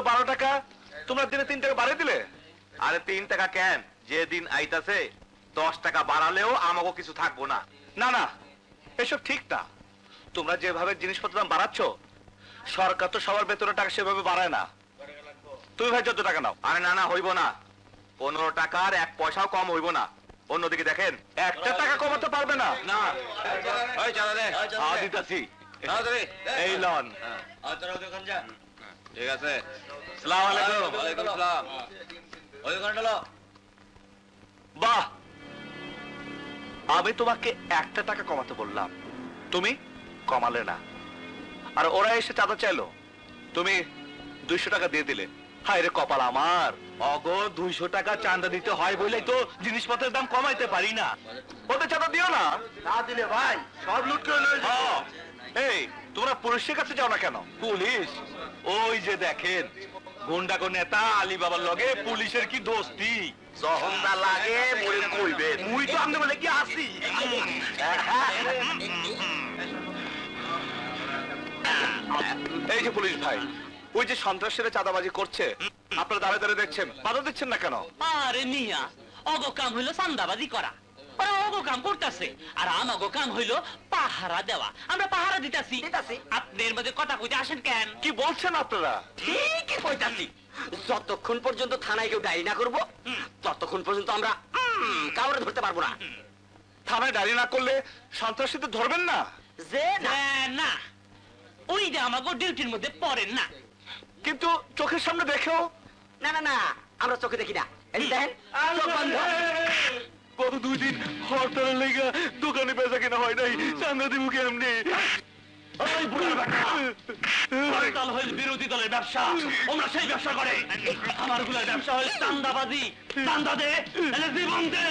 12 টাকা, তোমরা দিনে 3 টাকা বাড়িয়ে দিলে। আরে 3 টাকা কেন, যে দিন আইতাছে 10 টাকা বাড়ালেও আমাকে কিছু থাকবো না। না না, এসব ঠিক না। তোমরা যেভাবে জিনিসপত্রের দাম বাড়াচ্ছ, সরকার তো সবার বেতনের টাকা সেভাবে বাড়ায় না। তুমি ভাই 14 টাকা নাও। আরে না না, হইব না। 15 টাকার 1 পয়সাও কম হইব না। অন্যদিকে দেখেন, 1 টাকা কমাতে পারবে না। না ওই চাঁদা দে। দিতাছি, তাড়াতাড়ি এই লন। ঠিক আছে। আসসালামু আলাইকুম। ওয়ালাইকুম আসসালাম। ওই দোকানটা লো। বাহ, আমি তোমাকে 1 টাকা কমাতে বললাম, তুমি কমালে না। আর ওরা এসে চাঁদা চাইলো, তুমি 200 টাকা দিয়ে দিলে। হায় রে কপাল আমার। অগো 200 টাকা চাঁদা দিতে হয় বলেই তো জিনিসপত্রের দাম কমাইতে পারি না। ওদের চাঁদা দিও না। না দিলে ভাই সব লুট করে লয়ে যাবে। এই, তোমরা পুলিশের কাছে যাও না কেন? পুলিশ ওই যে দেখেন, গুন্ডাগো নেতা আলী বাবার লগে পুলিশের কি দোস্তি। জহন্দা লাগে মরে কইবে। মুই তো আমনে বলে কি আসি। এই যে পুলিশ ভাই, ওই যে সন্ত্রাসীরা চাঁদাবাজি করছে, আপনারা দাঁড়িয়ে দাঁড়িয়ে দেখছেন, বাধা দিচ্ছেন না কেন? আরে মিয়া, অগো কাম হইলো চান্দাবাজি করা, ওরা অগো কাম করতেছে, আর আমাগো কাম হইলো পাহারা দেওয়া। আমরা পাহারা দিতাছি। আপনার মধ্যে কথা কইতে আসেন কেন? কি বলছেন আপনারা? ঠিকই কইতাছি। যতক্ষণ পর্যন্ত থানায় কেউ ডায়েরি না করবো, ততক্ষণ পর্যন্ত আমরা কাউরে ধরতে পারবো না। থানায় দাঁড়িয়ে না করলে সন্ত্রাসীদের ধরবেন না? যে না, না, ওইটা আমাগো ডিউটির মধ্যে পড়েন না। কিন্তু চোখের সামনে দেখেও। না না না, আমরা চোখে দেখি না। এই দেখেন, চোখ বন্ধ। গত 2 দিন হরতালের লেগে দোকানে বেচা কিনা হয় নাই, চাঁদা দিব কেমনি? হরতাল হইল বিরোধী দলের ব্যবসা, ওরা সেই ব্যবসা করে। আমার গুলার ব্যবসা হইল চান্দাবাজি। চান্দা দে, নাহলে জীবন দে।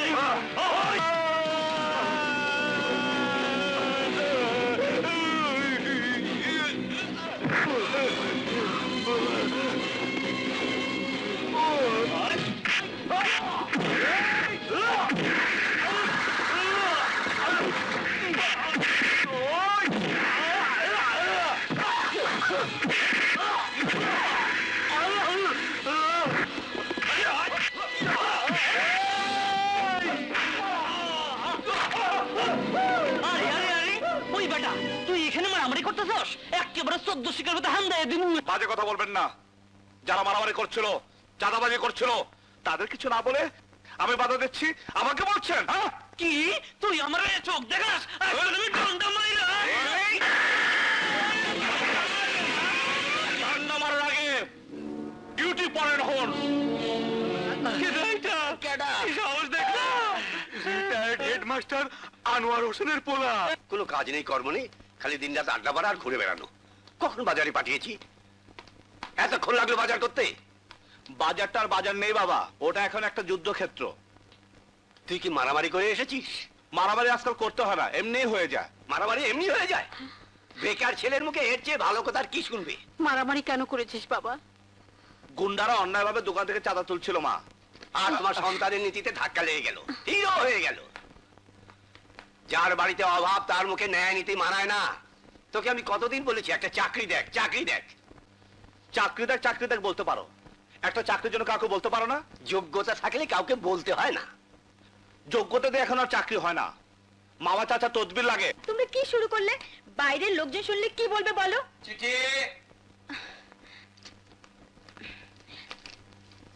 তুই এখানে মারামারি করতেছস? একেবারে 14 শিকার মতো হামদায় দিমু। বাজে কথা বলবেন না। যারা মারামারি করছিল, চাঁদাবাজি করছিল, তাদের কিছু না বলে আমি বাধা দিচ্ছি, আমাকে বলছেন? কি তুই আমার চোখ দেখাস? আমি ডান্ডা মাইরা। ডান্ডা মারার আগে ডিউটি পড়েন হন। হেডমাস্টার আনোয়ার হোসেনের পোলা। কোনো কাজ নেই, কর্ম নেই, খালি দিন রাত আড্ডা মারা আর ঘুরে বেড়ানো। কখন বাজারে পাঠিয়েছি? এতক্ষণ লাগলো বাজার করতে? বাজারটা আর বাজার নেই বাবা, ওটা এখন একটা যুদ্ধক্ষেত্র। তুই কি মারামারি করে এসেছিস? মারামারি আজকাল করতে হয় না, এমনিই হয়ে যায়। মারামারি এমনি হয়ে যায়? বেকার ছেলের মুখে এর চেয়ে ভালো কথা আর কি শুনবে? মারামারি কেন করেছিস বাবা? গুন্ডারা অন্যায়ভাবে দোকান থেকে চাঁদা তুলছিল মা। আর তোমার সন্তানের নীতিতে ধাক্কা লেগে গেল, হিরো হয়ে গেল। যার বাড়িতে অভাব তার মুখে ন্যায় নীতি মানায় না। তোকে আমি কতদিন বলেছি একটা চাকরি দেখ, চাকরি দেখ। চাকরি দেখ, চাকরি দেখ বলতে পারো, একটা চাকরির জন্য কাউকে বলতে পারো না? যোগ্যতা থাকলে কাউকে বলতে হয় না। যোগ্যতা দিয়ে এখন আর চাকরি হয় না, মামা চাচা তদবির লাগে। তুমি কি শুরু করলে? বাইরের লোকজন শুনলে কি বলবে বলো? চিঠি।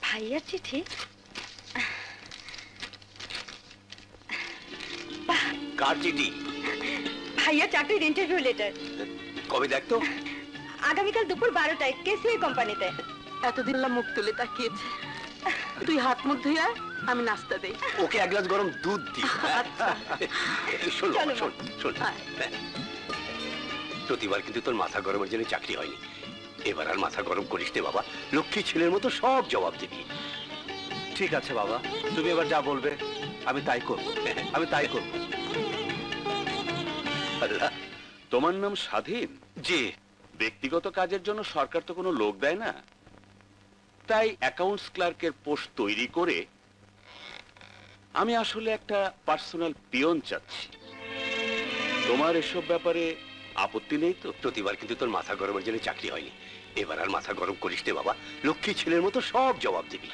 ভাইয়ার চিঠি? কার চিঠি? ভাইয়া চাকরির ইন্টারভিউ লেটার। কবে দেখতো? আগামীকাল দুপুর 12টায় কেসিআই কোম্পানিতে। এতদিন মুখ তুলে তাকিয়েছে, তুই হাত মুখ ধুইয়া আমি নাস্তা দেই। ওকে এক গ্লাস গরম দুধ দি। শোন শোন শোন, প্রতিবার কিন্তু তোর মাথা গরমের জন্য চাকরি হয়নি। এবার আর মাথা গরম করিস নে বাবা, লক্ষ্মী ছেলের মতো সব জবাব দিবি। ঠিক আছে বাবা, তুমি এবার যা বলবে আমি তাই করব, আমি তাই করব। আল্লাহ, তোমার নাম স্বাধীন? জি। ব্যক্তিগত কাজের জন্য সরকার তো কোনো লোক দেয় না, তাই অ্যাকাউন্টস ক্লার্কের পোস্ট তৈরি করে আমি আসলে একটা পার্সোনাল পিয়ন চাচ্ছি। তোমার এসব ব্যাপারে আপত্তি নেই তো? প্রতিবার কিন্তু তোর মাথা গরমের জন্য চাকরি হয়নি, এবার আর মাথা গরম করিস নে বাবা, লক্ষ্মী ছেলের মতো সব জবাব দিবি।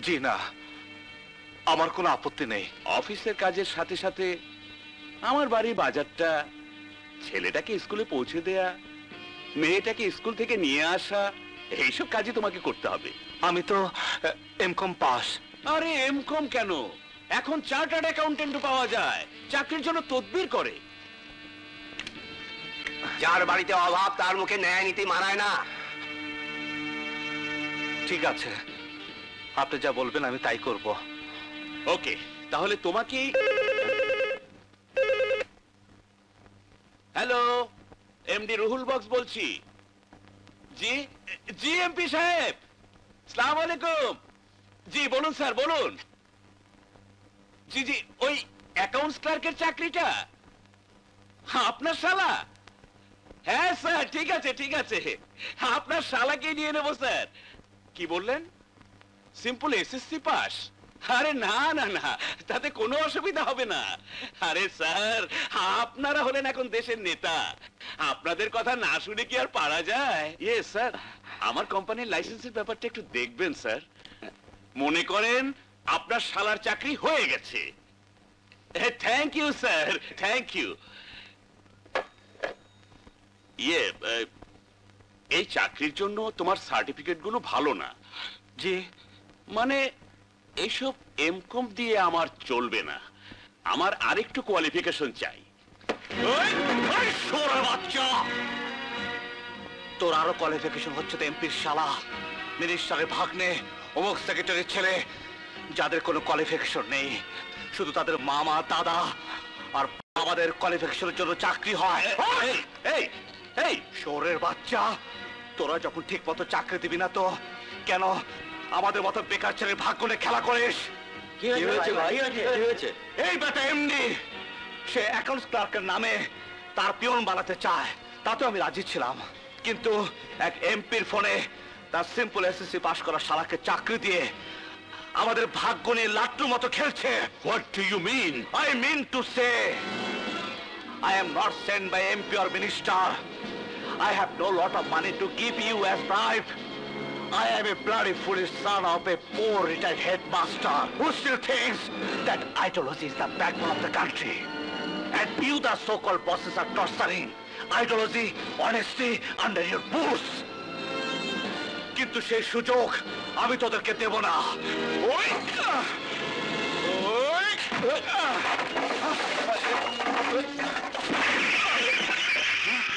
জি না, আমার কোনো আপত্তি নেই। অফিসের কাজের সাথে সাথে আমার বাড়ির বাজারটা, ছেলেটাকে স্কুলে পৌঁছে দেয়া, মেয়েটাকে স্কুল থেকে নিয়ে আসা, এইসব কাজই তোমাকে করতে হবে। আমি তো এমকম পাস। আরে এমকম কেন, এখন চার্টার্ড অ্যাকাউন্টেন্ট পাওয়া যায়, চাকরির জন্য তদবির করে। যার বাড়িতে অভাব তার মুখে ন্যায় নীতি মানায় না। ঠিক আছে, আপনি যা বলবেন আমি তাই করব। ওকে, তাহলে তোমাকে। হ্যালো, এমডি রুহুল বক্স বলছি। জি জি এমপি সাহেব, আসসালামু আলাইকুম। জি বলুন স্যার, বলুন। জি জি, ওই অ্যাকাউন্টস ক্লার্কের চাকরিটা আপনার শালা? হ্যাঁ স্যার, ঠিক আছে ঠিক আছে, আপনার শালাকে নিয়ে নেবো স্যার। কি বললেন? Simple SSC pass? আরে না না না, তাতে কোনো অসুবিধা হবে না। আরে স্যার, আপনারা হলেন এখন দেশের নেতা, আপনাদের কথা না শুনে কি আর পারা যায়? ইয়ে স্যার, আমার কোম্পানির লাইসেন্সের ব্যাপারটা একটু দেখবেন স্যার। মনে করেন আপনার শালার চাকরি হয়ে গেছে। Thank you sir, thank you. ইয়ে, এই চাকরির জন্য তোমার সার্টিফিকেট গুলো ভালো না। জি, মানে এইসব এমকম দিয়ে আমার চলবে না, আমার আরেকটু কোয়ালিফিকেশন চাই। বাচ্চা, তোর আরো কোয়ালিফিকেশন হচ্ছে তো এমপির শালা, মিনিস্টারের ভাগ্নে, অমুক সেক্রেটারির ছেলে, যাদের কোনো কোয়ালিফিকেশন নেই, শুধু তাদের মামা দাদা আর আমাদের কোয়ালিফিকেশনের জন্য চাকরি হয়। এই এই শোরের বাচ্চা, তোরা যখন ঠিক মতো চাকরি দিবি না তো কেন আমাদের মতো বেকার ছেলের ভাগ্যে খেলা করিস? কি হয়েছে ভাই? কি হয়েছে? এই বেটা এমডি, সে অ্যাকাউন্টস ক্লার্কের নামে তার পিয়ন বানাতে চায়, তাতেও আমি রাজি ছিলাম, কিন্তু এক এমপির ফোনে তার সিম্পল এসএসসি পাস করা শালাকে চাকরি দিয়ে আমাদের ভাগ্য নিয়ে লাট্টুর মতো খেলছে। What do you mean? I mean to say, I am not sent by MP or minister. I have no lot of money to give you as bribe. I am a bloody foolish son of a poor retired headmaster who still thinks that ideology is the backbone of the country. And you, the so-called bosses, are torturing ideology, honesty under your boots. কিন্তু সেই সুযোগ আমি তোদেরকে দেব না।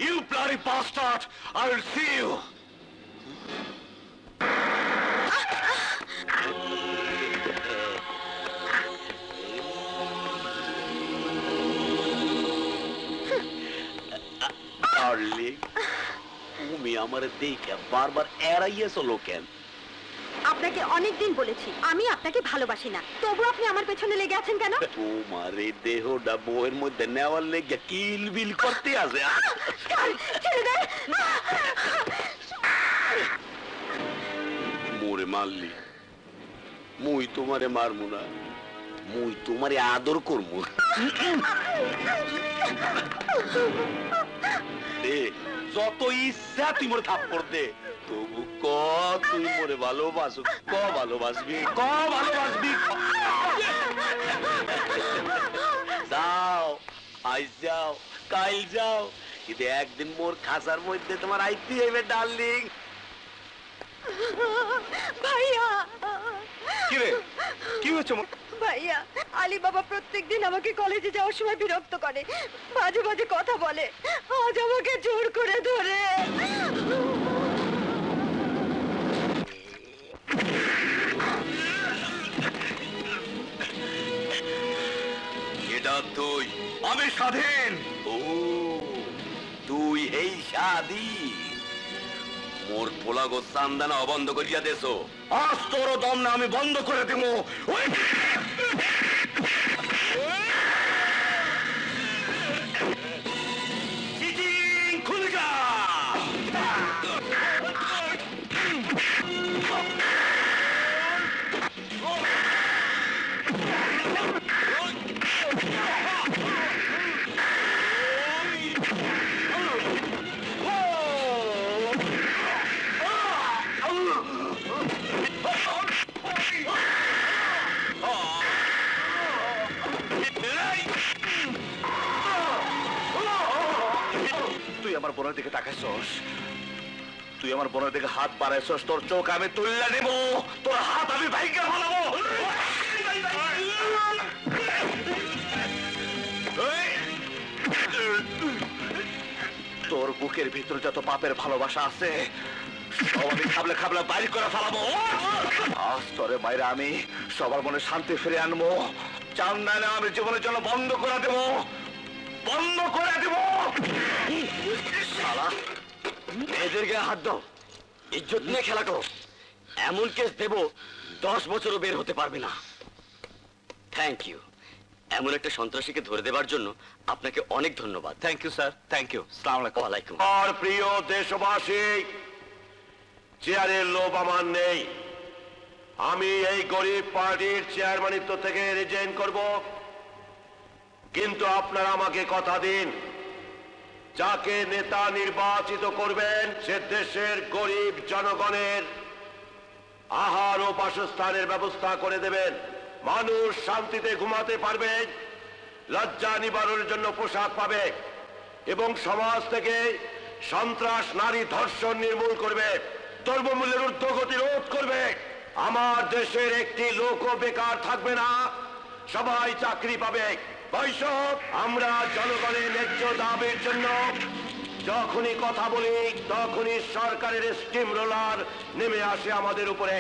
You bloody bastard! I will see you! Darling, তুমি আমারে দেখে বারবার এড়াইয়েছো কেন? আপনাকে অনেকদিন বলেছি আমি আপনাকে ভালোবাসি না, তবু আপনি আমার পেছনে লেগে আছেন কেন? তোমার এই দেহটা বউয়ের মধ্যে নেওয়ার লেগে কিলবিল করতে আছে। ছেড়ে দে! মোরে মারলি, মুই তোমারে মারমু না, মুই তোমারে আদর করমু। দে, যত ইচ্ছা তুই মোরে থাপ্পড় দে, তবু ক তুই মোরে ভালোবাসো, ক ভালোবাসবি, ক ভালোবাসবি। যাও, আজ যাও, কাল যাও, কিন্তু একদিন মোর খাঁচার মধ্যে তোমার আইতে হইবে ডার্লিং। ভাইয়া, কি রে, কি হয়েছে? ভাইয়া, আলী বাবা প্রত্যেকদিন আমাকে কলেজে যাওয়ার সময় বিরক্ত করে, মাঝে মাঝে কথা বলে, আজ আমাকে জোর করে ধরে। এটা তুই? আমি স্বাধীন। ও, তুই এই স্বাধীন? মোর পোলা গো চান্দানা অবন্ধ করিয়া দেছো। আজ তোর দম না আমি বন্ধ করে দেব। খুলে যা। তুই আমার বোনের দিকে তাকাইছস, তুই আমার বোনের দিকে হাত বাড়াইছস, তোর চোখ আমি তুললে নেব, তোর হাত আমি ভাইকে ফেলাবো। তোর বুকের ভিতরে যত পাপের ভালোবাসা আছে সব আমি খাবলে খাবলে বাইর করে ফেলাবো। আজ তোরে বাইরে আমি সবার মনে শান্তি ফিরে আনবো। চান না আমি জীবনের জন্য বন্ধ করে দেব, বন্ধ করে দেব। শালা মেয়েদের গায়ে হাত দাও, ইজ্জত নিয়ে খেলা করো। এমন কেস দেব 10 বছরও বের হতে পারবে না। Thank you. এমন একটা সন্ত্রাসীকে ধরে দেবার জন্য আপনাকে অনেক ধন্যবাদ। Thank you sir, thank you. আসসালামু আলাইকুম। ওয়ালাইকুম। আর প্রিয় দেশবাসী, চেয়ারের লোভ আমার নেই। আমি এই গরিব পার্টির চেয়ারম্যানিত্ব থেকে রিজাইন করব, কিন্তু আপনারা আমাকে কথা দিন, যাকে নেতা নির্বাচিত করবেন সে দেশের গরিব জনগণের আহার ও বাসস্থানের ব্যবস্থা করে দেবেন, মানুষ শান্তিতে ঘুমাতে পারবে, লজ্জা নিবারণের জন্য পোশাক পাবে এবং সমাজ থেকে সন্ত্রাস, নারী ধর্ষণ নির্মূল করবে, দ্রব্যমূল্যের ঊর্ধ্বগতি রোধ করবে। আমার দেশের একটি লোকও বেকার থাকবে না, সবাই চাকরি পাবে। বৈষক আমরা জনগণের ন্যায্য দাবির জন্য যখনই কথা বলি তখনই সরকারের স্টিম রোলার নেমে আসে আমাদের উপরে।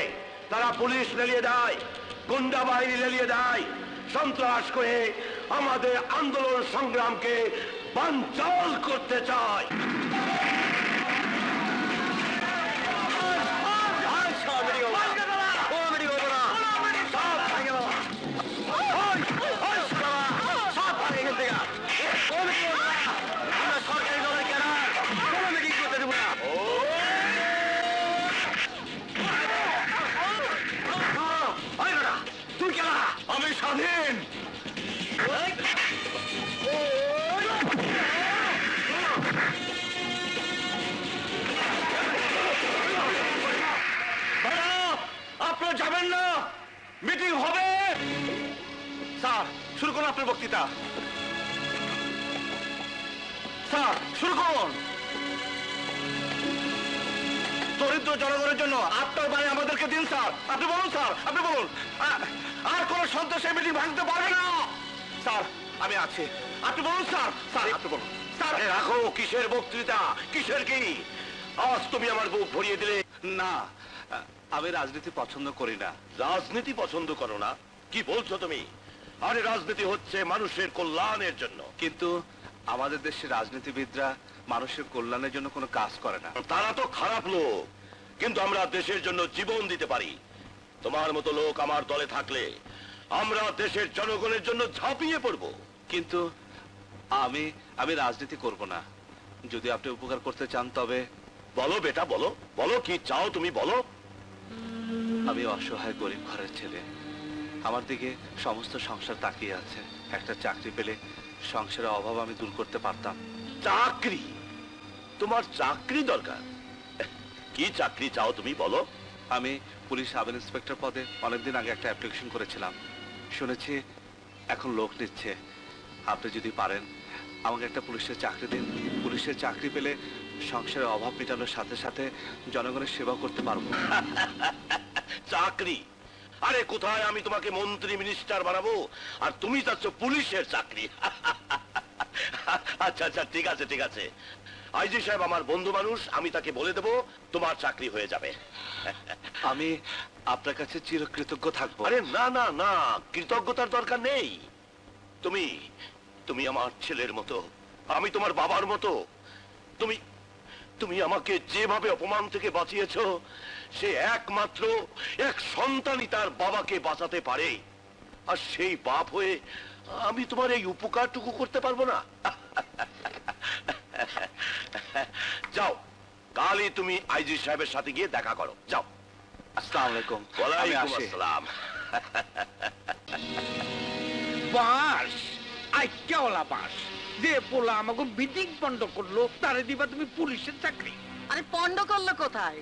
তারা পুলিশ লেলিয়ে দেয়, গুন্ডা বাহিনী লেলিয়ে দেয়, সন্ত্রাস করে আমাদের আন্দোলন সংগ্রামকে বানচাল করতে চায়। আমি স্বাধীন। আপনারা যাবেন না, মিটিং হবে। স্যার শুরু করুন আপনার বক্তৃতা। স্যার শুরু করুন। দরিদ্র জনগণের জন্য আপনার বাড়ি আমাদেরকে দিন স্যার। আপনি বলুন স্যার, আপনি বলুন। আর কোন সন্ত্রাসী মিটিং ভাঙতে পারবে না। স্যার আমি আছি, আপনি বলুন স্যার। স্যার আপনি বলুন। স্যার রাখো, কিসের বক্তৃতা, কিসের কি? আজ তুমি আমার বুক ভরিয়ে দিলে। না, আমি রাজনীতি পছন্দ করি না। রাজনীতি পছন্দ করো না? কি বলছো তুমি? আরে রাজনীতি হচ্ছে মানুষের কল্যাণের জন্য। কিন্তু আমাদের দেশের রাজনীতিবিদরা মানুষের কল্যাণের জন্য কোনো কাজ করে না। তারা তো খারাপ লোক, কিন্তু আমরা দেশের জন্য জীবন দিতে পারি। তোমার মতো লোক আমার দলে থাকলে আমরা দেশের জনগণের জন্য ঝাঁপিয়ে পড়ব। কিন্তু আমি রাজনীতি করব না। যদি আপনি উপকার করতে চান তবে। বলো বেটা, বলো বলো, কি চাও তুমি বলো। আমি অসহায় গরিব ঘরের ছেলে, আমার দিকে সমস্ত সংসার তাকিয়ে আছে। একটা চাকরি পেলে সংসারের অভাব আমি দূর করতে পারতাম। চাকরি? তোমার চাকরি দরকার? কি চাকরি চাও তুমি বলো। আমি পুলিশ সাব ইন্সপেক্টর পদে অনেকদিন আগে একটা অ্যাপ্লিকেশন করেছিলাম, শুনেছি এখন লোক নিচ্ছে। আপনি যদি পারেন আমাকে একটা পুলিশের চাকরি দিন। পুলিশের চাকরি পেলে সংসারের অভাব মেটানোর সাথে সাথে জনগণের সেবা করতে পারবো। চাকরি? আরে কোথায় আমি তোমাকে মন্ত্রী মিনিস্টার বানাবো, আর তুমি চাচ্ছ পুলিশের চাকরি? আচ্ছা আচ্ছা, ঠিক আছে ঠিক আছে। আইজি সাহেব আমার বন্ধু মানুষ, আমি তাকে বলে দেবো তোমার চাকরি হয়ে যাবে। আমি আপনার কাছে চিরকৃতজ্ঞ থাকবো। আরে না না না, কৃতজ্ঞতার দরকার নেই। তুমি তুমি আমার ছেলের মতো, আমি তোমার বাবার মতো। তুমি তুমি আমাকে যেভাবে অপমান থেকে বাঁচিয়েছো, সে একমাত্র এক সন্তানই তার বাবাকে বাঁচাতে পারে। আর সেই বাপ হয়ে আমি তোমার এই উপকারটুকু করতে পারবো না? যাও, কালই তুমি আইজি সাহেবের সাথে গিয়ে দেখা করো, যাও। আসসালামু আলাইকুম। ওয়ালাইকুম আসসালাম। বাস আইক্যাওয়ালা বাস যে পোলা আমাকে মিটিং বন্ধ করলো, তারে দিবা তুমি পুলিশের চাকরি? আরে পন্ড করলো কোথায়?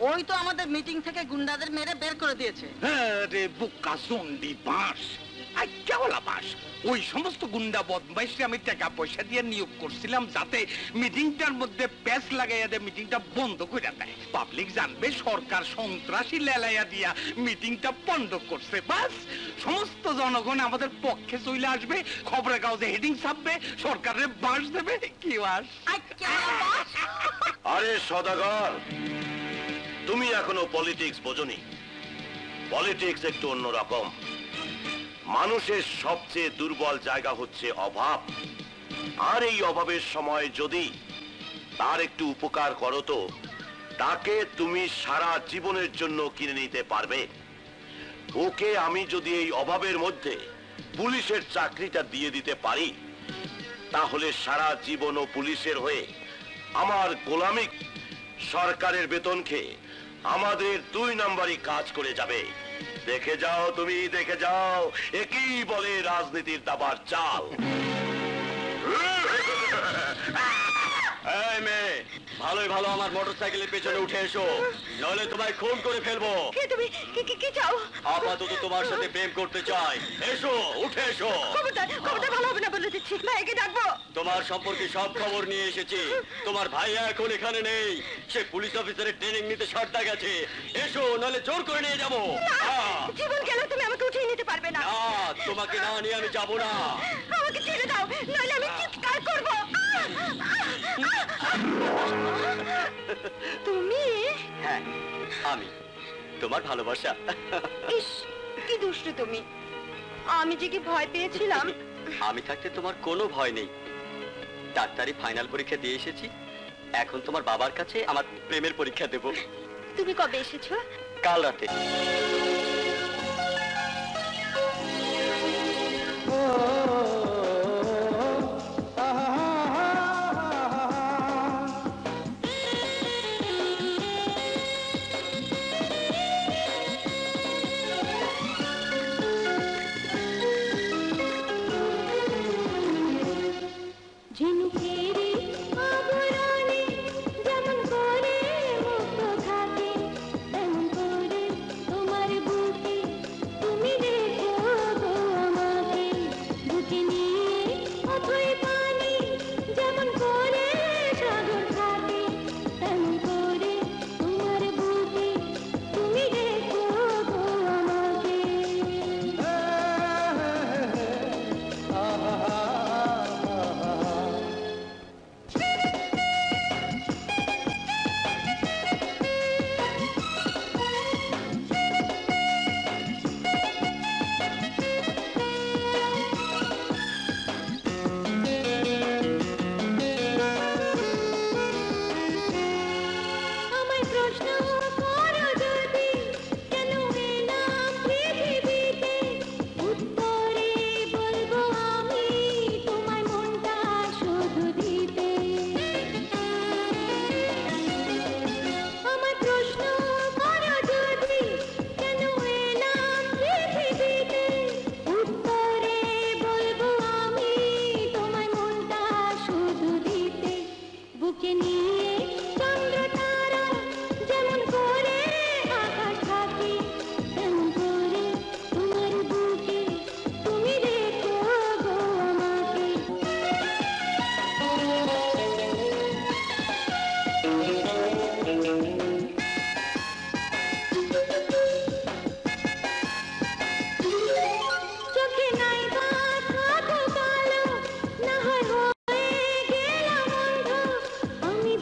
ওই তো আমাদের মিটিং থেকে গুন্ডাদের মেরে বের করে দিয়েছে। হ্যাঁ রে বুকা জন্ডি বাস, কেওলা বাস। ওই সমস্ত গুন্ডা বদমাইশে আমি টাকা পয়সা দিয়ে নিয়োগ করছিলাম যাতে মিটিংটার মধ্যে প্যাচ লাগাইয়া দিয়ে মিটিংটা বন্ধ করে দেয়। পাবলিক জানবে সরকার সন্ত্রাসী লেলাইয়া দিয়া মিটিংটা বন্ধ করছে। বাস সমস্ত জনগণ আমাদের পক্ষে চলে আসবে, খবরের কাগজে হেডিং ছাপবে, সরকারের বাস দেবে। কি বাস? আরে সদাগর, তুমি এখনো পলিটিক্স বোঝনি। পলিটিক্স একটু অন্যরকম। মানুষের সবচেয়ে দুর্বল জায়গা হচ্ছে অভাব, আর এই অভাবের সময় যদি তার একটু উপকার করো তো তাকে তুমি সারা জীবনের জন্য কিনে নিতে পারবে। ওকে আমি যদি এই অভাবের মধ্যে পুলিশের চাকরিটা দিয়ে দিতে পারি তাহলে সারা জীবন ও পুলিশের হয়ে আমার গোলামি সরকারের বেতন খেয়ে আমাদের 2 নম্বরই কাজ করে যাবে। দেখে যাও, তুমি দেখে যাও, একই বলে রাজনীতির দাবার চাল। এই মেয়ে, ভালোই ভালো আমার মোটরসাইকেলের পেছনে উঠে এসো, নইলে তোমায় খুন করে ফেলবো। তুমি কি চাও? আপাতত তোমার সাথে প্রেম করতে চাই। এসো, উঠে এসো। খবরদার ভালো হবে না বলে দিচ্ছি। ভাইকে ডাকবো। তোমার সম্পর্কে সব খবর নিয়ে এসেছি। তোমার ভাইয়া এখন এখানে নেই, সে পুলিশ অফিসারের ট্রেনিং নিতে সারদা গেছে। এসো, নইলে জোর করে নিয়ে যাবো। জীবন গেল তুমি আমাকে উঠিয়ে নিতে পারবে না। তোমাকে না নিয়ে আমি যাবো না। আমাকে ছেড়ে দাও, নইলে আমি চিৎকার করবো। তুমি? হ্যাঁ, আমি তোমার ভালোবাসা। ইস, কি দুষ্টু তুমি। আমি যে কি ভয় পেয়েছিলাম। আমি থাকতে তোমার কোনো ভয় নেই। ডাক্তারি ফাইনাল পরীক্ষা দিয়ে এসেছি, এখন তোমার বাবার কাছে আমার প্রেমের পরীক্ষা দেব। তুমি কবে এসেছো? কাল রাতে। আমি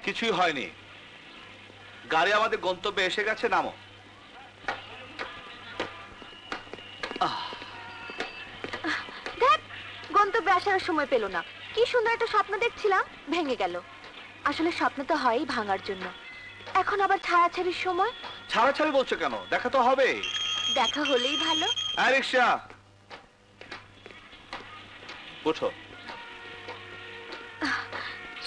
কিছুই হয়নি, গাড়ি আমাদের গন্তব্যে এসে গেছে, নামো। দেখ, গন্তব্যে আসার সময় পেল না। কি সুন্দর একটা স্বপ্ন দেখছিলাম, ভেঙে গেল। আসলে স্বপ্ন তো হয়ই ভাঙার জন্য। এখন আবার ছাড়াছাড়ির সময়। ছাড়াছাড়ি বলছো কেন? দেখা তো হবে। দেখা হলেই ভালো। রিক্সা ওঠো।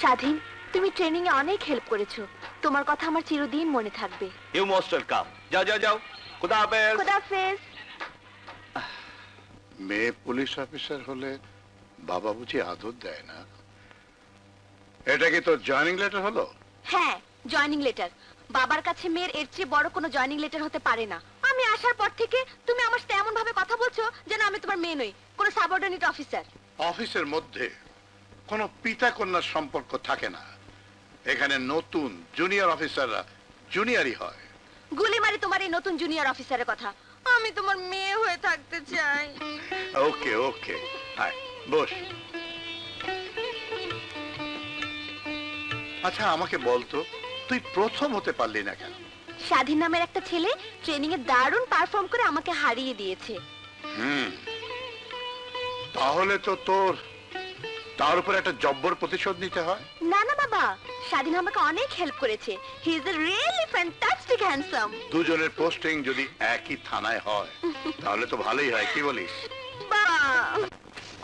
স্বাধীন, তুমি ট্রেনিং এ অনেক হেল্প করেছো। তোমার কথা আমার চিরদিন মনে থাকবে। You most welcome. যাও যাও যাও, খুদা হাফেজ। খুদা হাফেজ। মেয়ে পুলিশ অফিসার হলে বাবা বুঝি আদর দেয় না? এটা কি তোর জয়েনিং লেটার হলো? হ্যাঁ, জয়েনিং লেটার। বাবার কাছে মেয়ের এর চেয়ে বড় কোনো জয়েনিং লেটার হতে পারে না। আমি আসার পর থেকে তুমি আমার সাথে এমন ভাবে কথা বলছো যেন আমি তোমার মেয়ে নই, কোনো সাবঅর্ডিনেট অফিসার। অফিসের মধ্যে কোনো পিতা কন্যার সম্পর্ক থাকে না। এখানে নতুন জুনিয়র অফিসাররা জুনিয়রই হয়। গুলি মারি তোমার এই নতুন জুনিয়র অফিসারের কথা। আমি তোমার মেয়ে হয়ে থাকতে চাই। ওকে ওকে, আয় বস। আচ্ছা আমাকে বলতো, তুই প্রথম হতে পারলি না কেন? স্বাধীন নামের একটা ছেলে ট্রেনিং এ দারুণ পারফর্ম করে আমাকে হারিয়ে দিয়েছে। তাহলে তো তোর তার উপর একটা জব্বর প্রতিশোধ নিতে হয়। না না বাবা, স্বাধীন আমাকে অনেক হেল্প করেছে। He is a really fantastic handsome. দুজনের পোস্টিং যদি একই থানায় হয় তাহলে তো ভালোই হয়, কি বলিস?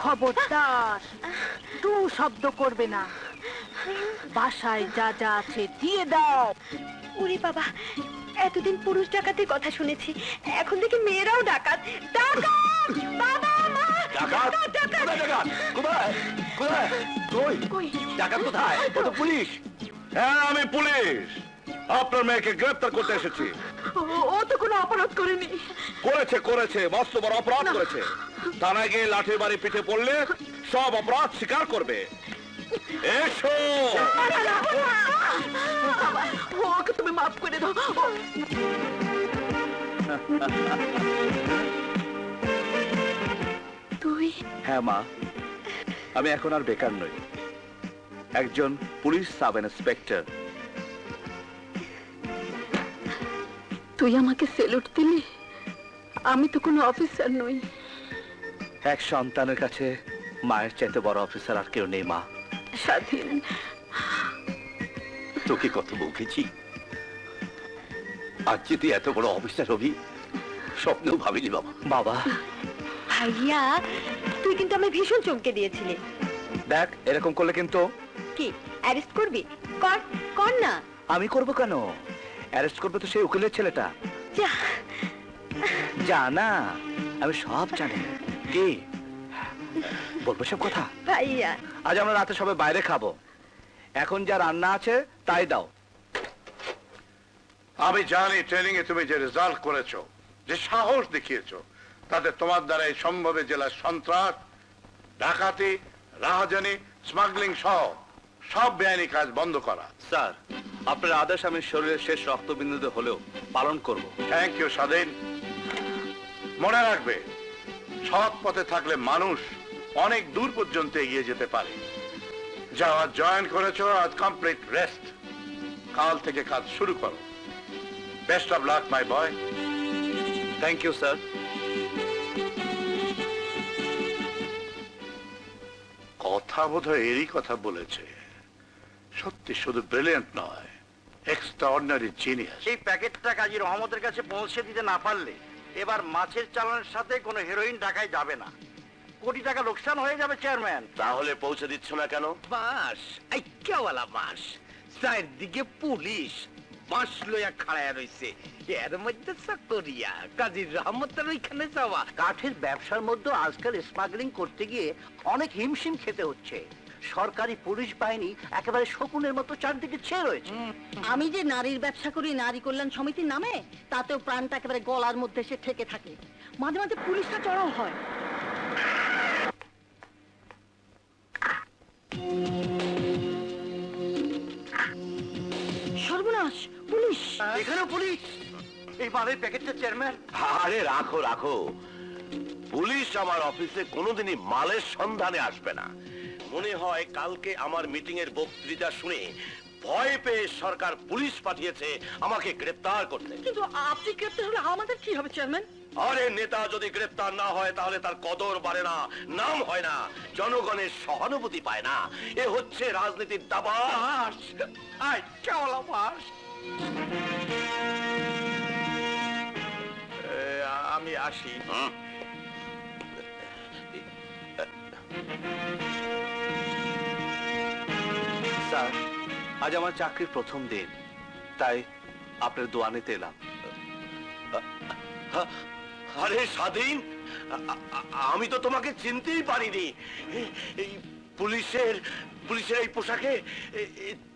খবরদার, টু শব্দ করবে না। বাসায় যা যা আছে দিয়ে দাও। ওরে বাবা, এতদিন পুরুষ ডাকাতের কথা শুনেছি, এখন দেখি মেয়েরাও ডাকাত। ডাকাত! বাবা, মা! ডাকাত? কোথায় ডাকাত? কোথায়? কোথায়? কই? ডাকাত কোথায়? ও তো পুলিশ। হ্যাঁ, আমি পুলিশ। আপনার মেয়েকে গ্রেফতার করতে এসেছি। ও তো কোনো অপরাধ করেনি। করেছে, মস্ত বড় অপরাধ করেছে। থানায় গিয়ে লাঠির বাড়ি পিঠে পড়লে সব অপরাধ স্বীকার করবে। এসো। ওকে তুমি মাফ করে দাও। তুই? হ্যাঁ মা, আমি এখন আর বেকার নই, একজন পুলিশ সাব ইন্সপেক্টর। তুই আমাকে সেলুট দিলি? আমি তো কোনো অফিসার নই। এক সন্তানের কাছে মায়ের চাইতে বড় অফিসার আর কেউ নেই মা। স্বাধীন, তোকে কত বকেছি, আজ যে তুই এত বড় অফিসার হবি স্বপ্নেও ভাবিনি বাবা। বাবা, ভাইয়া, তুই কিন্তু আমায় ভীষণ চমকে দিয়েছিলি। দেখ, এরকম করলে কিন্তু। কি অ্যারেস্ট করবি? কর কর না। আমি করব কেন? অ্যারেস্ট করবে তো সেই উকিলের ছেলেটা। যা যা না, আমি সব জানি। কি বলবো সব কথা? ভাইয়া, আজ আমরা রাতে সবাই বাইরে খাবো। এখন যা রান্না আছে তাই দাও। আমি জানি ট্রেনিং এ তুমি যে রেজাল্ট করেছো, যে সাহস দেখিয়েছো, তাতে তোমার দ্বারা এই সম্ভবে জেলার সন্ত্রাস, ডাকাতি, রাহাজানি, স্মাগলিং সহ সব বেআইনি কাজ বন্ধ করা। স্যার, আপনার আদেশ আমি শরীরের শেষ রক্তবিন্দুতে হলেও পালন করব। থ্যাংক ইউ স্বাধীন। মনে রাখবে, সৎ পথে থাকলে মানুষ অনেক দূর পর্যন্ত এগিয়ে যেতে পারে। যা আজ জয়েন করেছো, আজ কমপ্লিট রেস্ট। কাল থেকে কাজ শুরু করো। Best of luck my boy. Thank you sir. কথা বোধহয় এরই কথা বলেছে। সত্যি শুধু ব্রিলিয়ান্ট নয়, এক্সট্রাঅর্ডিনারি জিনিয়াস। এই প্যাকেটটা কাজী রহমতের কাছে পৌঁছে দিতে না পারলে এবার মাছের চালানের সাথে কোনো হেরোইন ঢাকায় যাবে না। কোটি টাকা লোকসান হয়ে যাবে চেয়ারম্যান। তাহলে পৌঁছে দিচ্ছ না কেন? বাস আইক্যাওয়ালা বাস, চারদিকে পুলিশ বাস লইয়া খাড়ায় রইছে, এর মধ্যে চাকরিয়া কাজী রহমতের ওইখানে যাওয়া। কাঠের ব্যবসার মধ্যে আজকাল স্মাগলিং করতে গিয়ে অনেক হিমশিম খেতে হচ্ছে। সরকারি পুলিশ বাহিনী একেবারে শকুনের মতো চারদিকে ছেয়ে রয়েছে। আমি যে নারীর ব্যবসা করি নারী কল্যাণ সমিতির নামে, তাতেও প্রাণটা একেবারে গলার মধ্যে এসে ঠেকে থাকে। মাঝে মাঝে পুলিশটা চড়াও হয়। সর্বনাশ, পুলিশ! এখানেও পুলিশ? এই মালের প্যাকেটটা চেয়ারম্যান। আরে রাখো রাখো, পুলিশ আমার অফিসে কোনোদিনই মালের সন্ধানে আসবে না। মনে হয় কালকে আমার মিটিং এর বক্তৃতা শুনে ভয় পেয়ে সরকার পুলিশ পাঠিয়েছে আমাকে গ্রেপ্তার করতে। কিন্তু আপনি গ্রেপ্তার হলে আমাদের কি হবে চেয়ারম্যান? আরে নেতা যদি গ্রেপ্তার না হয় তাহলে তার কদর বাড়ে না, নাম হয় না, জনগণের সহানুভূতি পায় না। এ হচ্ছে রাজনীতির দাবাস। আমি আসি। স্যার, আজ আমার চাকরির প্রথম দিন, তাই আপনার দোয়া নিতে এলাম। আরে স্বাধীন, আমি তো তোমাকে চিনতেই পারিনি। এই পুলিশের এই পোশাকে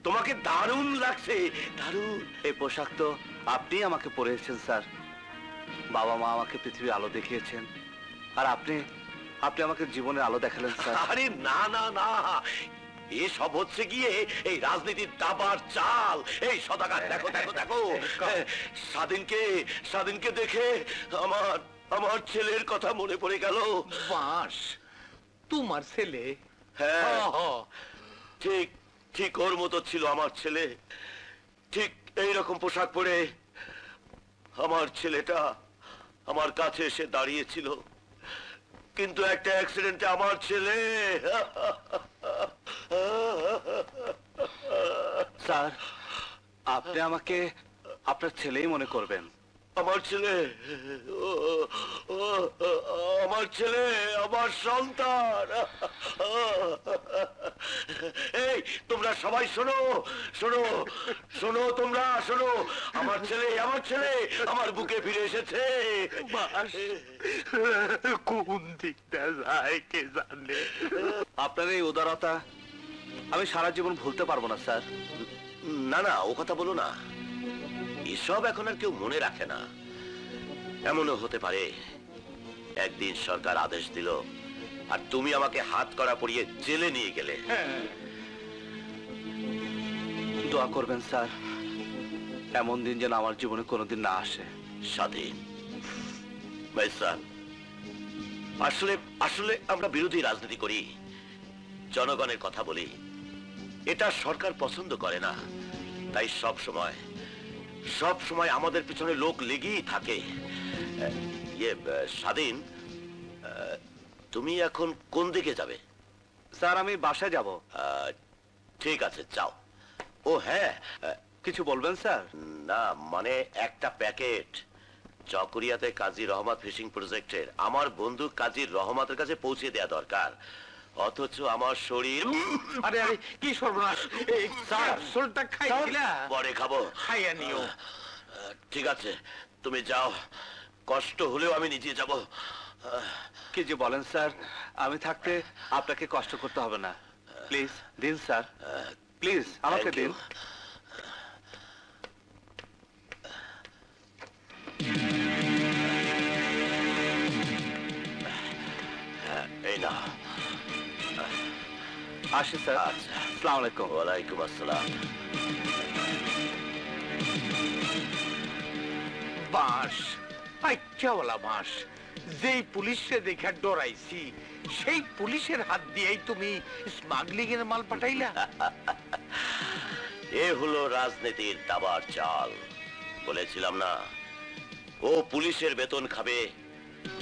তোমাকে দারুণ লাগছে, দারুণ। এই পোশাক তো আপনি আমাকে পরিয়েছেন স্যার। বাবা মা আমাকে পৃথিবীর আলো দেখিয়েছেন, আর আপনি আমাকে জীবনের আলো দেখালেন স্যার। আরে না না না, এসব হচ্ছে গিয়ে এই রাজনীতির দাবার চাল। এই সদাগর দেখো দেখো দেখো, স্বাধীনকে দেখে আমার ছেলের কথা মনে পড়ে গেল। বাস, তোমার ছেলে? হ্যাঁ, ঠিক ঠিক ওর মতো ছিল আমার ছেলে। ঠিক এইরকম পোশাক পরে আমার ছেলেটা আমার কাছে এসে দাঁড়িয়েছিল, কিন্তু একটা অ্যাক্সিডেন্টে আমার ছেলে। স্যার, আপনি আমাকে আপনার ছেলেই মনে করবেন। আমার ছেলে, আমার ছেলে, আমার সন্তান। এই তোমরা সবাই শোনো শোনো শোনো, তোমরা শোনো, আমার ছেলে আমার বুকে ফিরে এসেছে। কোন দিকটা যায় কে জানে। আপনার এই উদারতা আমি সারা জীবন ভুলতে পারবো না স্যার। না না, ও কথা বলো না, এসব এখন আর কেউ মনে রাখে না। এমনও হতে পারে একদিন সরকার আদেশ দিল আর তুমি আমাকে হাত করা পরিয়ে জেলে নিয়ে গেলে। দোয়া করবেন স্যার, এমন দিন যেন আমার জীবনে কোনোদিন না আসে। স্বাধীন ভাইসান, আসলে আসলে আমরা বিরোধী রাজনীতি করি, জনগণের কথা বলি, এটা সরকার পছন্দ করে না। তাই সব সময় আমাদের পিছনে লোক লেগেই থাকে। স্বাধীন, তুমি এখন কোন দিকে যাবে? স্যার, আমি বাসায় যাব। ঠিক আছে, যাও। ও হ্যাঁ, কিছু বলবেন স্যার? না মানে একটা প্যাকেট চকরিয়াতে কাজী রহমত ফিশিং প্রজেক্টের আমার বন্ধু কাজী রহমতের কাছে পৌঁছে দেয়া দরকার, অথচ আমার শরীর। আরে আরে, কি সর্বনাশ! ক্যাপসুলটা খাইছিলা? পরে খাবো, খাইয়া নিও। ঠিক আছে, তুমি যাও, কষ্ট হলেও আমি নিজে যাব। কি যে বলেন স্যার, আমি থাকতে আপনাকে কষ্ট করতে হবে না। প্লিজ দিন স্যার, প্লিজ আমাকে দিন। এই না, আসি স্যার। আসসালামু আলাইকুম। ওয়ালাইকুম আসসালাম। বাস, আচ্ছাওয়ালা বাস, যেই পুলিশে দেখে ডরাইছি সেই পুলিশের হাত দিয়েই তুমি স্মাগলিং এর মাল পাঠাইলা। এ হলো রাজনীতির দাবার চাল। বলেছিলাম না, ও পুলিশের বেতন খাবে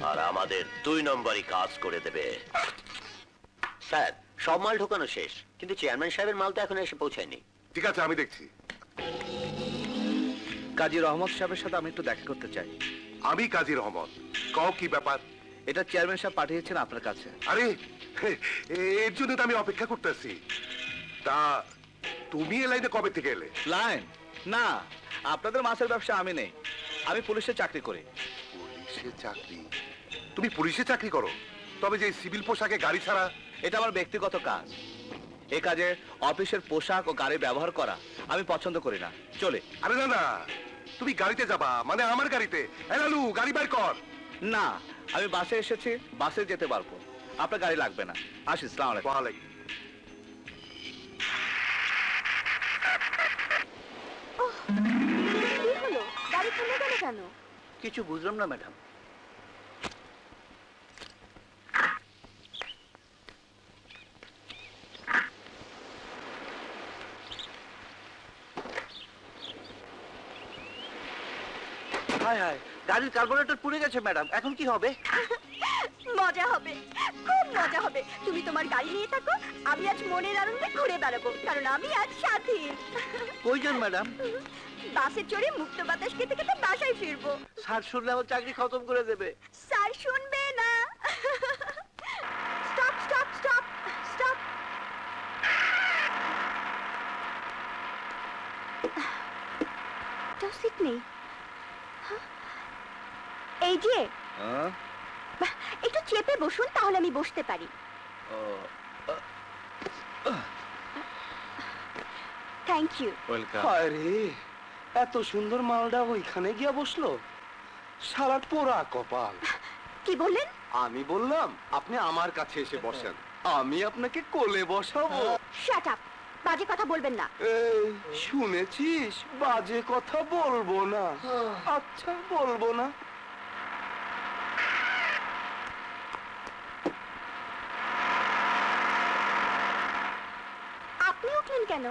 আর আমাদের 2 নম্বরই কাজ করে দেবে। স্যার, সব মাল ঢোকানো শেষ, কিন্তু চেয়ারম্যান সাহেবের মাল তো এখন এসে পৌঁছায়নি। ঠিক আছে, আমি দেখছি। কাজী রহমত সাহেবের সাথে আমি একটু দেখা করতে চাই। আমি কাজী রহমত, কও কি ব্যাপার? এটা চেয়ারম্যান সাহেব পাঠিয়েছেন আপনার কাছে। আরে, এর জন্য তো আমি অপেক্ষা করতেছি। তা তুমি এ লাইনে কবে থেকে এলে? লাইন না, আপনাদের মাছের ব্যবসা আমি নেই, আমি পুলিশে চাকরি করি। পুলিশে চাকরি? তুমি পুলিশে চাকরি করো? তবে যে সিভিল পোশাকে গাড়ি ছাড়া? এটা আমার ব্যক্তিগত কাজ। এই কাজে অফিসের পোশাক ও গাড়ি ব্যবহার করা আমি পছন্দ করি না। চলে। আরে না না, তুমি গাড়িতে যাবা মানে আমার গাড়িতে। লালু, গাড়ি বাইর কর। না, আমি বাসে এসেছি, বাসে যেতে পারবো, আপনার গাড়ি লাগবে না। আসি। আসসালামু আলাইকুম। ওয়ালাইকুম। কি হলো, গাড়ি থেমে গেল কেন? কিছু বুঝলাম না ম্যাডাম। হায় হায়, গাড়ির কার্বোরেটর পুড়ে গেছে ম্যাডাম, এখন কি হবে? মজা হবে, খুব মজা হবে। তুমি তোমার গাড়ি নিয়ে থাকো, আমি আজ মনের আনন্দে ঘুরে বেড়াবো, কারণ আমি আজ স্বাধীন। কইজন ম্যাডাম? বাসে চড়ে মুক্ত বাতাস খেতে খেতে বাসায় ফিরবো। স্যার শুনলে আমার চাকরি খতম করে দেবে। স্যার শুনবে না। Stop stop stop stop. তো সিট নেই। এই যে একটু চেপে বসুন, তাহলে আমি বসতে পারি। Thank you. আরে এত সুন্দর মালটা ওইখানে গিয়া বসলো, সারা পোড়া কপাল। কি বললেন? আমি বললাম আপনি আমার কাছে এসে বসেন, আমি আপনাকে কোলে বসাবো। শাট আপ, বাজে কথা বলবেন না। এই শুনেছিস, বাজে কথা বলবো না। আচ্ছা বলবো না। আপনি উঠলেন কেন?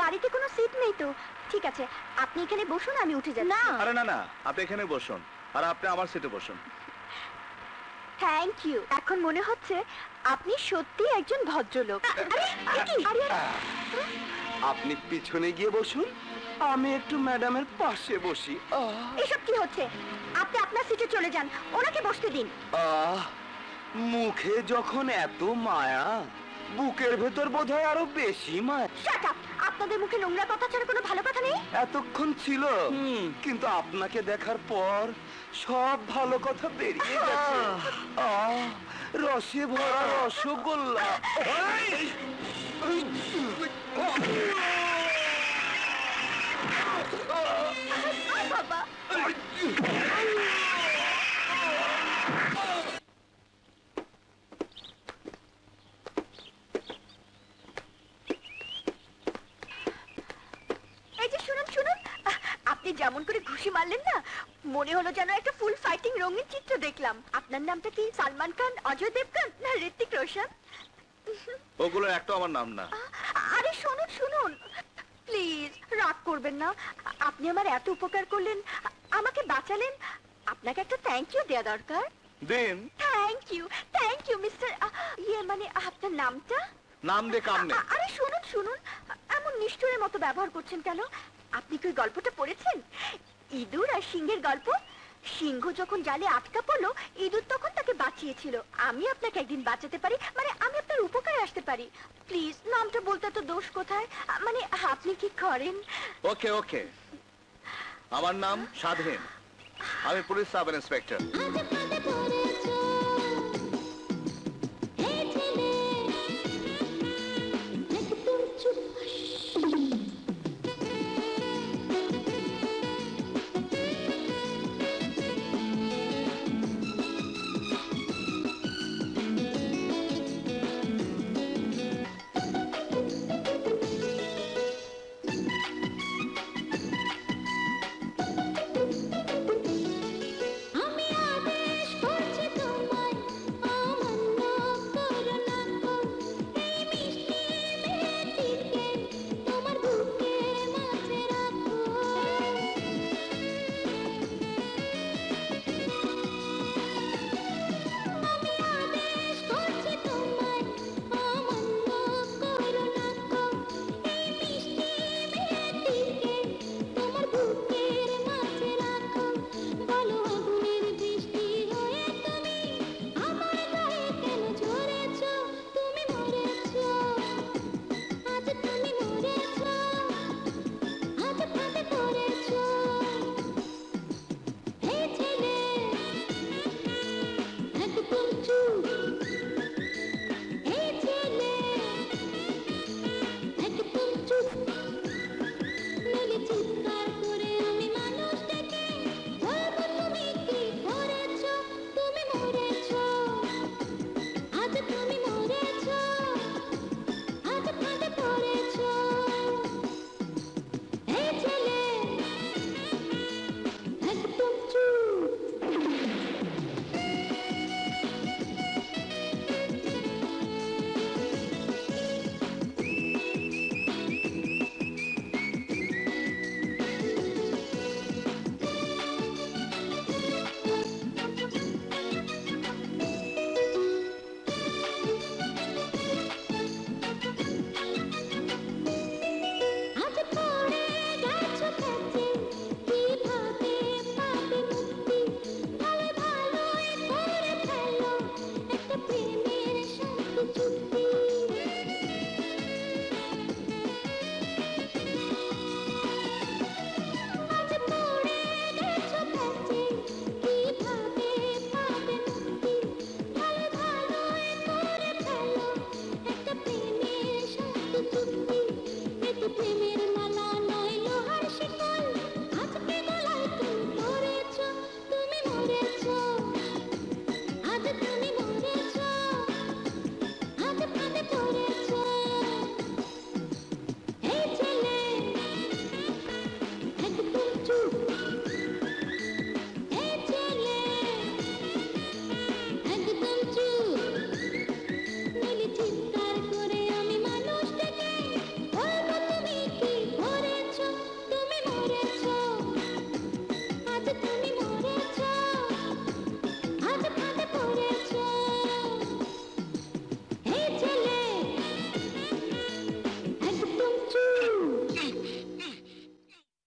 গাড়িতে কোনো সিট নেই তো। ঠিক আছে, আপনি এখানে বসুন, আমি উঠে যাচ্ছি। না, আরে না না, আপনি এখানে বসুন, আর আপনি আমার সিটে বসুন। Thank you. এখন মনে হচ্ছে আপনি সত্যি একজন ভদ্রলোক। আরে, আপনি পিছনে গিয়ে বসুন, আমি একটু ম্যাডামের পাশে বসি। এসব কি হচ্ছে? আপনি আপনার সিটে চলে যান, ওনাকে বসতে দিন। মুখে যখন এত মায়া, বুকের ভেতর বোধহয় আরো বেশি মায়া। শাট আপ, আপনাদের মুখে নোংরা কথা ছাড়া কোনো ভালো কথা নেই? এতক্ষণ ছিল, কিন্তু আপনাকে দেখার পর সব ভালো কথা বেরিয়ে গেছে। রসে ভরা রসগোল্লা। বাবা, এই যে শুনুন শুনুন, আপনি যেমন করে ঘুষি মারলেন না, মনে হলো যেন একটা ফুল ফাইটিং রঙিন চিত্র দেখলাম। আপনার নামটা কি সালমান খান, অজয় দেবগন না ঋত্বিক রোশন? ওগুলো একটা আমার নাম না। আরে শুনুন শুনুন, প্লিজ রাগ করবেন না। আপনি আমার এত উপকার করলেন, আমাকে বাঁচালেন, আপনাকে একটা থ্যাংক ইউ দেওয়া দরকার। দিন। থ্যাংক ইউ মিস্টার, ইয়ে মানে আপনার নামটা? নাম দে কাম নেই। আরে শুনুন শুনুন, এমন নিষ্ঠুরের মতো ব্যবহার করছেন কেন? আপনি কি ওই গল্পটা পড়েছেন, ইঁদুর আর সিংহের গল্প? সিংহ যখন জালে আটকা পড়লো, ইঁদুর তখন তাকে বাঁচিয়েছিল। আমি আপনাকে একদিন বাঁচাতে পারি, মানে আমি আপনার উপকারে আসতে পারি। প্লিজ নামটা বলতে তো দোষ কোথায়? মানে আপনি কি করেন? ওকে ওকে, আমার নাম স্বাধীন, আমি পুলিশ সাব ইন্সপেক্টর।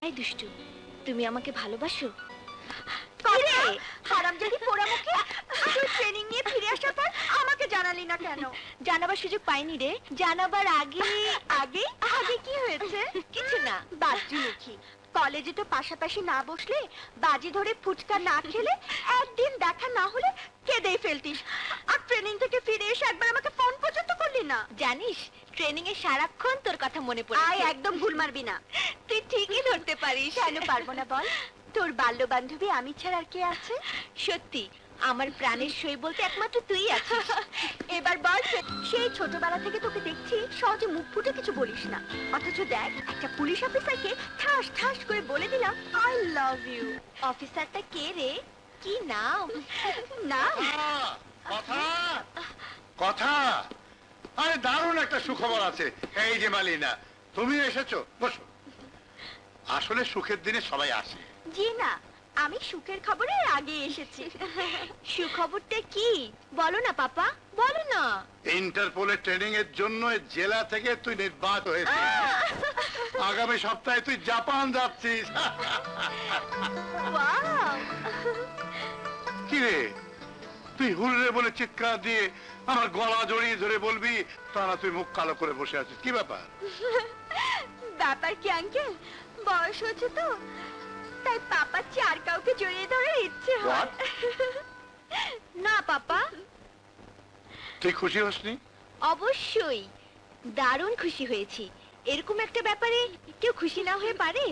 এই দুষ্টু, তুমি আমাকে ভালোবাসো? কিরে হারামজাদি পোড়ামুখী, তুই ট্রেনিং নিয়ে ফিরে আসার পর আমাকে জানালি না কেন? জানাবার সুযোগ পাইনি রে। জানাবার আগে আগে আগে কি হয়েছে? কিছু না, বাজুমুখী। কলেজে তো পাশাপাশি না বসলে, বাজি ধরে ফুচকা না খেলে, একদিন দেখা না হলে কেঁদেই ফেলতিস। আর ট্রেনিং থেকে ফিরে এসে একবার আমাকে ফোন পর্যন্ত করলি না। জানিস ট্রেনিং এ সারাক্ষণ তোর কথা মনে পড়ে। আয় একদম ভুল মারবি না। তুই ঠিকই ধরতে পারিস। কেন পারবো না বল? তোর বাল্য বান্ধবী আমি ছাড়া আর কে আছে? সত্যি আমার প্রাণের সই বলতে একমাত্র তুই আছিস। এবার বল, সেই ছোটবেলা থেকে তোকে দেখছি সহজে মুখ ফুটে কিছু বলিস না, অথচ দেখ একটা পুলিশ অফিসারকে ঠাস ঠাস করে বলে দিলাম আই লাভ ইউ। অফিসারটা কে রে? কি নাম? নাম কথা কথা। আরে দারুণ একটা সুখবর আছে। এই যে মালিনা, তুমি এসেছো, বসো। আসলে সুখের দিনে সবাই আসে। জি না, আমি সুখের খবরের আগে এসেছি। সুখবরটা কি বলো না পাপা, বলো না। ইন্টারপোলের ট্রেনিং এর জন্য জেলা থেকে তুই নির্বাচিত হয়েছিস। আগামী সপ্তাহে তুই জাপান যাচ্ছিস। কি রে, তুই হুররে বলে চিৎকার দিয়ে আমার গলা জড়িয়ে ধরে বলবি, তা না তুই মুখ কালো করে বসে আছিস? কি ব্যাপার? ব্যাপার কি আঙ্কেল, বয়স হচ্ছে তো, তাই পাপা চার কাউকে জড়িয়ে ধরে ইচ্ছে হয়। না পাপা। তুই খুশি হসনি? অবশ্যই দারুণ খুশি হয়েছি। এরকম একটা ব্যাপারে কেউ খুশি না হয়ে পারে?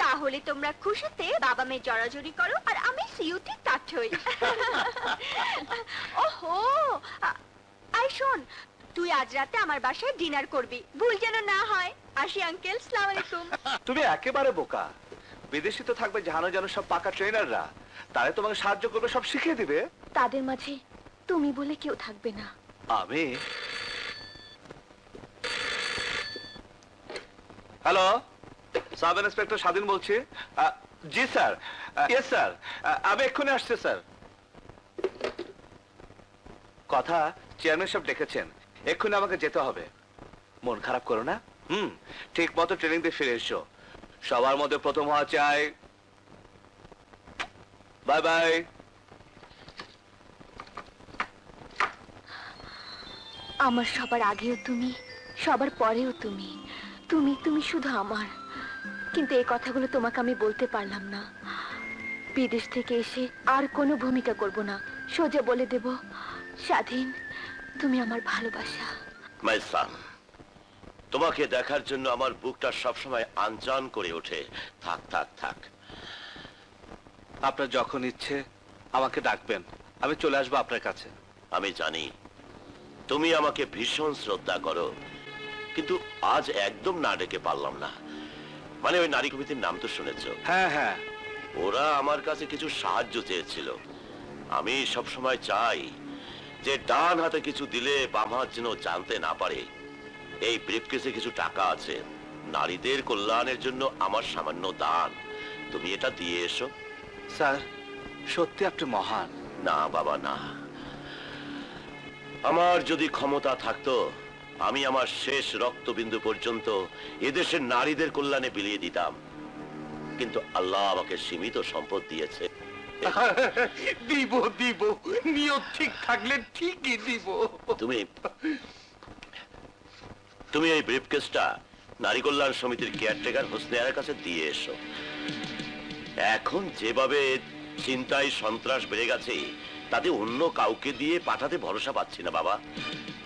তাহলে তোমরা খুশিতে বাবা মেয়ে জড়াজড়ি করো আর আমি সিউটি টাচ হই। ওহো, আই শোন, তুই আজ রাতে আমার বাসায় ডিনার করবি, ভুল যেন না হয়। আসি আঙ্কেল, আসসালামু আলাইকুম। তুমি একেবারে বোকা। বিদেশি তো থাকবে জানো জানো সব পাকা ট্রেনাররা, তারা তোমাকে সাহায্য করবে, সব শিখিয়ে দিবে। তাদের মাঝে তুমি বলে কেউ থাকবে না। আমি? হ্যালো, সাব ইন্সপেক্টর স্বাধীন বলছি। জি স্যার, ইয়েস স্যার, আমি এক্ষুনি আসছি স্যার। কথা চেয়ারম্যান সাহেব ডেকেছেন, এক্ষুনি আমাকে যেতে হবে। মন খারাপ করো না, ঠিক মতো ট্রেনিং দিয়ে ফিরে এসো। সবার মধ্যে প্রথম হওয়া চাই। Bye bye. আমার সবার আগেও তুমি, সবার পরেও তুমি, তুমি তুমি শুধু আমার। কিন্তু এই কথাগুলো তোমাকে আমি বলতে পারলাম না। বিদেশ থেকে এসে আর কোনো ভূমিকা করব না, সোজা বলে দেব স্বাধীন, তুমি আমার ভালোবাসা। মাই সান, তোমাকে দেখার জন্য আমার বুকটা সবসময় আনজান করে ওঠে। থাক থাক থাক, আপনার যখন ইচ্ছে আমাকে ডাকবেন, আমি চলে আসবো আপনার কাছে। আমি জানি তুমি আমাকে ভীষণ শ্রদ্ধা করো, কিন্তু আজ একদম না ডেকে পারলাম না। মানে ওই নারী কমিটির নাম তো শুনেছ? হ্যাঁ হ্যাঁ। ওরা আমার কাছে কিছু সাহায্য চেয়েছিল। আমি সব সময় চাই যে ডান হাতে কিছু দিলে বাম হাত যেন জানতে না পারে। এই ব্রিফকেসে কিছু টাকা আছে, নারীদের কল্যাণের জন্য আমার সামান্য দান। তুমি এটা দিয়ে এসো। স্যার, সত্যি আপনি মহান। না বাবা না, আমার যদি ক্ষমতা থাকতো আমি আমার শেষ রক্তবিন্দু পর্যন্ত এদেশের নারীদের কল্যাণে বিলিয়ে দিতাম, কিন্তু আল্লাহ আমাকে সীমিত সম্পদ দিয়েছে। দিব দিব, নিয়ত ঠিক থাকলে ঠিকই দিব। তুমি এই ব্রিফকেসটা নারী কল্যাণ সমিতির কেয়ারটেকার হোসনে কাছে দিয়ে এসো। এখন যেভাবে চিন্তায় সন্ত্রাস বেড়ে গেছে, তাতে অন্য কাউকে দিয়ে পাঠাতে ভরসা পাচ্ছি না বাবা।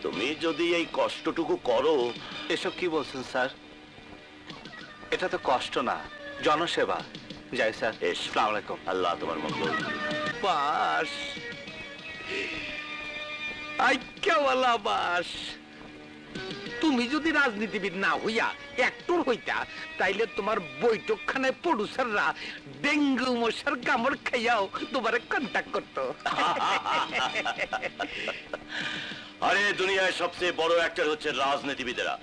তুমি যদি এই কষ্টটুকু করো। এসব কি বলছেন স্যার? এটা তো কষ্ট না, জনসেবা। যাই স্যার, আসসালামু আলাইকুম। আল্লাহ তোমার মঙ্গল। বাস আইক্যাওয়ালা বাস, তুমি যদি রাজনীতিবিদ না হইয়া অ্যাক্টর হইতা, তাইলে তোমার বৈঠকখানায় প্রডিউসাররা ডেঙ্গু মশার কামড় খাইয়াও তোমারে কন্ট্যাক্ট করতো। আরে দুনিয়ায় সবচেয়ে বড় অ্যাক্টর হচ্ছে রাজনীতিবিদেরা।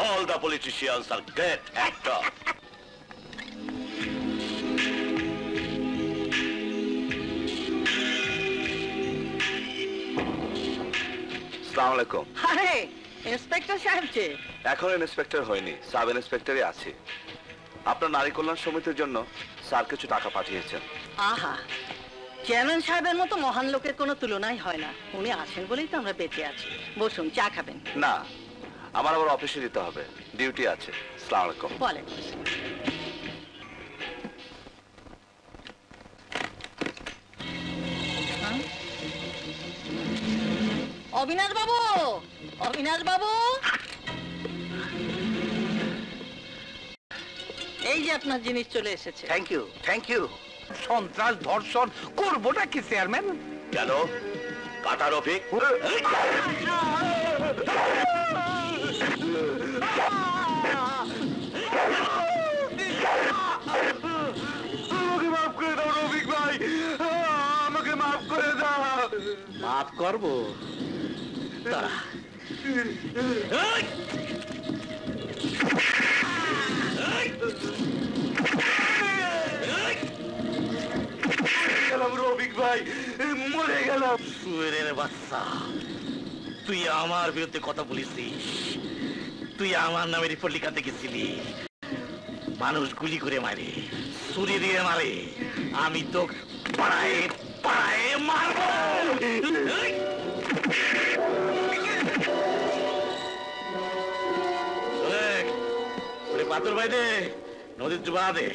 All the politicians are great actor. আসসালামু আলাইকুম। আরে ইন্সপেক্টর সাহেব যে? এখন ইন্সপেক্টর হয়নি, সাব ইন্সপেক্টরই আছে। আপনার নারী কল্যাণ সমিতির জন্য স্যার কিছু টাকা পাঠিয়েছেন। আহা, চেয়ারম্যান সাহেবের মতো মহান লোকের কোনো তুলনাই হয় না। উনি আছেন বলেই তো আমরা বেঁচে আছি। বসুন, চা খাবেন? না, আমার আবার অফিসে যেতে হবে, ডিউটি আছে। আসসালামু আলাইকুম। ওয়ালাইকুম আসসালাম। অবিনাশ বাবু, অবিনাশ বাবু, এই যে আপনার জিনিস চলে এসেছে। Thank you, thank you. সন্ত্রাস ধর্ষণ করবোটা কি চেয়ারম্যান? কেন কাটা রফিক? আমাকে মাফ করে দাও রফিক ভাই, আমাকে মাফ করে দাও। মাফ করবো? দাঁড়া। গেলাম রফিক ভাই, মরে গেলাম। সুয়েরের বাচ্চা, তুই আমার বিরুদ্ধে কথা বলেছিস। তুই আমার নামে রিপোর্ট লিখাতে গেছিলি। মানুষ গুলি করে মারে, ছুরি দিয়ে মারে, আমি তো পাড়ায় পাড়ায় মারবো। পাথর ভাই দে, নদীর ডুবা দে।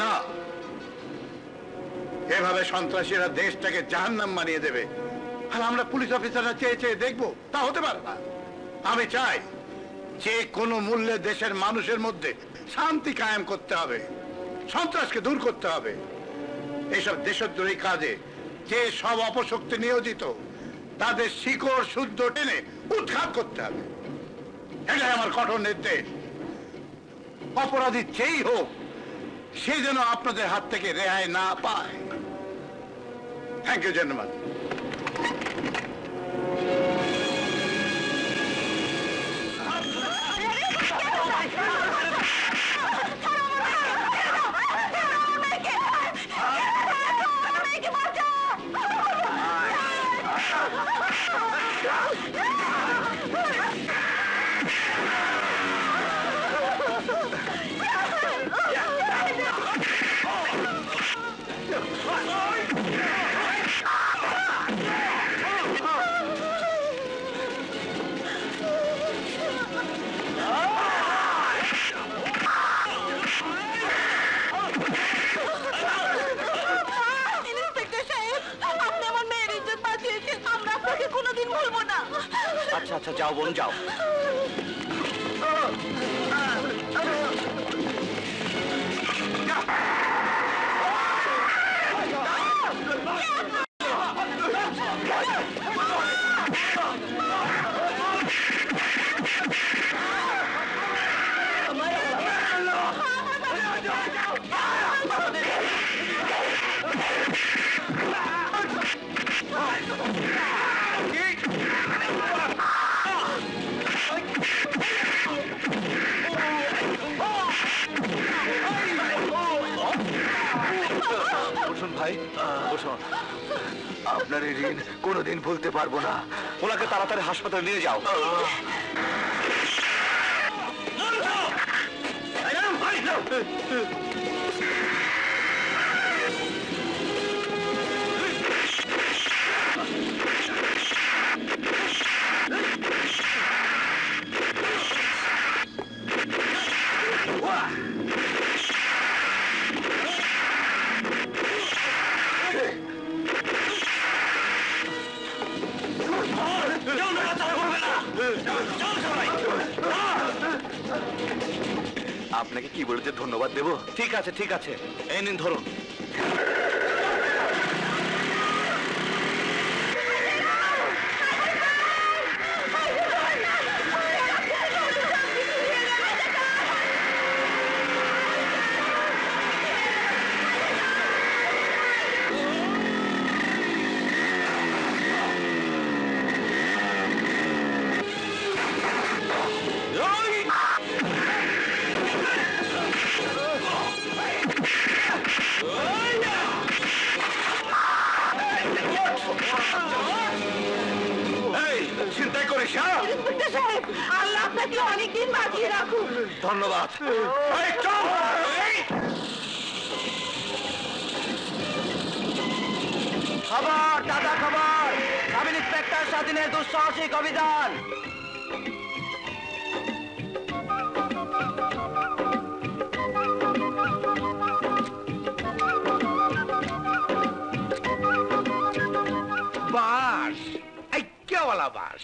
না, এভাবে সন্ত্রাসীরা দেশটাকে জাহান্নাম বানিয়ে দেবে আর আমরা পুলিশ অফিসাররা চেয়ে চেয়ে দেখবো, তা হতে পারে না। আমি চাই যে কোনো মূল্যে দেশের মানুষের মধ্যে শান্তি কায়েম করতে হবে, সন্ত্রাসকে দূর করতে হবে। এইসব দেশদ্রোহী কাজে যে সব অপশক্তি নিয়োজিত, তাদের শিকড় শুদ্ধ টেনে উৎখাত করতে হবে। এটাই আমার কঠোর নির্দেশ। অপরাধী যেই হোক, সে যেন আপনাদের হাত থেকে রেহাই না পায়। Thank you gentleman. আচ্ছা আচ্ছা, যাও বোন যাও। ভাই বসুন। আপনার এই ঋণ কোনোদিন ভুলতে পারবো না। ওনাকে তাড়াতাড়ি হাসপাতালে নিয়ে যাও। আপনাকে কি বলে যে ধন্যবাদ দেব? ঠিক আছে ঠিক আছে, এই নিন ধরুন। আল্লাহ আপনাকে অনেকদিন বাঁচিয়ে রাখুন। ধন্যবাদ। খবর, দাদা খবর, সাব ইন্সপেক্টর স্বাধীনের দুঃসাহসিক অভিযান। বাস এই কেওয়ালা বাস।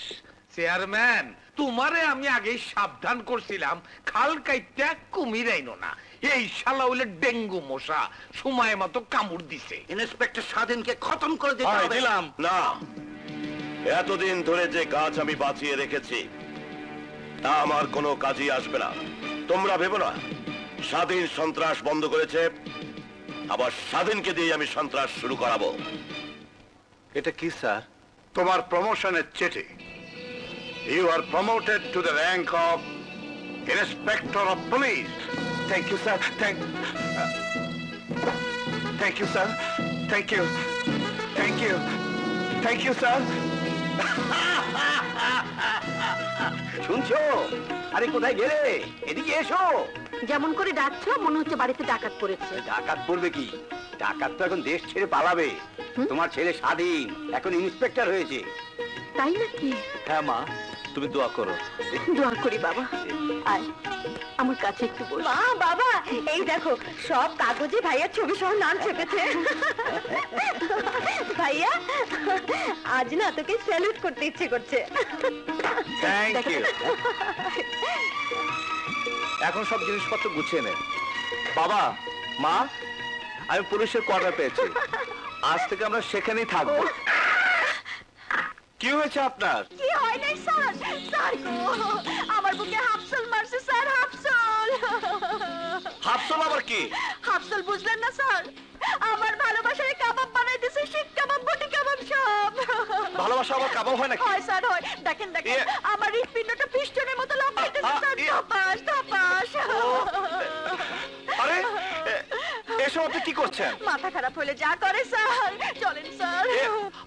চেয়ারম্যান, তোমারে আমি আগে সাবধান করছিলাম খাল কাইটা কুমির আইনো না। এই শালা হইলে ডেঙ্গু মশা, সময় মতো কামড় দিছে। ইন্সপেক্টর স্বাধীনকে খতম করে দিতে হবে। দিলাম না, এতদিন ধরে যে গাছ আমি বাঁচিয়ে রেখেছি তা আমার কোনো কাজই আসবে না। তোমরা ভেবো না স্বাধীন সন্ত্রাস বন্ধ করেছে, আবার স্বাধীনকে দিয়ে আমি সন্ত্রাস শুরু করাবো। এটা কি স্যার? তোমার প্রমোশনের চিঠি। You are promoted to the rank of inspector of police. Thank you sir, thank you sir, thank you, thank you, thank you sir. শুনছো? আরে কোথায় গেলে? এদিকে এসো। যেমন করে ডাকছো মনে হচ্ছে বাড়িতে ডাকাত পড়েছে। ডাকাত পড়বে কি? ডাকাত তো এখন দেশ ছেড়ে পালাবে। তোমার ছেলে স্বাধীন এখন ইন্সপেক্টর হয়েছে। তাই নাকি? হ্যাঁ মা, তুমি দোয়া করো। দোয়া করি বাবা। আয় আমার কাছে একটু বস। মা বাবা, এই দেখো সব কাগজে ভাইয়ার ছবি সহ নাম চেপেছে। ভাইয়া, আজ না তোকে স্যালুট করতে ইচ্ছে করছে। Thank you. এখন সব জিনিসপত্র গুছিয়ে নে। বাবা, মা, আমি পুলিশের কোয়ার্টার পেয়েছি। আজ থেকে আমরা সেখানেই থাকবো। কি হয়েছে আপনার? কি হয় নাই স্যার? স্যার গো, আমার বুকে হাফসল মারছে স্যার, হাফসল। হাফসল আবার কি? হাফসল বুঝলেন না স্যার? আমার ভালোবাসার কাবাব বানাই দিছে, শিক কাবাব, বটি কাবাব সব। ভালোবাসা আবার কাবাব হয় নাকি? হয় স্যার হয়। দেখেন দেখেন আমার হৃৎপিণ্ডটা পিস্টনের মতো লাফাইতেছে স্যার, ধপাস ধপাস। আরে এসব আপনি কি করছেন? মাথা খারাপ হলে যা করে স্যার। চলেন স্যার।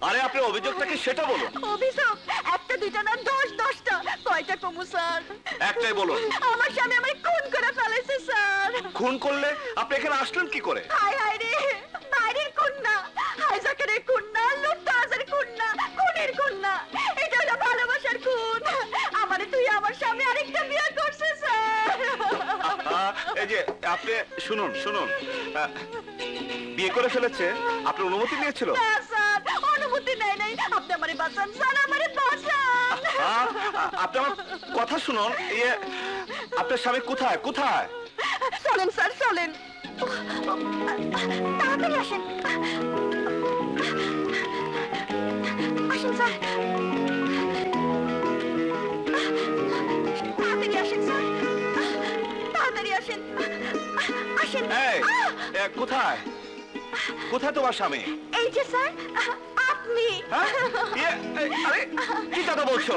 আরে আপনি অভিযোগটা কি সেটা বলুন। অভিযোগ একটা দুইটা না 10-10টা। কয়টা কমু স্যার? একটাই বলুন। আমার স্বামী আমারে খুন করে ফেলেছে স্যার। খুন করলে আপনি এখানে আসলেন কি করে? হায় হায় রে, বাইরের খুন না, হাইজাকারের খুন না, লুটতরাজের খুন না, খুনের খুন না, এটা হলো ভালোবাসার খুন। আমারে তুই আমার স্বামী আরেকটা বিয়ে করছে স্যার। এই যে আপনি শুনুন শুনুন, বিয়ে করে ফেলেছে, আপনার অনুমতি নিয়েছিল? না স্যার, অনুমতি নেই নাই। আপনি আমারে বাঁচান স্যার, আমারে বাঁচান। আপনি আমার কথা শুনুন। আপনার স্বামী কোথায় কোথায়? চলেন স্যার চলেন, তাড়াতাড়ি আসেন। আসেন স্যার, তাড়াতাড়ি আসেন স্যার, তাড়াতাড়ি আসেন, আসেন। কোথায় কোথায় তোমার স্বামী? এই যে স্যার আপনি। আরে কি কথা বলছো?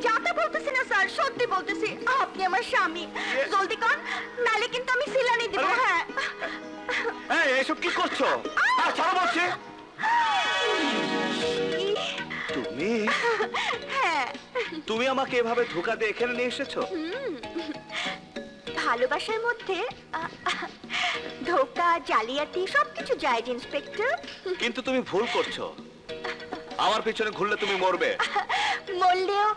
যাতা বলতেছি না স্যার, সত্যি বলতেছি। আপনি আমার স্বামী। জলদি কর, নালে কিন্তু আমি সিলানি দিব। হ্যাঁ এসব কি করছো? ছাড়ো বলছি। তুমি তুমি আমাকে এভাবে ধোঁকা দিয়ে এখানে নিয়ে এসেছো? ভালোবাসার মধ্যে ধোঁকা, জালিয়াতি সবকিছু যায় ইন্সপেক্টর। কিন্তু তুমি ভুল করছো। আমার পিছনে ঘুরলে তুমি মরবে। মরলেও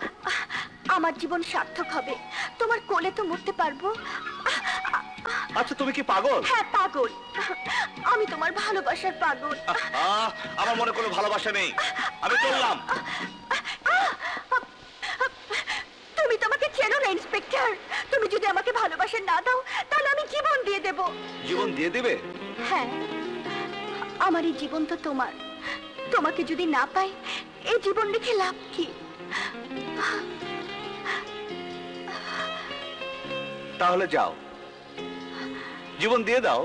আমার জীবন সার্থক হবে। তোমার কোলে তো মরতে পারবো। আচ্ছা তুমি কি পাগল? হ্যাঁ পাগল, আমি তোমার ভালোবাসার পাগল। আমার মনে কোনো ভালোবাসা নেই, আমি চললাম। তুমি তোমাকে চেনো না ইন্সপেক্টর। তুমি যদি আমাকে ভালোবাসা না দাও তাহলে আমি জীবন দিয়ে দেব। জীবন দিয়ে দিবে? হ্যাঁ, আমার এই জীবন তো তোমার। তোমাকে যদি না পাই এই জীবন রেখে লাভ কি? তাহলে যাও, জীবন দিয়ে দাও।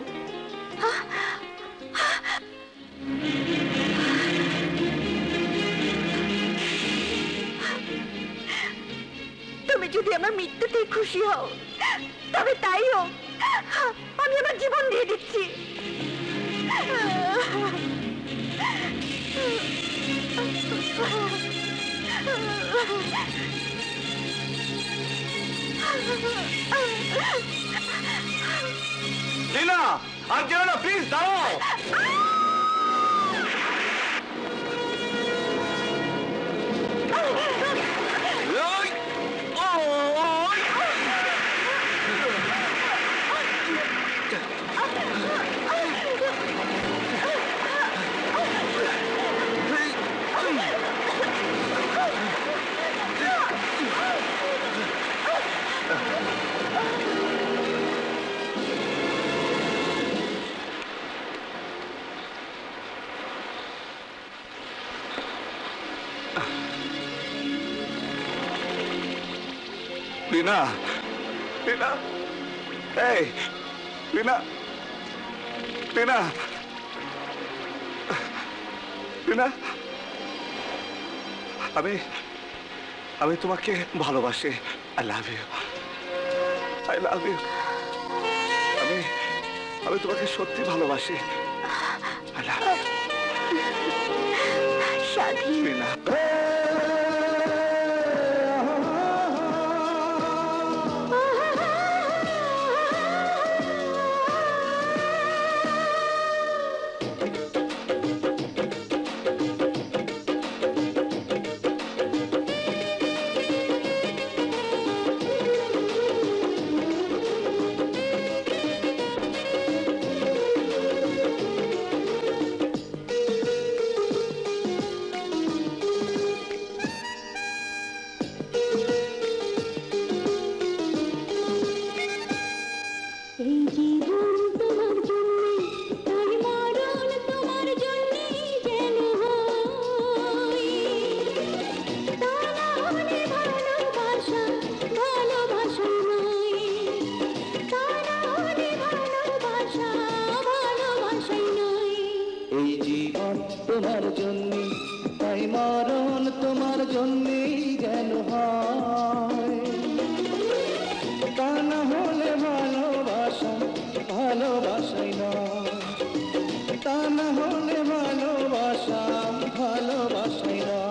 তুমি যদি আমার মৃত্যুতে খুশি হও তবে তাই হোক, আমি আমার জীবন দিয়ে দিচ্ছি। লীনা, আর যেও না, প্লিজ দাঁড়াও। লীনা, লীনা, এই লীনা, লীনা, লীনা, আমি তোমাকে ভালোবাসি। I love you, I love you. আমি তোমাকে সত্যি ভালোবাসি। I love you. Swadhin. Leena, তোমার জন্য, তাই মরণ তোমার জন্যে যেন হয়। তা না হলে ভালোবাসা ভালোবাসাই নয়, তা না হলে ভালোবাসা ভালোবাসাই নয়।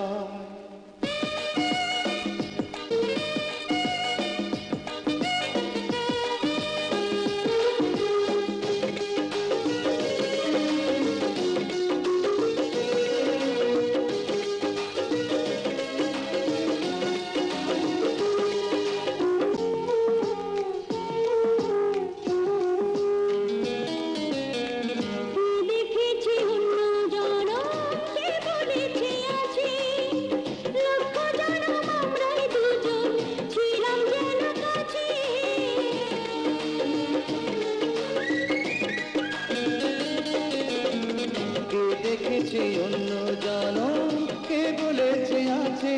দেখেছি অন্য জনম, কে বলেছে আছে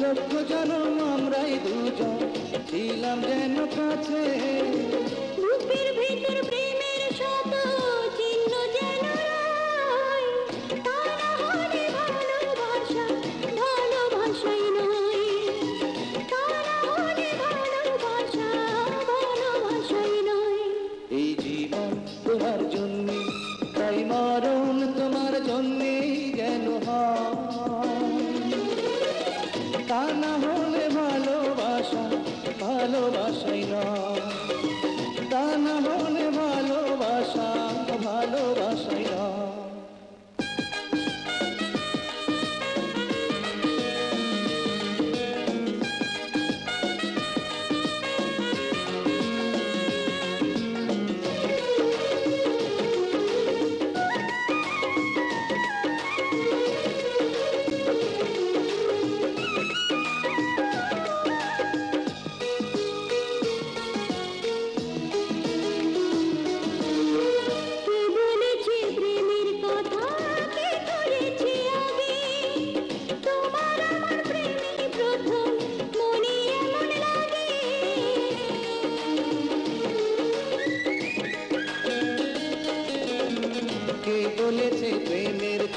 লক্ষ জনম আমরাই দুজন ছিলাম যেন কাছে। বুকের ভিতর প্রেমের শত চিহ্ন যেন রয়, তা না হলে ভালোবাসা ভালোবাসাই নয়, তা না হলে ভালোবাসা ভালোবাসাই নয়। এই জীবন তোমার জন্য,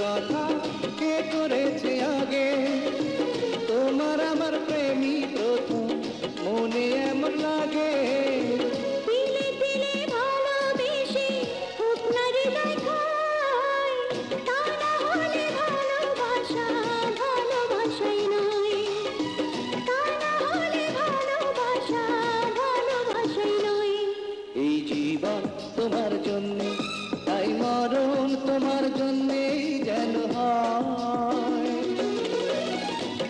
কথা কে করেছে আগে তোমার আমার প্রেমী প্রথম মনে এমন লাগে দিলে দিলে ভালোবেসে হোক না হৃদয় খায় তা না হলে ভালোবাসা ভালোবাসাই নয় তা না হলে ভালোবাসা ভালোবাসাই নয় এই জীবন তোমার জন্য তাই মরণ তোমার জন্যেই যেন হয়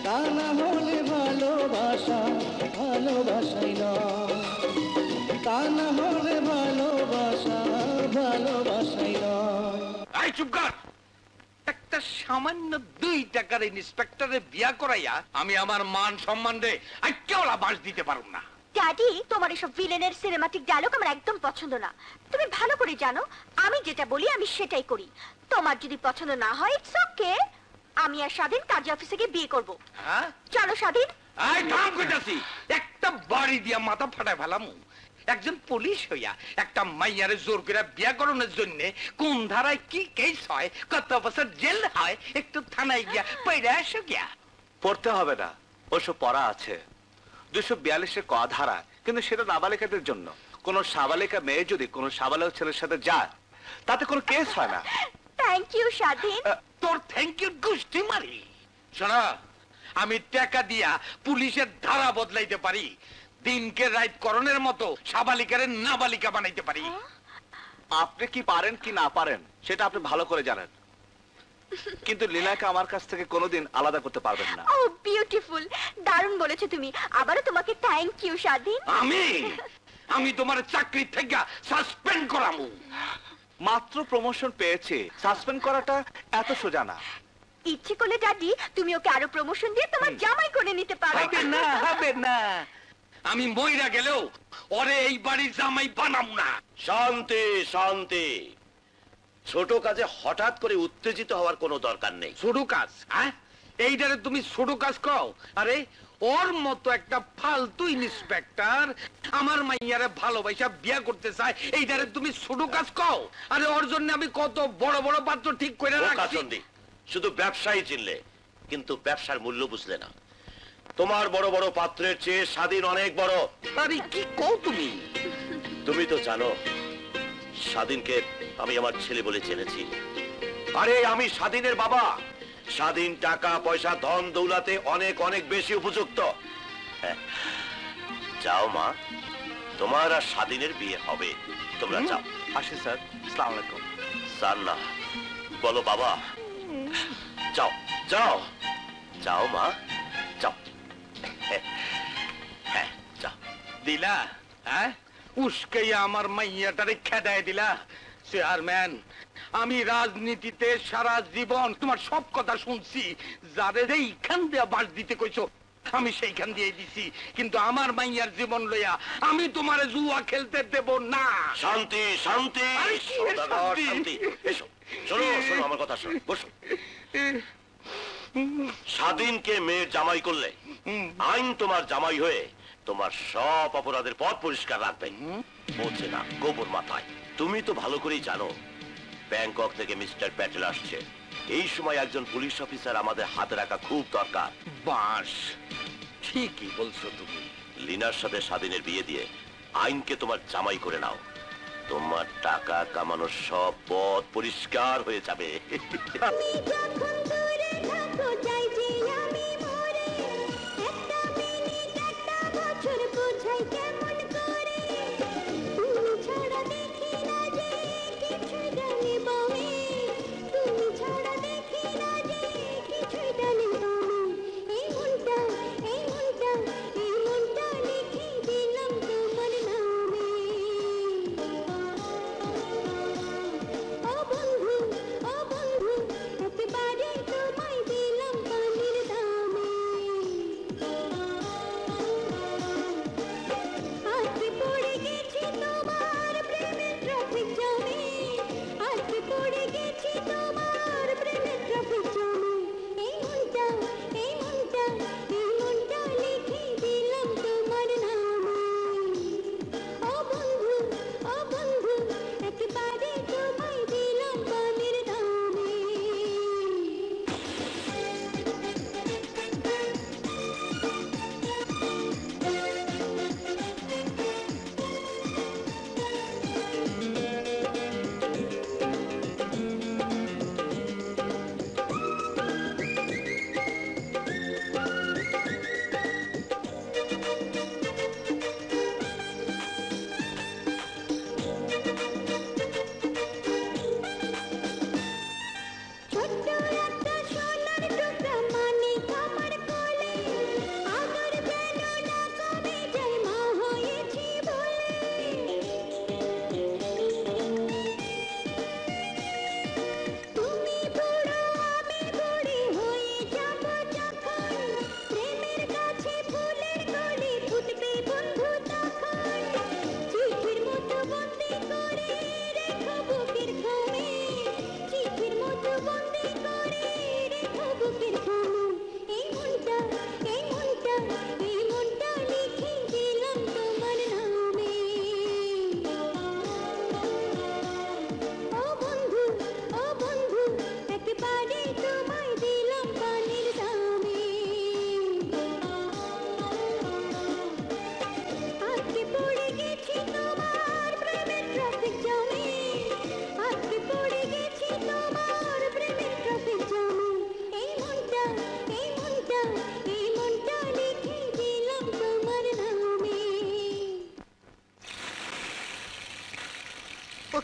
তা না হলে ভালোবাসা ভালোবাসাই নয় তা না হলে ভালোবাসা ভালোবাসাই নয় আই চুপ কর একটা সামান্য 2 টাকার ইন্সপেক্টরের বিয়া করাইয়া আমি আমার মান সম্মান রে আইকেওলা বাস দিতে পারব না ড্যাডি তোমার এসব ভিলেনের সিনেমাটিক ডায়লগ আমার একদম পছন্দ না তুমি ভালো করে জানো আমি যেটা বলি আমি সেটাই করি তোমার যদি পছন্দ না হয় ইটস ওকে আমি আর স্বাধীন কাজ অফিসে গিয়ে বিয়ে করব হ্যাঁ চলো স্বাধীন আই থাম কইতাছি একটা বাড়ি দিয়া মাথা ফাটায় ফেলামু একজন পুলিশ হইয়া একটা মাইয়ারে জোর করে বিয়া করানোর জন্য কোন ধারায় কি কেস হয় কত বছর জেল হয় একটু থানায় গিয়া পয়রা এসো গিয়া পড়তে হবে না ওসব পড়া আছে 242 ক ধারা কিন্তু সেটা নাবালিকাদের জন্য কোন সাবালিকা মেয়ে যদি কোন সাবালক ছেলের সাথে যায় তাতে কোনো কেস হয় না থ্যাংক ইউ স্বাধীন তোর থ্যাংক ইউ গুষ্টি মারি শোনা আমি টাকা দিয়া পুলিশের ধারা বদলাইতে পারি দিনকে রাইট করণের মতো সাবালিকারে নাবালিকা বানাইতে পারি আপনি কি পারেন কি না পারেন সেটা আপনি ভালো করে জানেন কিন্তু লীলাকে আমার কাছ থেকে কোনোদিন আলাদা করতে পারবেন না ও বিউটিফুল দারুণ বলেছো তুমি আবারো তোমাকে থ্যাংক ইউ স্বাধীন আমি তোমার চাকরি থেকে সাসপেন্ড করামু মাত্র প্রমোশন পেয়েছে সাসপেন্ড করাটা এত সোজা না ইচ্ছে করলে ড্যাডি তুমি ওকে আরো প্রমোশন দিয়ে তোমার জামাই করে নিতে পারো হবে না আমি মইরা গেলেও ওরে এই বাড়ির জামাই বানামু না শান্তি শান্তি ছোট কাজে হঠাৎ করে উত্তেজিত হওয়ার কোনো দরকার নেই ছোট কাজ হ্যাঁ এইটারে তুমি ছোট কাজ কও আরে ওর মতো একটা ফালতু ইন্সপেক্টর আমার মাইয়ারে ভালোবাসা বিয়া করতে চায় এইটারে তুমি ছোট কাজ কও আরে ওর জন্য আমি কত বড় বড় পাত্র ঠিক করে রাখছি শুধু ব্যবসায়ী চিনলে কিন্তু ব্যবসার মূল্য বুঝলে না তোমার বড় বড় পাত্রের চেয়ে স্বাধীন অনেক বড় আরে কি কও তুমি তুমি তো জানো স্বাধীনকে আমি আমার ছেলে বলে জেনেছি আরে আমি স্বাধীনের বাবা স্বাধীন টাকা পয়সা ধন দৌলাতে অনেক অনেক বেশি উপযুক্ত যাও মা তোমার আর স্বাধীনের বিয়ে হবে তোমরা যাও আসি স্যার আসসালামু আলাইকুম স্যার না বলো বাবা যাও যাও যাও মা যাও হ্যাঁ যাও দিলা হ্যাঁ উস্কাইয়া আমার মাইয়াটারে খেদায় দিলা চেয়ারম্যান আমি রাজনীতিতে সারা জীবন তোমার সব কথা শুনছি যারে এইখান দিয়ে বাস দিতে কইছো আমি সেইখান দিয়ে দিছি কিন্তু আমার মাইয়ার জীবন লইয়া আমি তোমারে জুয়া খেলতে দেব না শান্তি শান্তি শান্তি এসো শোনো শোনো আমার কথা শোনো বসো স্বাধীনকে মেয়ের জামাই করলে আইন তোমার জামাই হয়ে তোমার সব অপরাধের পথ পরিষ্কার রাখবে বলছে না গোবর মাথায় তুমি তো ভালো করেই জানো ব্যাংকক থেকে মিস্টার প্যাটেল আসছে এই সময় একজন পুলিশ অফিসার আমাদের হাতে রাখা খুব দরকার বাস ঠিকই বলছো তুমি লিনার সাথে স্বাধীনের বিয়ে দিয়ে আইনকে তোমার জামাই করে নাও তোমার টাকা কামানোর সব পথ পরিষ্কার হয়ে যাবে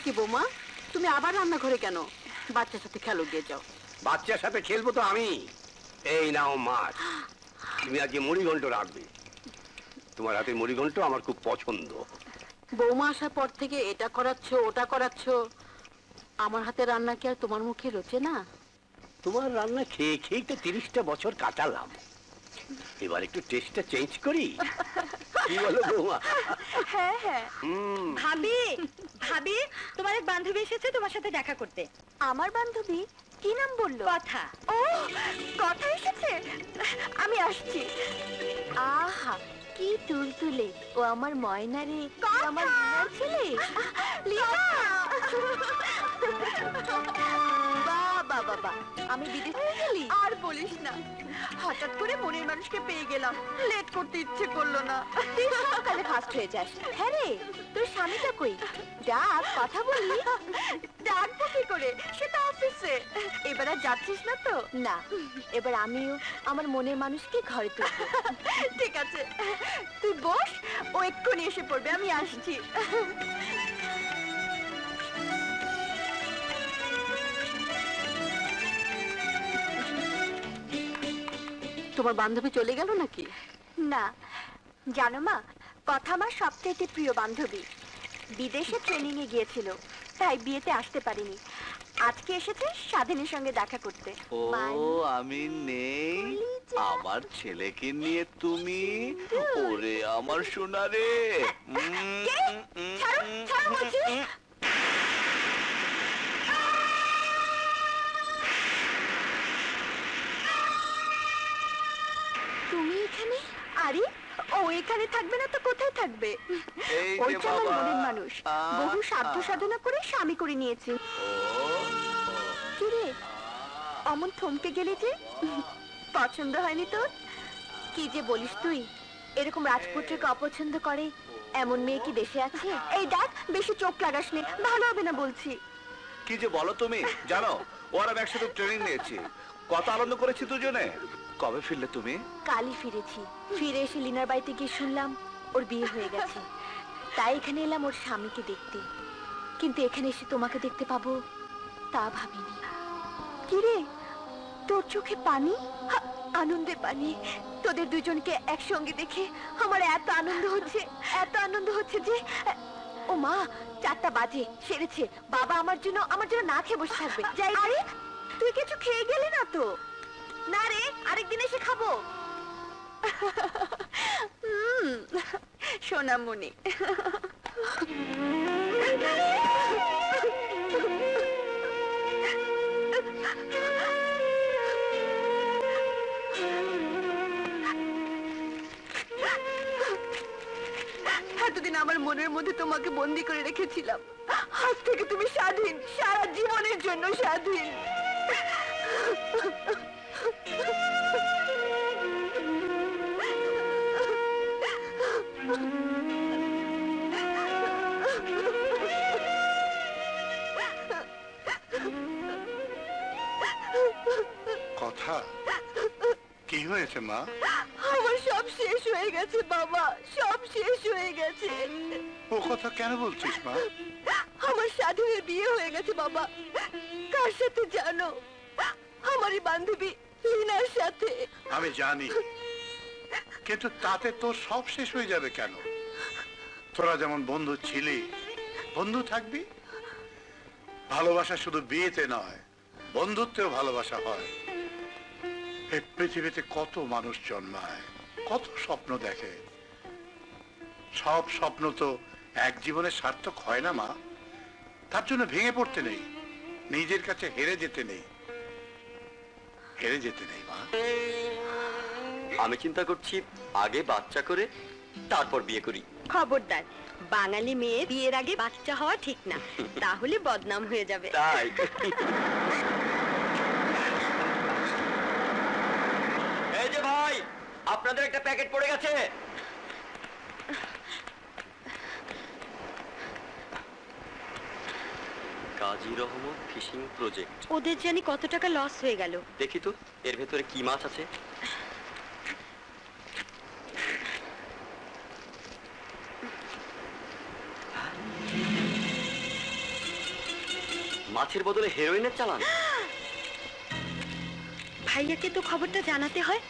কি বৌমা, তুমি আবার রান্নাঘরে কেন? বাচ্চার সাথে খেলো, গিয়ে যাও। বাচ্চার সাথে খেলবো তো আমি। এই নাও মাছ, তুমি আজকে মুড়িঘণ্ট রাখবে। তোমার হাতে মুড়িঘণ্ট আমার খুব পছন্দ। বৌমা আসার পর থেকে এটা করাচ্ছ ওটা করাচ্ছ, আমার হাতে রান্না কি আর তোমার মুখে রোচে না? তোমার রান্না খেয়ে খেয়েই তো 30টা বছর কাটালাম, এবার একটু টেস্টটা চেঞ্জ করি। কি বলো বৌমা? হ্যাঁ হ্যাঁ। ভাবি, ভাবি, তোমার এক বান্ধবী এসেছে তোমার সাথে দেখা করতে। আমার বান্ধবী? কি নাম বললো? কথা। ও, কথা এসেছে, আমি আসছি। আহা, কি তুলতুলে, ও আমার ময়না রে, আমার ময়নার ছেলে। বাবা বাবা, আমি বিদেশ থেকে গেলি? আর বলিস না, হঠাৎ করে মনের মানুষকে পেয়ে গেলাম, লেট করতে ইচ্ছে করলো না। তুই সকালে ফাস্ট হয়ে যাস। হ্যাঁ রে, তোর স্বামীটা কই? ডাক, কথা বলি। ডাকবো কি করে, সেটা অফিসে। এবার আর যাচ্ছিস না তো? না, এবার আমিও আমার মনের মানুষকে ঘরে তুলবো। ঠিক আছে, তুই বস, ও এক্ষুনি এসে পড়বে, আমি আসছি। তোমার বান্ধবী চলে গেল নাকি? না, জানো মা, কথা আমার সবচেয়ে প্রিয় বান্ধবী। বিদেশে ট্রেনিং এ গিয়েছিল, তাই বিয়েতে আসতে পারিনি। আজকে এসেছে স্বাধীনের সঙ্গে দেখা করতে। ও, আমি নেই, আমার ছেলেকে নিয়ে তুমি? ওরে আমার সোনা রে। তুমি এখানে? আরে, ও এখানে থাকবে না তো কোথায় থাকবে? ওই যে আমার মনের মানুষ, বহু সাধ্য সাধনা করে স্বামী করে নিয়েছে। কিরে, অমন থমকে গেলি যে? পছন্দ হয়নি তোর? কি যে বলিস তুই, এরকম রাজপুত্রকে অপছন্দ করে এমন মেয়ে কি দেশে আছে? এই দেখ, বেশি চোখ লাগাস নে, ভালো হবে না বলছি। কি যে বলো তুমি, জানো ওরা একসাথে ট্রেনিং নিয়েছি, কত আনন্দ করেছি দুজনে। কবে ফিরলে তুমি? কালই ফিরেছি। ফিরে এসে লিনার বাড়িতে গিয়ে শুনলাম ওর বিয়ে হয়ে গেছে, তাই এখানে এলাম ওর স্বামীকে দেখতে। কিন্তু এখানে এসে তোমাকে দেখতে পাবো তা ভাবিনি। কিরে, তোর চোখে পানি? আনন্দে পানি। তোদের দুজনকে একসঙ্গে দেখে আমার এত আনন্দ হচ্ছে, এত আনন্দ হচ্ছে যে, ও মা, 4টা বাজে, সেরেছে। বাবা আমার জন্য না খেয়ে বসে থাকবে। যাই। আরে, তুই কিছু খেয়ে গেলি না তো? না রে, আরেকদিন এসে খাবো। সোনামণি। এতদিন আমার মনের মধ্যে তোমাকে বন্দি করে রেখেছিলাম, আজ থেকে তুমি স্বাধীন, সারা জীবনের জন্য স্বাধীন। কথা কি হয়েছে মা? আমার সব শেষ হয়ে গেছে বাবা, সব শেষ হয়ে গেছে। ও কথা কেন বলছিস মা? আমার স্বাধীনের বিয়ে হয়ে গেছে বাবা। কার সাথে জানো? বান্ধবী লিনার সাথে। আমি জানি, কিন্তু তাতে তোর সব শেষ হয়ে যাবে কেন? তোরা যেমন বন্ধু ছিলি, বন্ধু থাকবি। ভালোবাসা শুধু বিয়েতে নয়, বন্ধুত্বেও ভালোবাসা হয়। এই পৃথিবীতে কত মানুষ জন্মায়, কত স্বপ্ন দেখে। সব স্বপ্ন তো এক জীবনে সার্থক হয় না মা। তার জন্য ভেঙে পড়তে নেই, নিজের কাছে হেরে যেতে নেই, হেরে যেতে নেই মা। আমি চিন্তা করছি আগে বাচ্চা করে তারপর বিয়ে করি। খবরদার, বাঙালি মেয়ে বিয়ের আগে বাচ্চা হওয়া ঠিক না, তাহলে বদনাম হয়ে যাবে। তাই এই যে ভাই, আপনাদের একটা প্যাকেট পড়ে গেছে। কাজী রহমত ফিশিং প্রজেক্ট। ওদের জানি কত টাকা লস হয়ে গেল। দেখি তো এর ভেতরে কি মাছ আছে। মাছের বদলে হেরোইনের চালান। ভাইয়াকে তো খবরটা জানাতে হয়।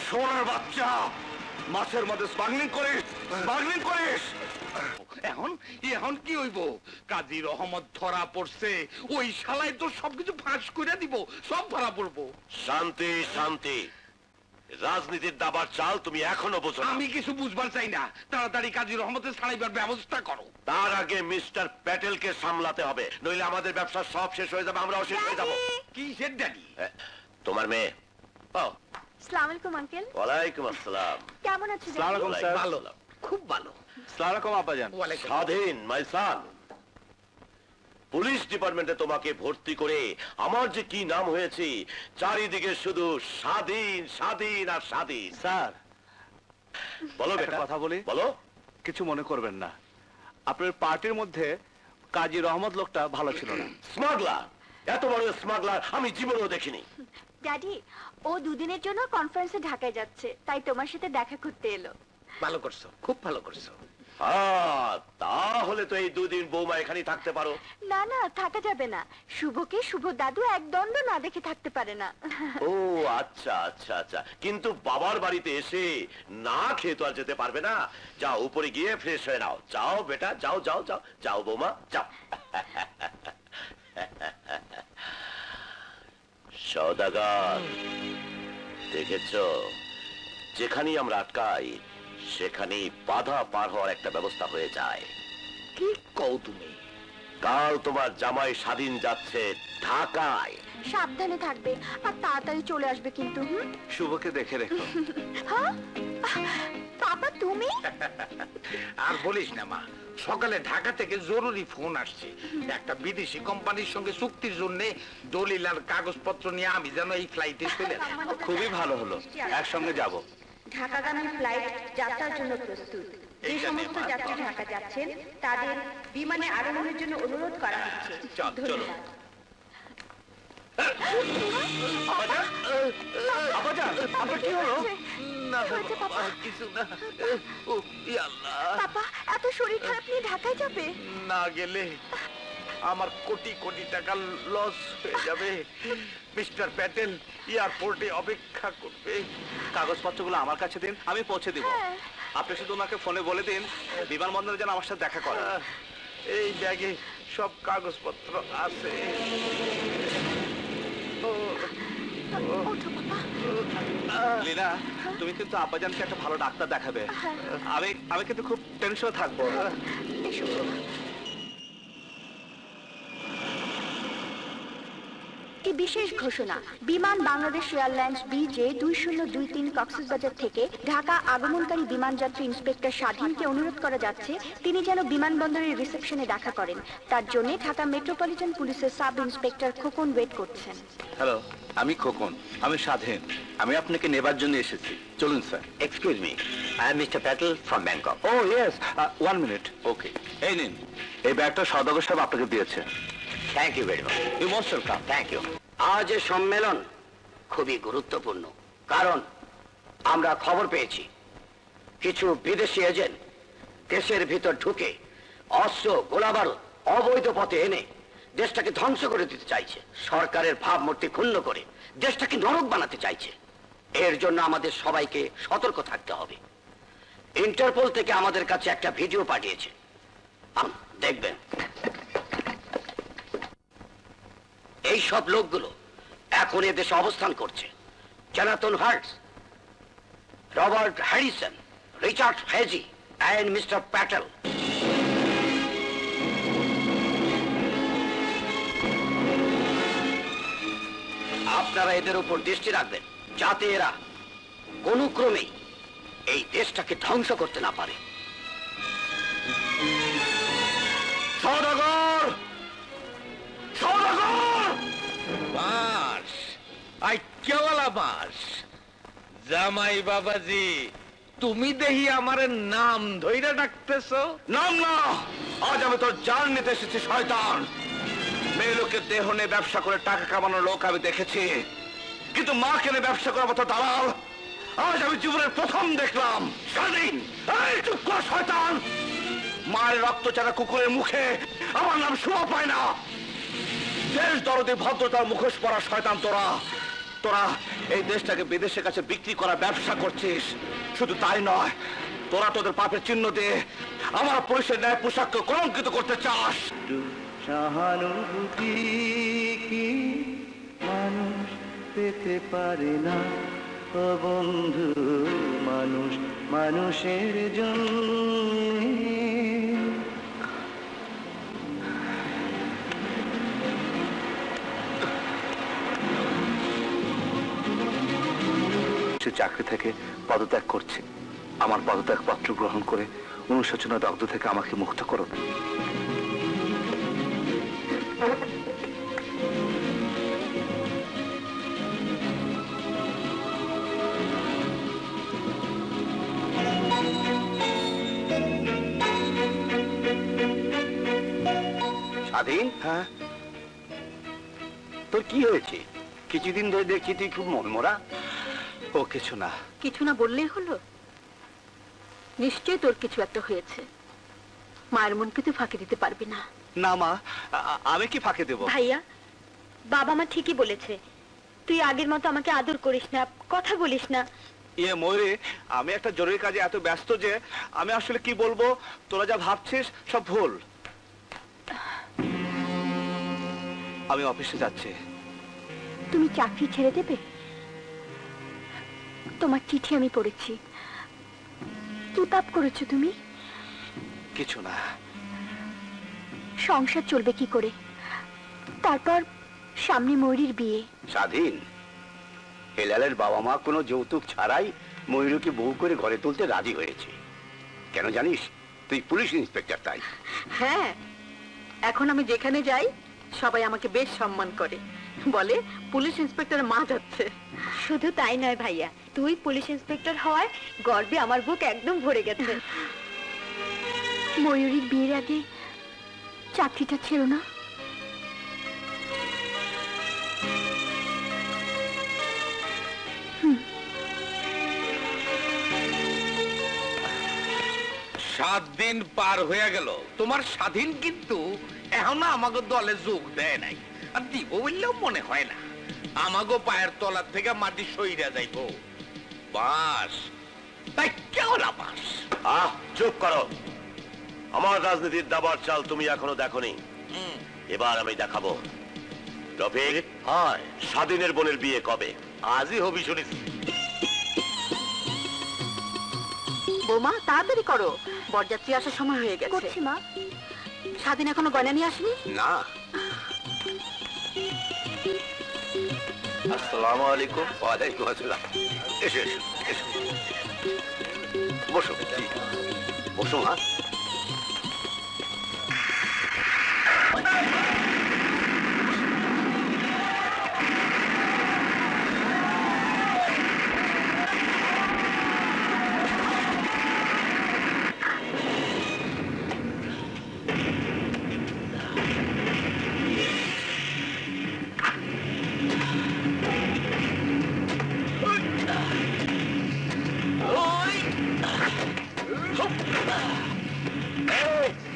সোনার বাচ্চা, মাছের মধ্যে স্মাগলিং করিস, স্মাগলিং করিস। এখন এখন কি হইব? কাজী রহমত ধরা পড়ছে, ওই শালাই তো সবকিছু ফাঁস করে দিব, সব ধরা পড়বো। শান্তি শান্তি, রাজনীতির দাবার চাল তুমি এখনো বোঝো না। আমি কিছু বুঝবার চাই না, তাড়াতাড়ি কাজী রহমতের ছাড়াইবার ব্যবস্থা করো। তার আগে মিস্টার প্যাটেলকে সামলাতে হবে, নইলে আমাদের ব্যবসা সব শেষ হয়ে যাবে, আমরাও শেষ হয়ে যাবো। কিসের ড্যাডি? তোমার মেয়ে। আসসালামু আলাইকুম আঙ্কেল। ওয়ালাইকুম আসসালাম। কেমন আছেন? ভালো, খুব ভালো। স্বাধীন মাই সান, পুলিশ ডিপার্টমেন্টে তোমাকে ভর্তি করে আমার যে কি নাম হয়েছে, চারিদিকে শুধু স্বাধীন স্বাধীন আর স্বাধীন। স্যার, বলো একটা কথা বলি। বলো। কিছু মনে করবেন না, আপনার পার্টির মধ্যে কাজী রহমত লোকটা ভালো ছিল না। স্মাগলার, এত বড় স্মাগলার আমি জীবনেও দেখিনি। ড্যাডি, ও দুদিনের জন্য কনফারেন্সে ঢাকায় যাচ্ছে, তাই তোমার সাথে দেখা করতে এলো। ভালো করছো, খুব ভালো করছো। তাহলে তো এই দুদিন বৌমা এখানেই থাকতে পারো। না না, থাকা যাবে না। শুভকে শুভ দাদু এক দণ্ড না দেখে থাকতে পারে না। ও আচ্ছা আচ্ছা আচ্ছা, কিন্তু বাবার বাড়িতে এসে না খেয়ে তো আর যেতে পারবে না। যাও উপরে গিয়ে ফ্রেশ হয়ে নাও। যাও বেটা, যাও যাও যাও যাও বৌমা, যাও। সওদাগর, দেখেছ, যেখানেই আমরা আটকাই সেখানেই বাধা পার হওয়ার একটা ব্যবস্থা হয়ে যায়। কি কও তুমি? কাল তোমার জামাই স্বাধীন যাচ্ছে ঢাকায়। সাবধানে থাকবে আর তাড়াতাড়ি চলে আসবে কিন্তু। শুভকে দেখে রেখো। হ্যাঁ বাবা, তুমি? আর বলিস না মা, সকালে ঢাকা থেকে জরুরি ফোন আসছে। একটা বিদেশি কোম্পানির সঙ্গে চুক্তির জন্য দলিল আর কাগজপত্র নিয়ে আমি যেন এই ফ্লাইটে চলে যাই। খুবই ভালো হলো, একসঙ্গে যাব। ঢাকাগামী ফ্লাইট যাত্রার জন্য প্রস্তুত। যে সমস্ত যাত্রী ঢাকা যাচ্ছেন তাদের বিমানে আরোহণের জন্য অনুরোধ করা হচ্ছে। চলো। আব্বাজান, আপনার কি হলো? না কিছু না। ও আল্লাহ, পাপা এত শরীর খারাপ নিয়ে ঢাকায় যাবে? না গেলে আমার কোটি কোটি টাকা লস হয়ে যাবে। মিস্টার প্যাটেল এয়ারপোর্টে অপেক্ষা করবে। কাগজপত্রগুলো আমার কাছে দিন, আমি পৌঁছে দিব। আপনি শুধু ওনাকে ফোনে বলে দিন বিমানবন্দরে যেন আমার সাথে দেখা করে। এই ব্যাগে সব কাগজপত্র আছে। লীনা, তুমি কিন্তু আব্বাজানকে একটা ভালো ডাক্তার দেখাবে। আমি কিন্তু খুব টেনশনে থাকবো। একটি বিশেষ ঘোষণা, বিমান বাংলাদেশ এয়ারলাইন্স BJ2023 কক্সবাজার থেকে ঢাকা আগমনকারী বিমান যাত্রী ইন্সপেক্টর স্বাধীনকে অনুরোধ করা যাচ্ছে তিনি যেন বিমানবন্দরের রিসেপশনে দেখা করেন। তার জন্য ঢাকা মেট্রোপলিটন পুলিশের সাব ইন্সপেক্টর খোকন ওয়েট করছেন। হ্যালো, আমি খোকন। আমি স্বাধীন। আমি আপনাকে নেবার জন্য এসেছি। চলুন sir. Excuse me, I am Mister Patel from Bangkok. Oh yes, 1 minute. Okay, এই নিন, এই ব্যাগটা সওদাগর সাহেব আপনাকে দিয়েছে। Thank you very much. You most welcome. Thank you. আজ এই সম্মেলন খুবই গুরুত্বপূর্ণ, কারণ আমরা খবর পেয়েছি কিছু বিদেশি এজেন্ট দেশের ভিতর ঢুকে অস্ত্র গোলাবারুদ অবৈধ পথে এনে দেশটাকে ধ্বংস করে দিতে চাইছে। সরকারের ভাবমূর্তি ক্ষুণ্ণ করে দেশটাকে নরক বানাতে চাইছে। এর জন্য আমাদের সবাইকে সতর্ক থাকতে হবে। ইন্টারপোল থেকে আমাদের কাছে একটা ভিডিও পাঠিয়েছে, দেখবেন। এই সব লোকগুলো এখন এদেশে অবস্থান করছে। Jonathan Harts, Robert Harrison, Richard Hedgie and mister Patel. আপনারা এদের উপর দৃষ্টি রাখবেন যাতে এরা কোনো ক্রমেই এই দেশটাকে ধ্বংস করতে না পারে। সওদাগর, সওদাগর! বাস, আইক্যাওয়ালা বাস। জামাই বাবাজি, তুমি দেখি আমার নাম ধইরা ডাকতেছো? নাম না, আজ আমি তোর জান নিতে এসেছি শয়তান। মেয়ে লোকের দেহ নিয়ে ব্যবসা করে টাকা কামানোর লোক আমি দেখেছি, কিন্তু মা কেনে ব্যবসা করার মতো দালাল আজ আমি জীবনের প্রথম দেখলাম। স্বাধীন, এই চুপ কর শয়তান। মায়ের রক্ত চারা কুকুরের মুখে আমার নাম শোভা পায় না। দেশ দরদে ভদ্রতার মুখোশ পরা শয়তান তোরা। তোরা এই দেশটাকে বিদেশের কাছে বিক্রি করা ব্যবসা করছিস। শুধু তাই নয়, তোরা তোদের পাপের চিহ্ন দিয়ে আমার পুলিশের ন্যায় পোশাককে কলঙ্কিত করতে চাস। সহানুভূতি কি মানুষ পেতে পারে না? ও বন্ধু, মানুষ মানুষের জন্য। চাকরি থেকে পদত্যাগ করছি। আমার পদত্যাগ পত্র গ্রহণ করে অনুশোচনা দগ্ধ থেকে আমাকে মুক্ত করুন। স্বাধীন, হ্যাঁ, তোর কি হয়েছে? কিছুদিন ধরে দেখছি তুই খুব মনমরা। ও কিছু না। কিছু না বললেই হলো? নিশ্চয়ই তোর কিছু একটা হয়েছে। মায়ের মনকে তুই ফাঁকি দিতে পারবি না। না মা, আমি কি ফাঁকে দেব? ভাইয়া, বাবা মা ঠিকই বলেছে, তুই আগের মতো আমাকে আদর করিস না, কথা বলিস না। ইয়ে ময়ূরী, আমি একটা জরুরি কাজে এত ব্যস্ত যে আমি আসলে কি বলবো। তোরা যা ভাবছিস সব ভুল। আমি অফিসে যাচ্ছি। তুমি চাকরি ছেড়ে দেবে? তোমার চিঠি আমি পড়েছি, কি পাপ করেছো তুমি? কিছু না। সংসার চলবে কি করে? তারপর সামনে ময়ূরীর বিয়ে। স্বাধীন, হেলালের বাবা মা কোনো যৌতুক ছাড়াই ময়ূরীকে বউ করে ঘরে তুলতে রাজি হয়েছে। কেন জানিস? তুই পুলিশ ইন্সপেক্টর তাই। হ্যাঁ, এখন আমি যেখানে যাই সবাই আমাকে বেশ সম্মান করে, বলে পুলিশ ইন্সপেক্টর মা যাচ্ছে। শুধু তাই নয় ভাইয়া, তুই পুলিশ ইন্সপেক্টর হওয়ায় গর্বে আমার বুক একদম ভরে গেছে। ময়ূরীর বিয়ের আগে চাকরিটা ছিল না? 7 দিন পার হয়ে গেল, তোমার স্বাধীন কিন্তু এখনো আমাকে দলে যোগ দেয় নাই, আর দিব বললেও মনে হয় না। আমাগো পায়ের তলার থেকে মাটি সইরা যাইব। বাস তাই কেমন বাস? চুপ করো। আমার রাজনীতির দাবার চাল তুমি এখনো দেখোনি, এবার আমি দেখাবো। রফিক, হয় স্বাধীনের বোনের বিয়ে কবে? আজই হবি শুনেছি। বৌমা তাড়াতাড়ি করো, বরযাত্রী আসার সময় হয়ে গেছে। করছি মা। স্বাধীন এখনো গয়না নিয়ে আসেনি? না। আসসালামু আলাইকুম। ওয়ালাইকুম আসসালাম। এসো এসো এসো, বসো বসো মা।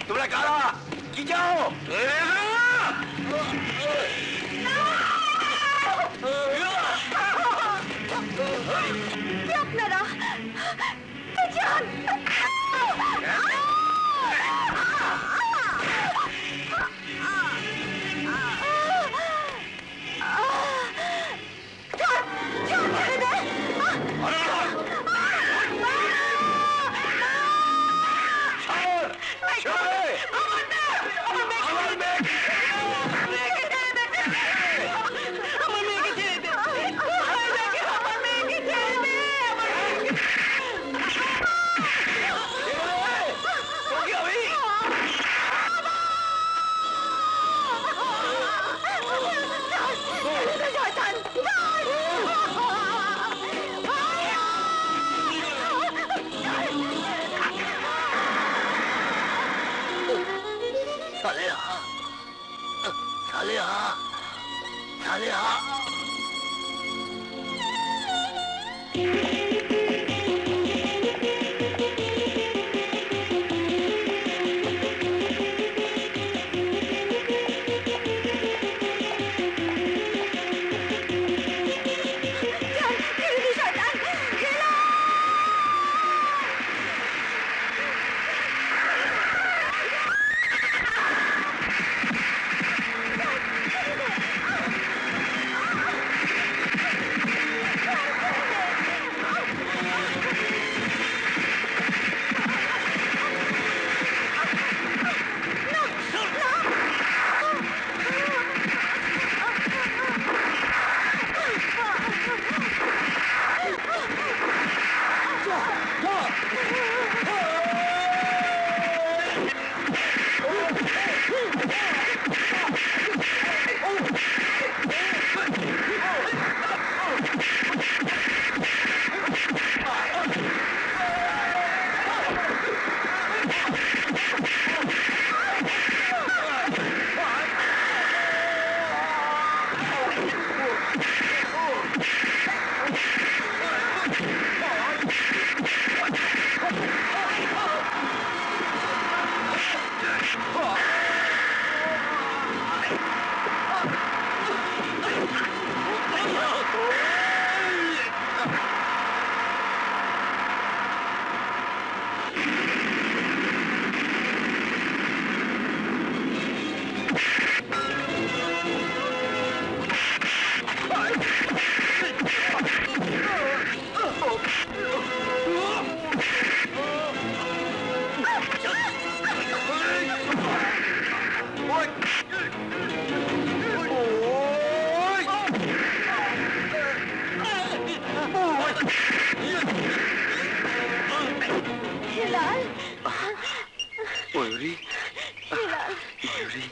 তোমরা কারা? কি যাও? আপনারা যান। ময়ূরী, ময়ূরী,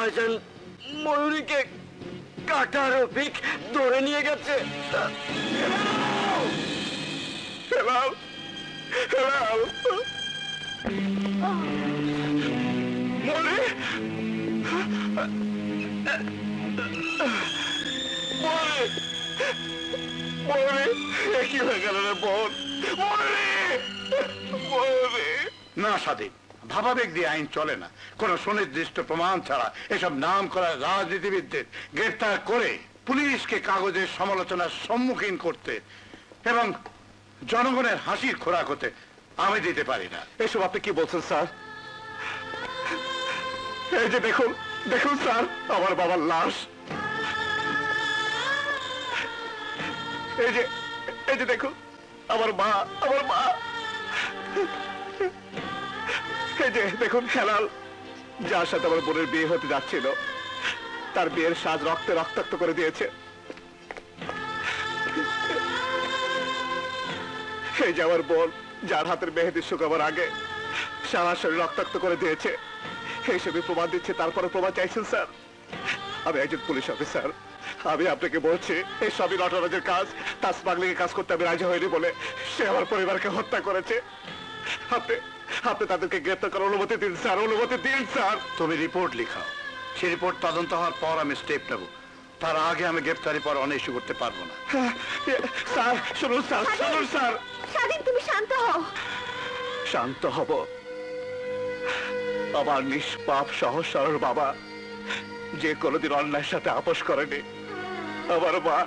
শাহজাহান ময়ূরীকে কাটা রফিক ধরে নিয়ে গেছে। হেলাল, হেলাল। ময়ূরী, কি হয়ে গেল রে বোন? না স্বাধীন, ভাবাবেগ দিয়ে আইন চলে না। কোন সুনির্দিষ্ট প্রমাণ ছাড়া এসব নাম করা রাজনীতিবিদদের গ্রেফতার করে পুলিশকে কাগজের সমালোচনার সম্মুখীন করতে এবং জনগণের হাসির খোরাক হতে আমি দিতে পারি না। এসব আপনি কি বলছেন স্যার? এই যে দেখুন, দেখুন স্যার, আমার বাবার লাশ। এই যে দেখুন, আমার মা, আমার মা। এই যে দেখুন হেলাল, যার সাথে আমার বোনের বিয়ে হতে যাচ্ছিল, তার বিয়ের সাজ রক্তে রক্তাক্ত করে দিয়েছে। এই যে আমার বোন, যার হাতের মেহেদি শুকাবার আগে সারা শরীর রক্তাক্ত করে দিয়েছে। এইসবই প্রমাণ দিচ্ছে, তারপরে প্রমাণ চাইছেন স্যার? আমি একজন পুলিশ অফিসার, আমি আপনাকে বলছি এই সবই নটরাজের কাজ। তার স্মাগলিং এর কাজ করতে আমি রাজি হইনি বলে সে আমার পরিবারকে হত্যা করেছে। আপনি তাদেরকে গ্রেফতার করার অনুমতি দিন স্যার, অনুমতি দিন স্যার। তুমি রিপোর্ট লিখাও, সেই রিপোর্ট তদন্ত হওয়ার পর আমি স্টেপ নেব। তার আগে আমি গ্রেফতারি পর অনেক ইস্যু করতে পারবো না। স্যার শুনুন, স্যার শুনুন স্যার। স্বাধীন, তুমি শান্ত হও। শান্ত হব? আমার নিষ্পাপ সহজ সরল বাবা, যে কোনোদিন অন্যায়ের সাথে আপোষ করেনি, আমার মা,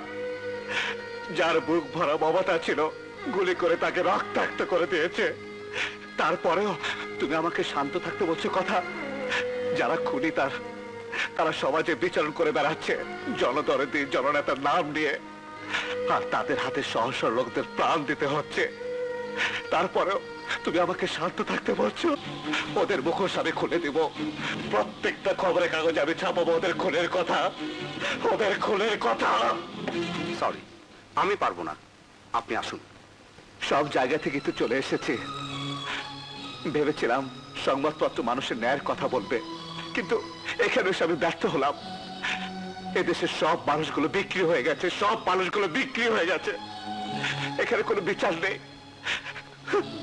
যার বুক ভরা মমতা ছিল, গুলি করে তাকে রক্তাক্ত করে দিয়েছে। তারপরেও তুমি আমাকে শান্ত থাকতে বলছো কথা? যারা খুনি তারা সমাজে বিচরণ করে বেড়াচ্ছে জনদরদি জননেতার নাম নিয়ে, আর তাদের হাতে সহজ সরল লোকদের প্রাণ দিতে হচ্ছে। তারপরেও তুমি আমাকে শান্ত থাকতে বলছো? ওদের মুখোশ আমি খুলে দিব, প্রত্যেকটা খবরের কাগজে আমি ছাপাবো ওদের খুনের কথা, ওদের খুনের কথা। সরি, আমি পারবো না, আপনি আসুন। সব জায়গা থেকে তো চলে এসেছি, ভেবেছিলাম সংবাদপত্র মানুষের ন্যায়ের কথা বলবে, কিন্তু এখানে এসে আমি ব্যর্থ হলাম। এদেশের সব মানুষগুলো বিক্রি হয়ে গেছে, সব মানুষগুলো বিক্রি হয়ে গেছে। এখানে কোনো বিচার নেই,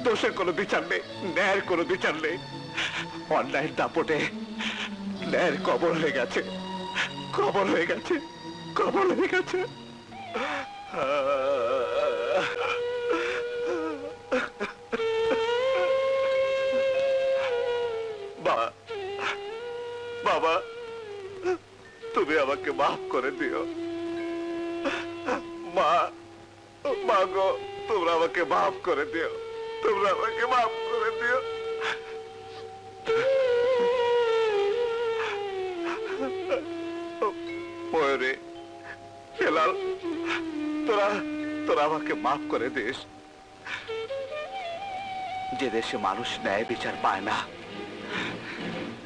দোষের কোনো বিচার নেই, ন্যায়ের কোনো বিচার নেই। অন্যায়ের দাপটে ন্যায়ের কবর হয়ে গেছে, কবর হয়ে গেছে, কবর হয়ে গেছে। বাবা, তুমি আমাকে মাফ করে দিও। মা, মা গো, তোমরা আমাকে মাফ করে দিও, তোমরা আমাকে মাফ করে দিও। ময়ূরী, হেলাল, তোরা আমাকে মাফ করে দিস। যে দেশে মানুষ ন্যায় বিচার পায় না,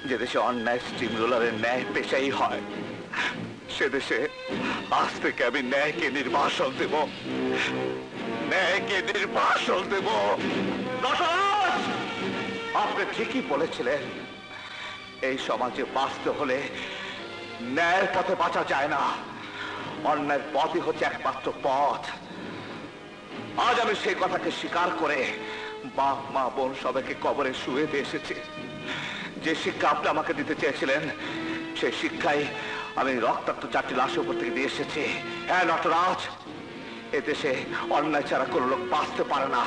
যে দেশে অন্যায় স্টিম রোলারের ন্যায় পেশাই হয়, সে দেশে আজ থেকে আমি ন্যায়কে নির্বাসন দেব, ন্যায়কে নির্বাসন দেব। আপনি ঠিকই বলেছিলেন, এই সমাজে বাঁচতে হলে ন্যায়ের পথে বাঁচা যায় না, অন্যায়ের পথই হচ্ছে একমাত্র পথ। আজ আমি সেই কথাকে স্বীকার করে বাপ মা বোন সবাইকে কবরে শুয়ে দিয়ে এসেছি। যে শিক্ষা আপনি আমাকে দিতে চেয়েছিলেন, সেই শিক্ষাই আমি রক্তাক্ত 4টি লাশের উপর থেকে দিয়ে এসেছি। হ্যাঁ নটরাজ, এদেশে অন্যায় ছাড়া কোনো লোক বাঁচতে পারে না,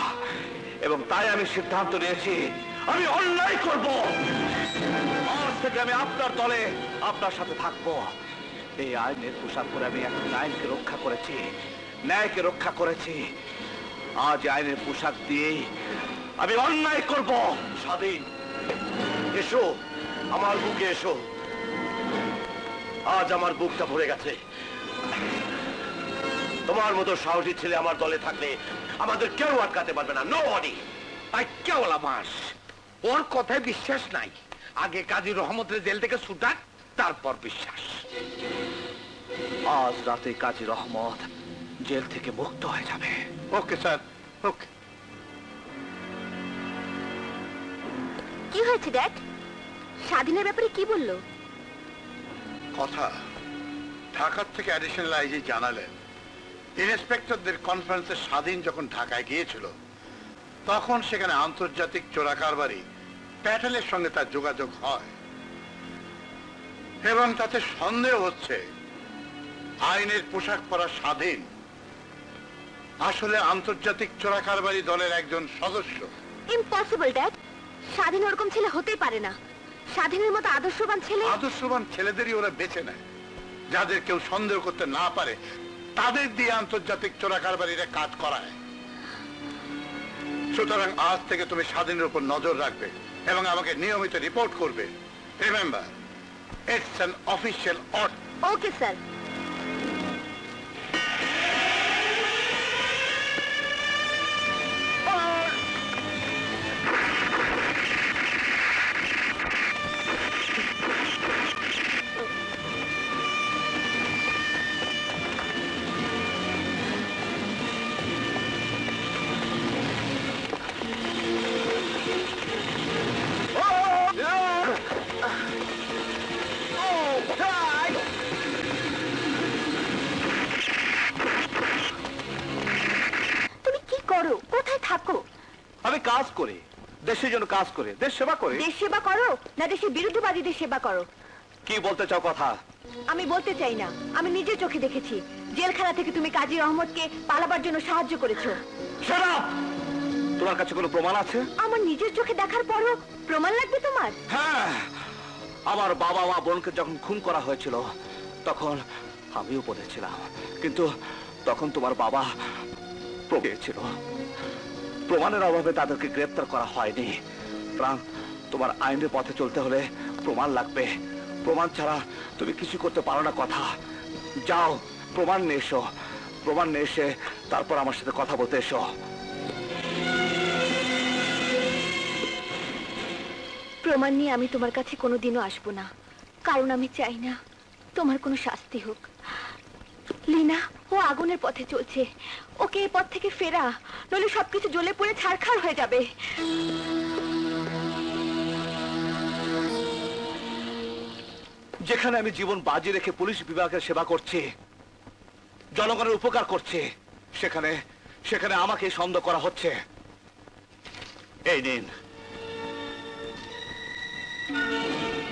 এবং তাই আমি সিদ্ধান্ত নিয়েছি আমি অন্যায় করব। আজ থেকে আমি আপনার দলে, আপনার সাথে থাকবো। এই আইনের পোশাক করে আমি এখন আইনকে রক্ষা করেছি, ন্যায়কে রক্ষা করেছি। আজ আইনের পোশাক দিয়েই আমি অন্যায় করব। স্বাধীন, এসো আমার বুকে এসো। আজ আমার বুকটা ভরে গেছে। তোমার মতো সাহসী ছেলে আমার দলে থাকলে আমাদের কেউ আটকাতে পারবে না। নোবডি। কেবল আমার ওর কথায় বিশ্বাস নাই। আগে কাজী রহমতের জেল থেকে ছুটাক, তারপর বিশ্বাস। আজ রাতে কাজী রহমত জেল থেকে মুক্ত হয়ে যাবে। ওকে স্যার, ওকে। কি হয়েছে ড্যাড? স্বাধীনের ব্যাপারে কি বললো? কথা ঢাকার থেকে অ্যাডিশনাল আইজি জানালেন, ইন্সপেক্টরদের কনফারেন্সে স্বাধীন যখন ঢাকায় গিয়েছিল তখন সেখানে আন্তর্জাতিক চোরাকারবারি প্যাটেলের সঙ্গে তার যোগাযোগ হয় এবং তাতে সন্দেহ হচ্ছে আইনের পোশাক পরা স্বাধীন আসলে আন্তর্জাতিক চোরাকারবারি দলের একজন সদস্য। ইম্পসিবল ড্যাড, স্বাধীন ওরকম ছেলে হতেই পারে না। স্বাধীনের মতো আদর্শবান ছেলে, আদর্শবান ছেলেদেরই ওরা বেছে নেয়, যাদের কেউ সন্দেহ করতে না পারে তাদের দিয়ে আন্তর্জাতিক চোরাকারবারিরা কাজ করায়। সুতরাং আজ থেকে তুমি স্বাধীনের উপর নজর রাখবে এবং আমাকে নিয়মিত রিপোর্ট করবে। Remember, it's an official order. Okay sir. আমি কাজ করি, দেশের জন্য কাজ করে, দেশ সেবা করে। দেশ সেবা করো না দেশের বিরুদ্ধবাদীদের সেবা করো? কি বলতে চাও কথা? আমি বলতে চাই না, আমি নিজের চোখে দেখেছি জেলখানা থেকে তুমি কাজী আহমদকে পালাবার জন্য সাহায্য করেছো। Shut up! তোমার কাছে কোনো প্রমাণ আছে? আমার নিজের চোখে দেখার পরও প্রমাণ লাগবে তোমার? হ্যাঁ, আমার বাবা মা বোনকে যখন খুন করা হয়েছিল তখন আমি উপরে ছিলাম, কিন্তু তখন তোমার বাবা ছিল। প্রমাণের অভাবে তাদেরকে গ্রেফতার করা হয়নি। প্রাণ, তোমার আইনের পথে চলতে হলে প্রমাণ লাগবে। প্রমাণ ছাড়া তুমি কিছু করতে পারো না। কথা যাও, প্রমাণ নিয়ে এসো। প্রমাণ নিয়ে এসে তারপর আমার সাথে কথা বলতে এসো। প্রমাণ নিয়ে আমি তোমার কাছে কোনোদিনও আসবো না, কারণ আমি চাই না তোমার কোনো শাস্তি হোক। লীনা, ও আগুনের পথে চলছে, ওকে এই পথ থেকে ফেরা, নইলে সবকিছু জ্বলে পুড়ে ছারখার হয়ে যাবে। যেখানে আমি জীবন বাজি রেখে পুলিশ বিভাগের সেবা করছি, জনগণের উপকার করছি, সেখানে সেখানে আমাকে সন্দেহ করা হচ্ছে। এই নিন।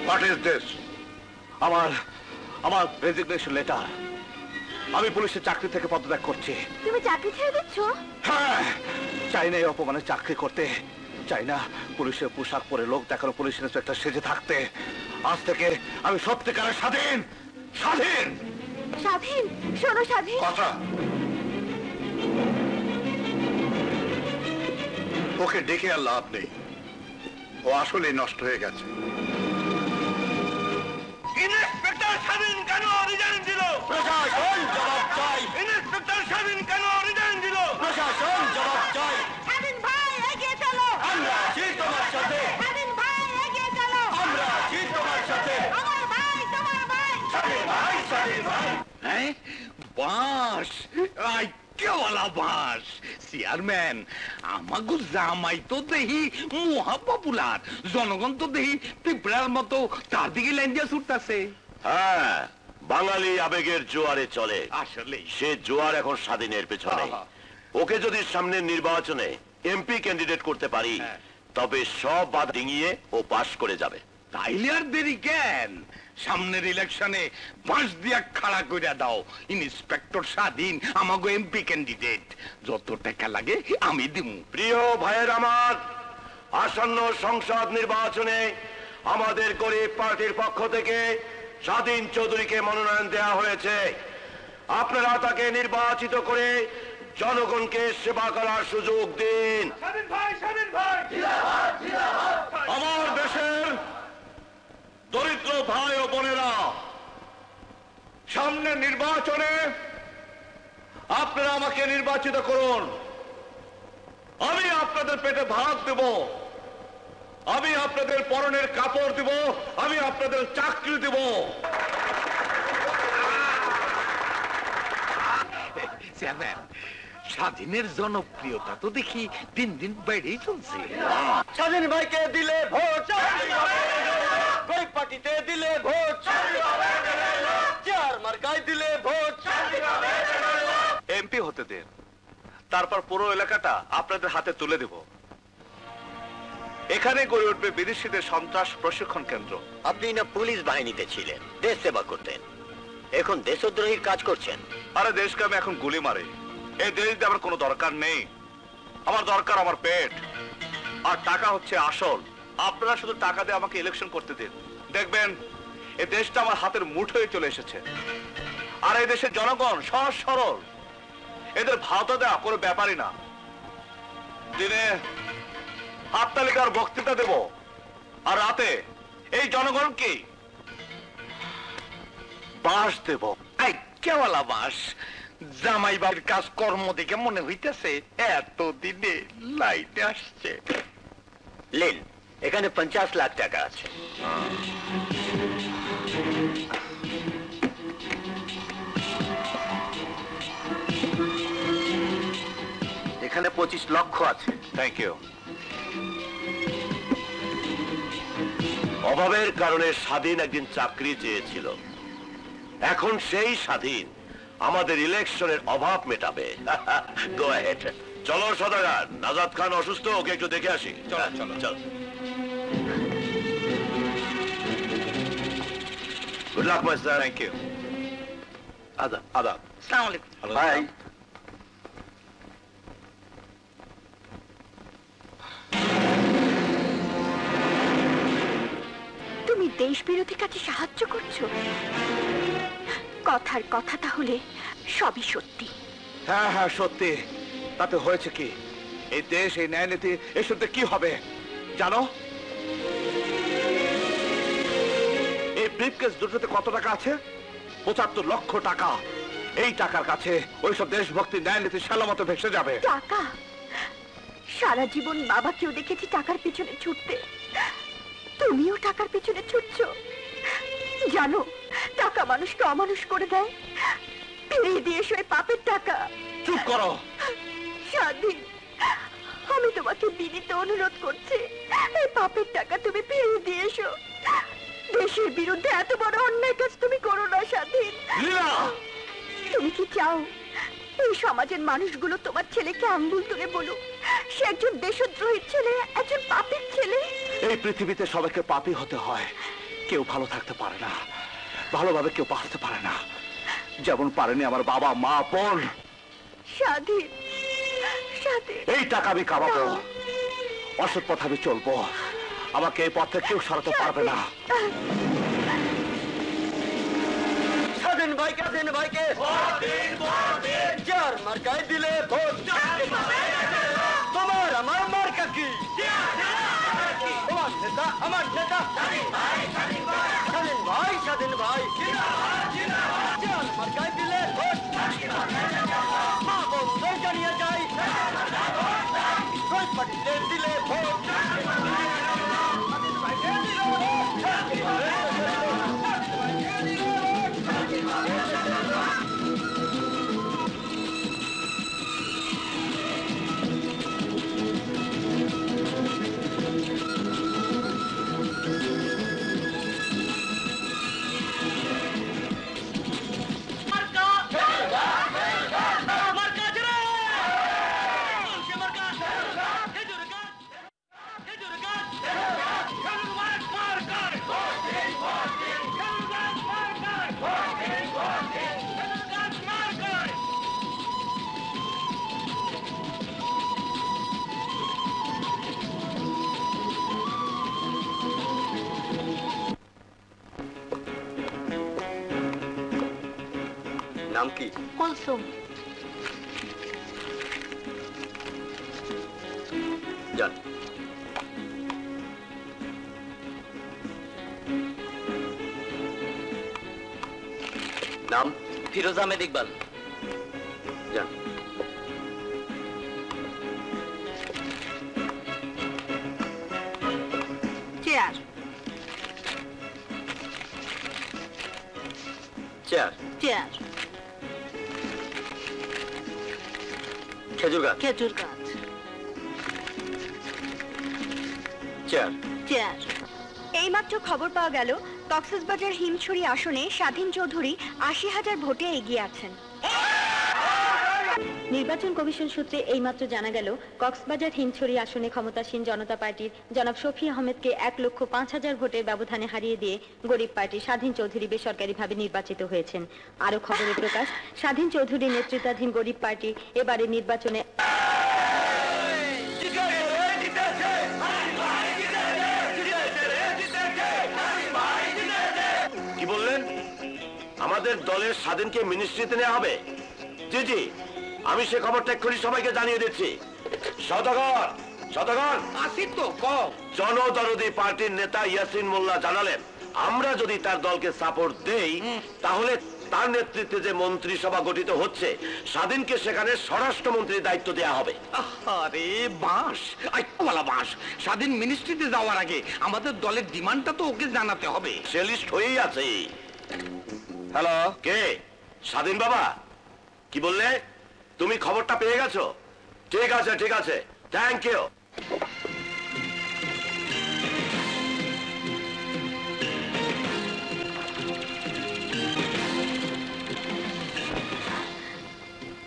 What is this? আমার রেজিগনেশন লেটার। আমি পুলিশের চাকরি থেকে পদত্যাগ করছি। তুমি চাকরি ছেড়ে দিচ্ছ? হ্যাঁ, চাই না এই অপমানে চাকরি করতে, চাই না পুলিশের পোশাক পরে লোক দেখানো পুলিশ ইন্সপেক্টর সেজে থাকতে। আজ থেকে আমি সত্যিকারের স্বাধীন। স্বাধীন স্বাধীন? শোনো স্বাধীন, কথা ওকে ডেকে আর লাভ নেই, ও আসলে নষ্ট হয়ে গেছে। ইন্সপেক্টর স্বাধীন কেন রিজাইন দিল? প্রশাসন জবাব চাই। ইন্সপেক্টর স্বাধীন কেন রিজাইন দিল? প্রশাসন জবাব চাই। স্বাধীন ভাই এগিয়ে চলো। আমরা আছি তোমার সাথে। স্বাধীন ভাই এগিয়ে চলো। আমরা আছি তোমার সাথে। আমার ভাই, তোমার ভাই। স্বাধীন ভাই, স্বাধীন ভাই। হ্যাঁ, বাস আইকেওয়ালা বাস। চেয়ারম্যান, আমাগো জামাই তো দেহি মহা পপুলার, জনগণ তো দেহি পিঁপড়ার মতো তার দিকে লাইন দিয়ে ছুটতাছে। হ্যাঁ, বাঙালি আবেগের জোয়ারে চলে। আসলে সে জোয়ার এখন স্বাধীনের পেছনে। ওকে যদি সামনের নির্বাচনে এমপি ক্যান্ডিডেট করতে পারি, তবে সব বাধা ডিঙিয়ে ও পাশ করে যাবে। তাইলে আর দেরি কেন? সামনের ইলেকশনে বাঁশ দিয়া খাড়া কইরা দাও। ইন্সপেক্টর স্বাধীন আমাগো এমপি ক্যান্ডিডেট। যত টাকা লাগে আমি দিমু। প্রিয় ভাইয়ের আমার, আসন্ন সংসদ নির্বাচনে আমাদের গরিব পার্টির পক্ষ থেকে স্বাধীন চৌধুরীকে মনোনয়ন দেওয়া হয়েছে। আপনারা তাকে নির্বাচিত করে জনগণকে সেবা করার সুযোগ দিন। আমার দেশের দরিদ্র ভাই ও বোনেরা, সামনে নির্বাচনে আপনারা আমাকে নির্বাচিত করুন। আমি আপনাদের পেটে ভাত দেব, আমি আপনাদের পরনের কাপড় দেব, আমি আপনাদের চাকরি দেব। চেয়ারম্যান, স্বাধীনের জনপ্রিয়তা তো দেখি দিন দিন বেড়েই চলছে। স্বাধীন ভাইকে দিলে ভোট। ওই পার্টিতে দিলে ভোট, চেয়ার মার্কায় দিলে ভোট। এমপি হতে দেন, তারপর পুরো এলাকাটা আপনাদের হাতে তুলে দেব। এখানে গড়ে উঠবে বিদেশিদের সন্ত্রাস প্রশিক্ষণ কেন্দ্র। আপনি না পুলিশ বাহিনীতে ছিলেন, দেশ সেবা করতেন, এখন দেশদ্রোহীর কাজ করছেন। আরে দেশকে আমি এখন গুলি মারি, এই দেশ দিয়ে আমার কোনো দরকার নেই। আমার দরকার আমার পেট, আর টাকা হচ্ছে আসল। আপনারা শুধু টাকা দিয়ে আমাকে ইলেকশন করতে দিন, দেখবেন এই দেশটা আমার হাতের মুঠোয় চলে এসেছে। আর এই দেশের জনগণ সহজ সরল, এদের ভাওতা দেওয়া কোনো ব্যাপারই না। দিনে হাততালিকার বক্তৃতা দেব, আর রাতে এই জনগণকে বাস দেব। এই কেওয়ালা বাস, জামাই বাড়ির কাজ কর্ম দেখে মনে হইতেছে এতদিনে লাইটে আসছে। লেন, এখানে 50 লাখ টাকা আছে। এখানে 25 লক্ষ আছে। Thank you. অভাবের কারণে স্বাধীন একদিন চাকরি চেয়েছিল, এখন সেই স্বাধীন আমাদের ইলেকশনের অভাব মেটাবে। Go ahead. চলো সদাগর, নাজাদ খান অসুস্থ, ওকে একটু দেখে আসি। চলো চলো চলো। Good luck my sir. Thank you. আদাব। আদাব। আসসালামু আলাইকুম। বাই। তুমি দেশ বিরোধী কাজে সাহায্য করছো? কথার কথা তাহলে সবই সত্যি। হ্যাঁ হ্যাঁ সত্যি। তাতে হয়েছে কি? এই দেশ, এই ন্যায় নীতি, এসব কি হবে জানো? এই ব্রিফকেস দুটোতে কত টাকা আছে? 75 লক্ষ টাকা। এই টাকার কাছে ওইসব দেশভক্তি, ন্যায় নীতি সালামতো ভেসে যাবে। টাকা? সারা জীবন বাবাকেও দেখেছি টাকার পিছনে ছুটতে, তুমিও টাকার পিছনে ছুটছো। জানো, টাকা মানুষকে অমানুষ করে দেয়। ফিরিয়ে দিয়ে এসো এই পাপের টাকা। চুপ করো। স্বাধীন, আমি তোমাকে বিনীত অনুরোধ করছি, এই পাপের টাকা তুমি ফিরিয়ে দিয়ে এসো। দেশের বিরুদ্ধে এত বড় অন্যায় কাজ তুমি করো না স্বাধীন। লীলা, তুমি কি চাও এই সমাজের মানুষগুলো তোমার ছেলেকে আঙ্গুল তুলে বলুক সে একজন দেশদ্রোহীর ছেলে, একজন পাপীর ছেলে? এই পৃথিবীতে সবাইকে পাপী হতে হয়, কেউ ভালো থাকতে পারে না, ভালোভাবে কেউ বাঁচতে পারে না, যেমন পারেনি আমার বাবা, মা, বোন। স্বাধীন, স্বাধীন। এই টাকা আমি কামাবো, অসৎ পথে আমি চলবো, আমাকে এই পথে কেউ সরাতে পারবে না। স্বাধীন ভাইকে, স্বাধীন ভাইকে চার মার্কায় দিলে ভোট। তোমার আমার মার্কা কি? তোমার নেতা আমার নেতা স্বাধীন ভাই, স্বাধীন ভাই চার মার্কায় দিলে ভোট। মা বন্ধু জানিয়ে যাই, পার্টিতে দিলে ভোট। নাম কি? কুলসুম। যান। নাম? ফিরোজ আহমেদ ইকবাল। যান। চেয়ার। চেয়ার। চেয়ার। খেজুর গাছ। খেজুর গাছ। চেয়ার। চেয়ার। এইমাত্র খবর পাওয়া গেল কক্সবাজার হিমছড়ি আসনে স্বাধীন চৌধুরী ৮০,০০০ ভোটে এগিয়ে আছেন। নির্বাচন কমিশন সূত্রে এইমাত্র জানা গেল কক্সবাজার হিমছড়ি আসনে ক্ষমতাসীন জনতা পার্টির জনাব শফি আহমেদকে ১,৫,০০০ ভোটের ব্যবধানে হারিয়ে দিয়ে গরিব পার্টি স্বাধীন চৌধুরী বেসরকারিভাবে নির্বাচিত হয়েছেন। আরো খবরে প্রকাশ, স্বাধীন চৌধুরী নেতৃত্বাধীন গরিব পার্টি এবারে নির্বাচনে কি বললেন? আমাদের দলের স্বাধীনকে মিনিস্ট্রিতে নেওয়া হবে? জি জি, আমি সে খবরটা এক্ষুনি সবাইকে জানিয়ে দিচ্ছি। সদাগর সদাগর আসিফ তো কম জনদরদি পার্টির নেতা ইয়াসিন মোল্লা জানালেন আমরা যদি তার দলকে সাপোর্ট দেই তাহলে তার নেতৃত্বে যে মন্ত্রিসভা গঠিত হচ্ছে স্বাধীনকে সেখানে স্বরাষ্ট্রমন্ত্রীর দায়িত্ব দেওয়া হবে। আরে বাস আইওয়ালা বাস, স্বাধীন মিনিস্ট্রিতে যাওয়ার আগে আমাদের দলের ডিমান্ডটা তো ওকে জানাতে হবে। সে লিস্ট হয়েই আছে। হ্যালো, কে? স্বাধীন বাবা, কি বললে? তুমি খবরটা পেয়ে গেছো? ঠিক আছে ঠিক আছে, থ্যাংক ইউ।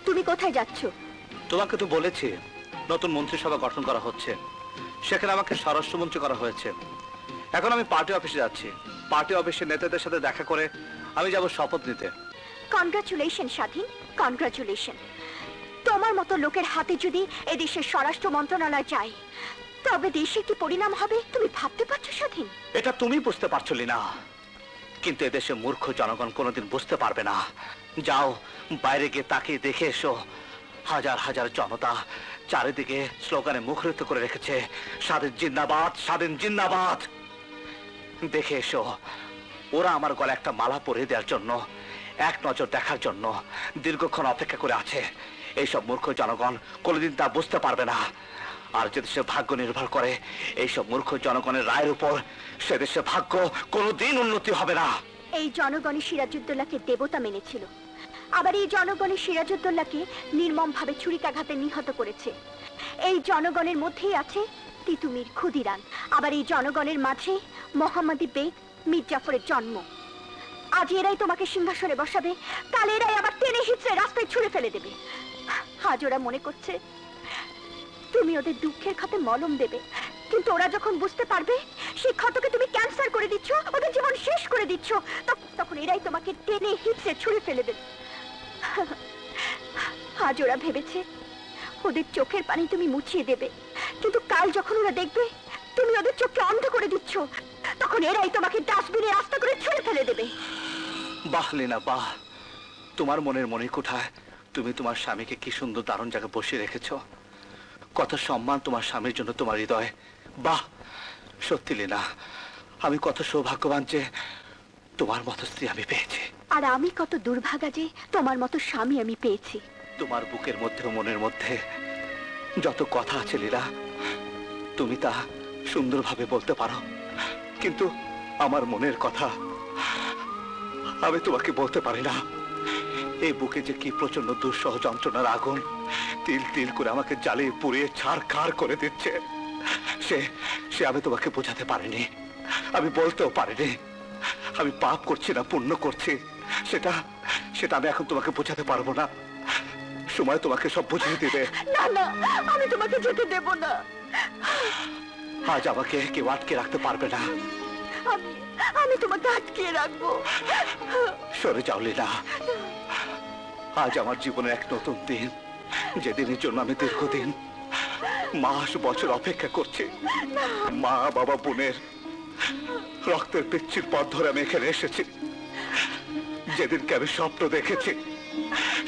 তুমি কোথায় যাচ্ছ? তোমাকে তো বলেছি নতুন মন্ত্রিসভা গঠন করা হচ্ছে, সেখানে আমাকে স্বরাষ্ট্রমন্ত্রী করা হয়েছে। এখন আমি পার্টি অফিসে যাচ্ছি। পার্টি অফিসের নেতাদের সাথে দেখা করে আমি যাব শপথ নিতে। কনগ্রাচুলেশন স্বাধীন, কনগ্রাচুলেশন। তোমার মতো লোকের হাতে যদি এদেশের স্বরাষ্ট্র মন্ত্রণালয় যায় তবে দেশের কি পরিণাম হবে তুমি ভাবতে পারছো স্বাধীন? এটা তুমি বুঝতে পারছো না, কিন্তু এদেশে মূর্খ জনগণ কোনোদিন বুঝতে পারবে না। যাও বাইরে গিয়ে তাকিয়ে দেখে এসো, হাজার হাজার জনতা চারিদিকে স্লোগানে মুখরিত করে রেখেছে স্বাধীন জিন্দাবাদ, স্বাধীন জিন্দাবাদ। দেখে এসো, ওরা আমার গলায় একটা মালা পরিয়ে দেওয়ার জন্য, এক নজর দেখার জন্য দীর্ঘক্ষণ অপেক্ষা করে আছে। এইসব মূর্খ জনগণ কোনোদিন তা বুঝতে পারবে না। আর যে দেশের ভাগ্য নির্ভর করে এইসব মূর্খ জনগণের রায়ের উপর, সে দেশের ভাগ্য কোনোদিন উন্নতি হবে না। এই জনগণই সিরাজউদ্দৌলাকে দেবতা মেনেছিল, আবার এই জনগণই সিরাজউদ্দৌলাকে নির্মমভাবে ছুরিকাঘাতে নিহত করেছে। এই জনগণের মধ্যেই আছে তিতুমির, ক্ষুদিরাম, আবার এই জনগণের মাঝে মোহাম্মদী বেগ, মীর জাফরের জন্ম। আজ এরাই তোমাকে সিংহাসনে বসাবে, কাল এরাই আবার টেনে হিচড়ে রাস্তায় ছুঁড়ে ফেলে দেবে। আজ ওরা মনে করছে তুমি ওদের দুঃখের ক্ষতে মলম দেবে, কিন্তু ওরা যখন বুঝতে পারবে সেই ক্ষতকে তুমি ক্যান্সার করে দিচ্ছ, ওদের জীবন শেষ করে দিচ্ছ, তখন এরাই তোমাকে টেনে হিচড়ে ছুঁড়ে ফেলে দেবে। আজ ওরা ভেবেছে ওদের চোখের পানি তুমি মুছিয়ে দেবে, কিন্তু কাল যখন ওরা দেখবে তুমি ওদের চোখকে অন্ধ করে দিচ্ছ, তখন এরাই তোমাকে ডাস্টবিনে রাস্তা করে ছুঁড়ে ফেলে দেবে। বাহ লীনা বাহ, তোমার মনের মণিকোঠায় তুমি তোমার স্বামীকে কি সুন্দর দারুণ জায়গায় বসিয়ে রেখেছো। কত সম্মান তোমার স্বামীর জন্য তোমার হৃদয়। বাহ, সত্যি লীনা, আমি কত সৌভাগ্যবান যে তোমার মতো স্ত্রী আমি পেয়েছি। আর আমি কত দুর্ভাগা যে তোমার মতো স্বামী আমি পেয়েছি। তোমার বুকের মধ্যে ও মনের মধ্যে যত কথা আছে লীলা, তুমি তা সুন্দরভাবে বলতে পারো, কিন্তু আমার মনের কথা আমি তোমাকে বলতে পারি না। এই বুকে যে কি প্রচন্ড দুঃসহ যন্ত্রণার আগুন তিল তিল করে আমাকে জ্বালিয়ে পুড়িয়ে ছাড়খাড় করে দিচ্ছে, সে আমি তোমাকে বোঝাতে পারিনি, আমি বলতেও পারিনি। আমি পাপ করছি না পুণ্য করছি সেটা আমি এখন তোমাকে বোঝাতে পারবো না। সময় তোমাকে সব বুঝিয়ে দিবে। না না, আমি তোমাকে যেতে দেব না। আজ আমাকে কেউ আটকে রাখতে পারবে না। আমি তোমাকে আটকে রাখবো। সরে যাও লীলা, আজ আমার জীবনের এক নতুন দিন, যেদিনের জন্য আমি দীর্ঘদিন মাস বছর অপেক্ষা করছি। মা বাবা বোনের রক্তের পিচ্ছির পথ ধরে আমি এখানে এসেছি। যেদিনকে আমি স্বপ্ন দেখেছি,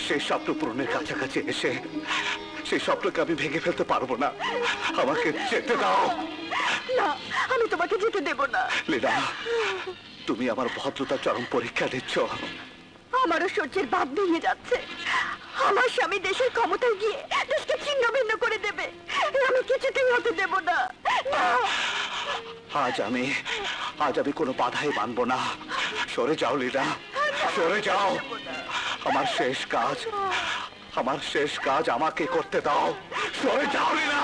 সেই স্বপ্ন পূরণের কাছাকাছি এসে সেই স্বপ্নকে আমি ভেঙে ফেলতে পারবো না। আমাকে যেতে দাও। না, আমি তোমাকে যেতে দেব না। লীলা, তুমি আমার ভদ্রতা চরম পরীক্ষা দিচ্ছ। আমারও সহ্যের বাঁধ ভেঙে যাচ্ছে। আমার স্বামী দেশের ক্ষমতায় গিয়ে দেশকে ছিন্ন ভিন্ন করে দেবে, আমি কিছুতেই হতে দেব না। আজ আমি কোনো বাধাই মানব না। সরে যাও লীলা, সরে যাও। আমার শেষ কাজ আমাকে করতে দাও। সরে যাও লীলা।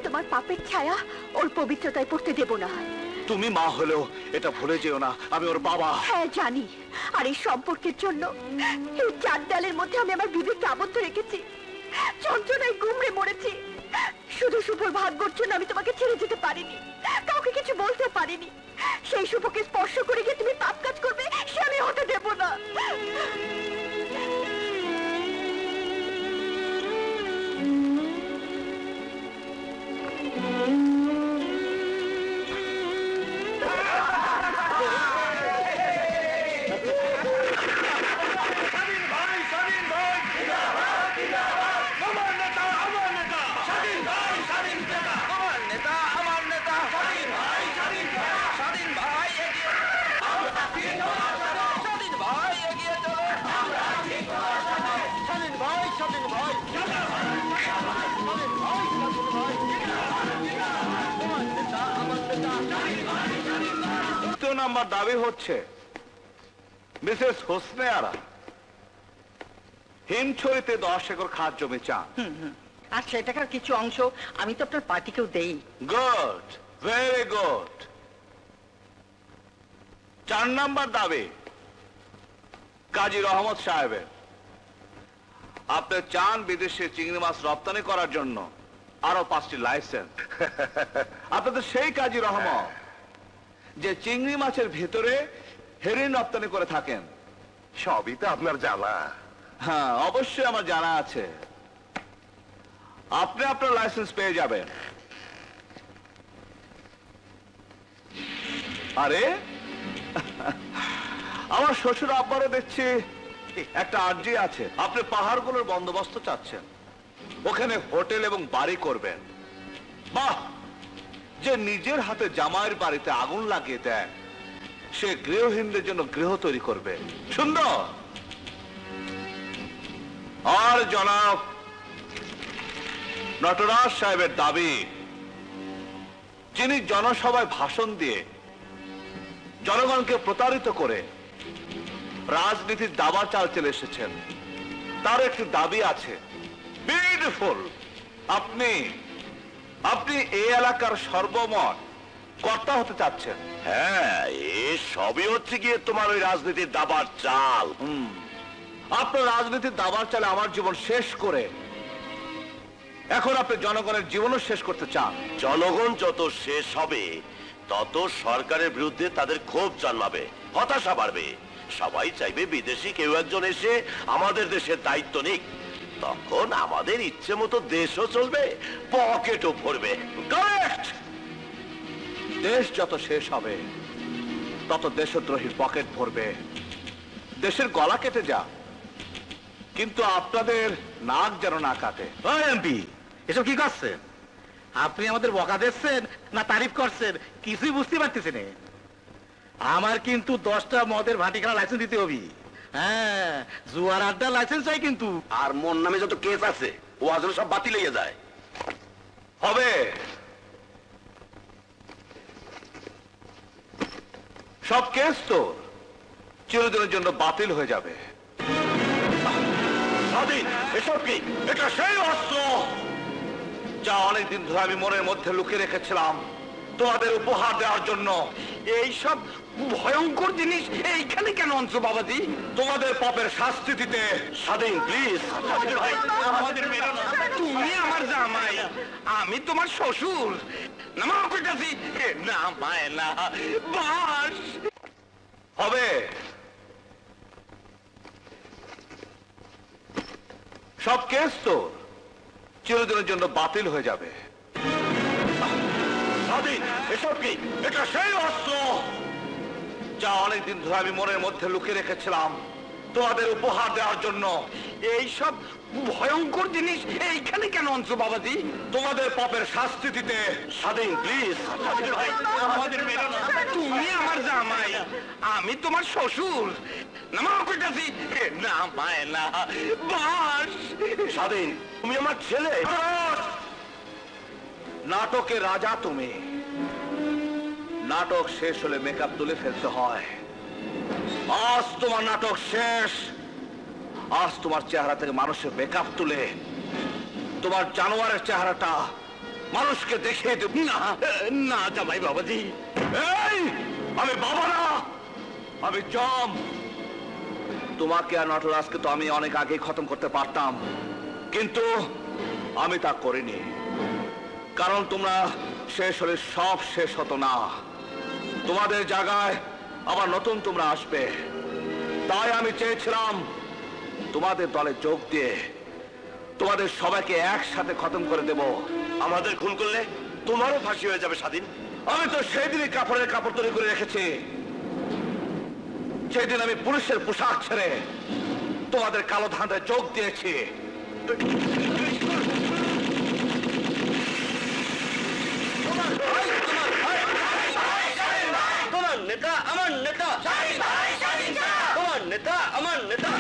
তোমার পাপের ছায়া ওর পবিত্রতায় পড়তে দেব না। তুমি মা হলেও এটা ভুলে যেও না আমি ওর বাবা। হ্যাঁ জানি, আর এই সম্পর্কের জন্য এই চার দেয়ালের মধ্যে আমি আমার বিবেককে আবদ্ধ রেখেছি, যন্ত্রণায় গুমড়ে মরেছি। শুধু শুভর ভাগ্যর জন্য আমি তোমাকে ছেড়ে যেতে পারিনি, কাউকে কিছু বলতে পারিনি। সেই শুভকে স্পর্শ করে গিয়ে তুমি পাপ কাজ করবে সে আমি হতে দেব না। নাম্বার দাবি হচ্ছে মিসেস হোসনে আরা হিমছড়িতে 10 একর খাস জমি চান। আর সেটাকার কিছু অংশ আমি তো আপনার পার্টিকেও দেই। Good, very good. 4 নাম্বার দাবি কাজী রহমত সাহেবের, আপনি চান বিদেশে চিংড়ি মাছ রপ্তানি করার জন্য আরো 5টি লাইসেন্স। আপনাদের সেই কাজী রহমত যে চিংড়ি মাছের ভেতরে হেরিন রপ্তানি করে থাকেন। সবই তো আপনার জানা। হ্যাঁ অবশ্যই আমার জানা আছে। আপনি আপনার লাইসেন্স পেয়ে যাবেন। আরে আমার শ্বশুর আব্বারও দেখছি একটা আর্জি আছে, আপনি পাহাড়গুলোর বন্দোবস্ত চাচ্ছেন, ওখানে হোটেল এবং বাড়ি করবেন। বাহ, যে নিজের হাতে জামাইয়ের বাড়িতে আগুন লাগিয়ে দেয় সে গৃহহীনদের জন্য গৃহ তৈরি করবে। সুন্দর। আর জনাব নটরাজ সাহেবের দাবি, যিনি জনসভায় ভাষণ দিয়ে জনগণকে প্রতারিত করে রাজনীতির দাবা চাল চলে এসেছেন, তার একটি দাবি আছে। বিউটিফুল। আপনি এই এলাকার সর্বময় কর্তা হতে চাচ্ছেন। হ্যাঁ, এ সবই হচ্ছে গিয়ে তোমার ওই রাজনীতির দাবার চাল। আপনার রাজনীতির দাবার চালে আমার জীবন শেষ করে এখন আপনি জনগণের জীবনও শেষ করতে চান। জনগণ যত শেষ হবে তত সরকারের বিরুদ্ধে তাদের ক্ষোভ জন্মাবে, হতাশা বাড়বে। সবাই চাইবে বিদেশি কেউ একজন এসে আমাদের দেশের দায়িত্ব নিক, তখন আমাদের ইচ্ছে মতো দেশও চলবে, পকেটও ভরবে। কারেক্ট। দেশ যত শেষ হবে তত দেশদ্রোহীর পকেট ভরবে, দেশের গলা কেটে যা, কিন্তু আপনাদের নাক যেন না কাটে। এমপি এসব কি করছেন আপনি? আমাদের বকা দিচ্ছেন না তারিফ করছেন কিছুই বুঝতে পারতেছি না। আমার কিন্তু 10টা মদের ভাটিখানা লাইসেন্স দিতে হবে। হ্যাঁ, জুয়ার আড্ডা লাইসেন্স চাই কিন্তু। আর মোর নামে যত কেস আছে ও আজ সব বাতিল হয়ে যায়। হবে। সব কেস তো চিরদিনের জন্য বাতিল হয়ে যাবে। স্বাধীন, এসব কি? এটা সেই অস্ত্র যা অনেকদিন ধরে আমি মনের মধ্যে লুকিয়ে রেখেছিলাম তোমাদের উপহার দেওয়ার জন্য। এইসব ভয়ঙ্কর জিনিস এইখানে কেন আনছো বাবাজি? তোমাদের পাপের শাস্তি দিতে। স্বাধীন, প্লিজ। আমাদের মেরো না। তুমি আমার জামাই, আমি তোমার শ্বশুর। নামা কইতাছি, না মায় না। বাস হবে। সব কেস তো চিরদিনের জন্য বাতিল হয়ে যাবে। স্বাধীন, এসব কি? এটা সেই অস্ত্র যা অনেকদিন ধরে আমি মনের মধ্যে লুকিয়ে রেখেছিলাম তোমাদের উপহার দেওয়ার জন্য। এইসব ভয়ঙ্কর জিনিস এইখানে কেন আনছো বাবাজি? তোমাদের পাপের শাস্তি দিতে। স্বাধীন, প্লিজ। আমাদের মেরো না। তুমি আমার জামাই, আমি তোমার শ্বশুর। নামা কইতাছি, না মায় না। বাস স্বাধীন, তুমি আমার ছেলে। নাটকের রাজা তুমি। নাটক শেষ হলে মেকআপ তুলে ফেলতে হয়। আজ তোমার নাটক শেষ। আজ তোমার চেহারা থেকে মানুষের মেকআপ তুলে তোমার জানোয়ারের চেহারাটা মানুষকে দেখিয়ে দেব। না না জামাই বাবাজি, এই আমি বাবা না, আমি জম। তোমাকে আর নটরাজকে তো আমি অনেক আগে খতম করতে পারতাম, কিন্তু আমি তা করিনি, কারণ তোমরা শেষ হলে সব শেষ হতো না। তোমাদের জায়গায় আবার নতুন তোমরা আসবে, তাই আমি চেয়েছিলাম তোমাদের দলে যোগ দিয়ে তোমাদের সবাইকে একসাথে খতম করে দেব। আমাদের খুন করলে তোমারও ফাঁসি হয়ে যাবে স্বাধীন। আমি তো সেই দিনই কাপড়ের কাপড় তৈরি করে রেখেছি, সেদিন আমি পুলিশের পোশাক ছেড়ে তোমাদের কালো ধাঁধায় যোগ দিয়েছি। তোমার নেতা আমার নেতা, তোমার নেতা আমার নেতা।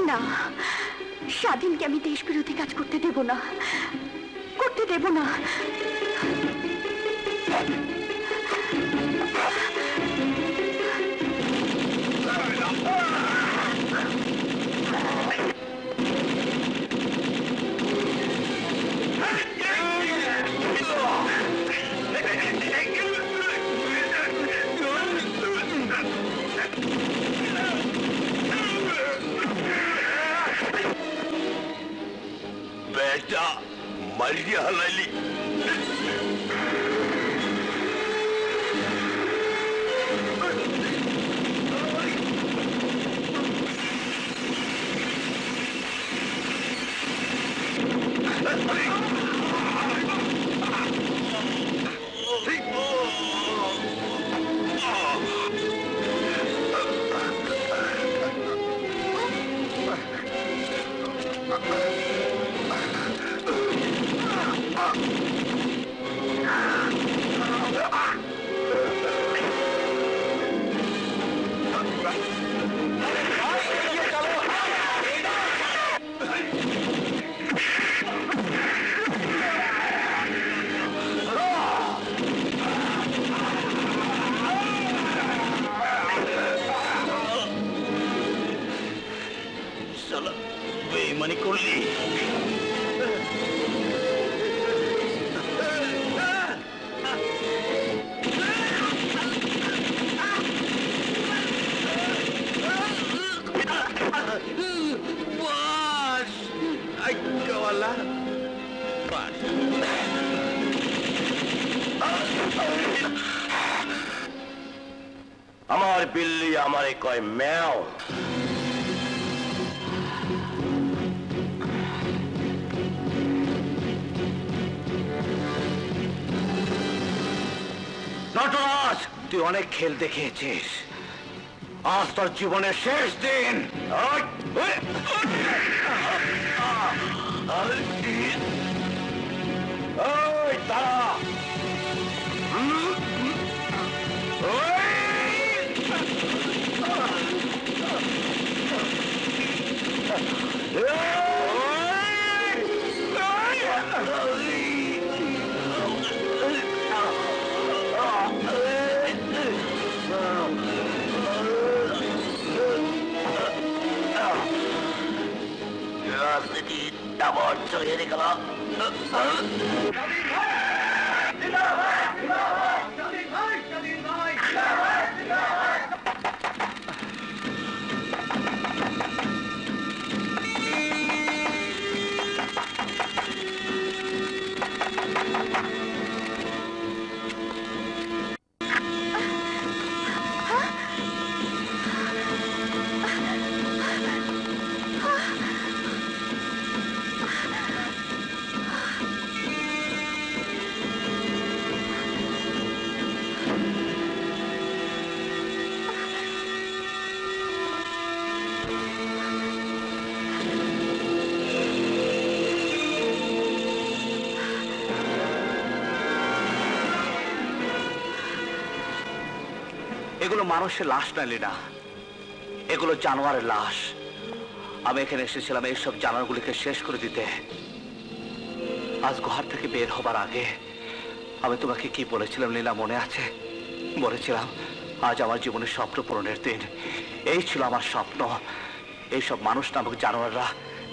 না, স্বাধীনকে আমি দেশ বিরোধী কাজ করতে দেব না, করতে দেব না। बेटा मरिया हलाली বেইমানি করলি। আমার बिल्ली हमारे कय म्याओ। নটরাজ, তুই অনেক খেল দেখিয়েছিস, আজ তোর জীবনের শেষ দিন। দাঁড়া, রাজনীতি ডাবর চলে গেল। এগুলো মানুষের লাশ না লীনা, এগুলো জানোয়ারের লাশ। আমি এখানে এসেছিলাম এইসব জানোয়ারগুলিকে শেষ করে দিতে। আজ ঘর থেকে বের হবার আগে আমি তোমাকে কি বলেছিলাম লীলা, মনে আছে? বলেছিলাম আজ আমার জীবনের স্বপ্ন পূরণের দিন। এই ছিল আমার স্বপ্ন। এইসব মানুষ নামক জানোয়াররা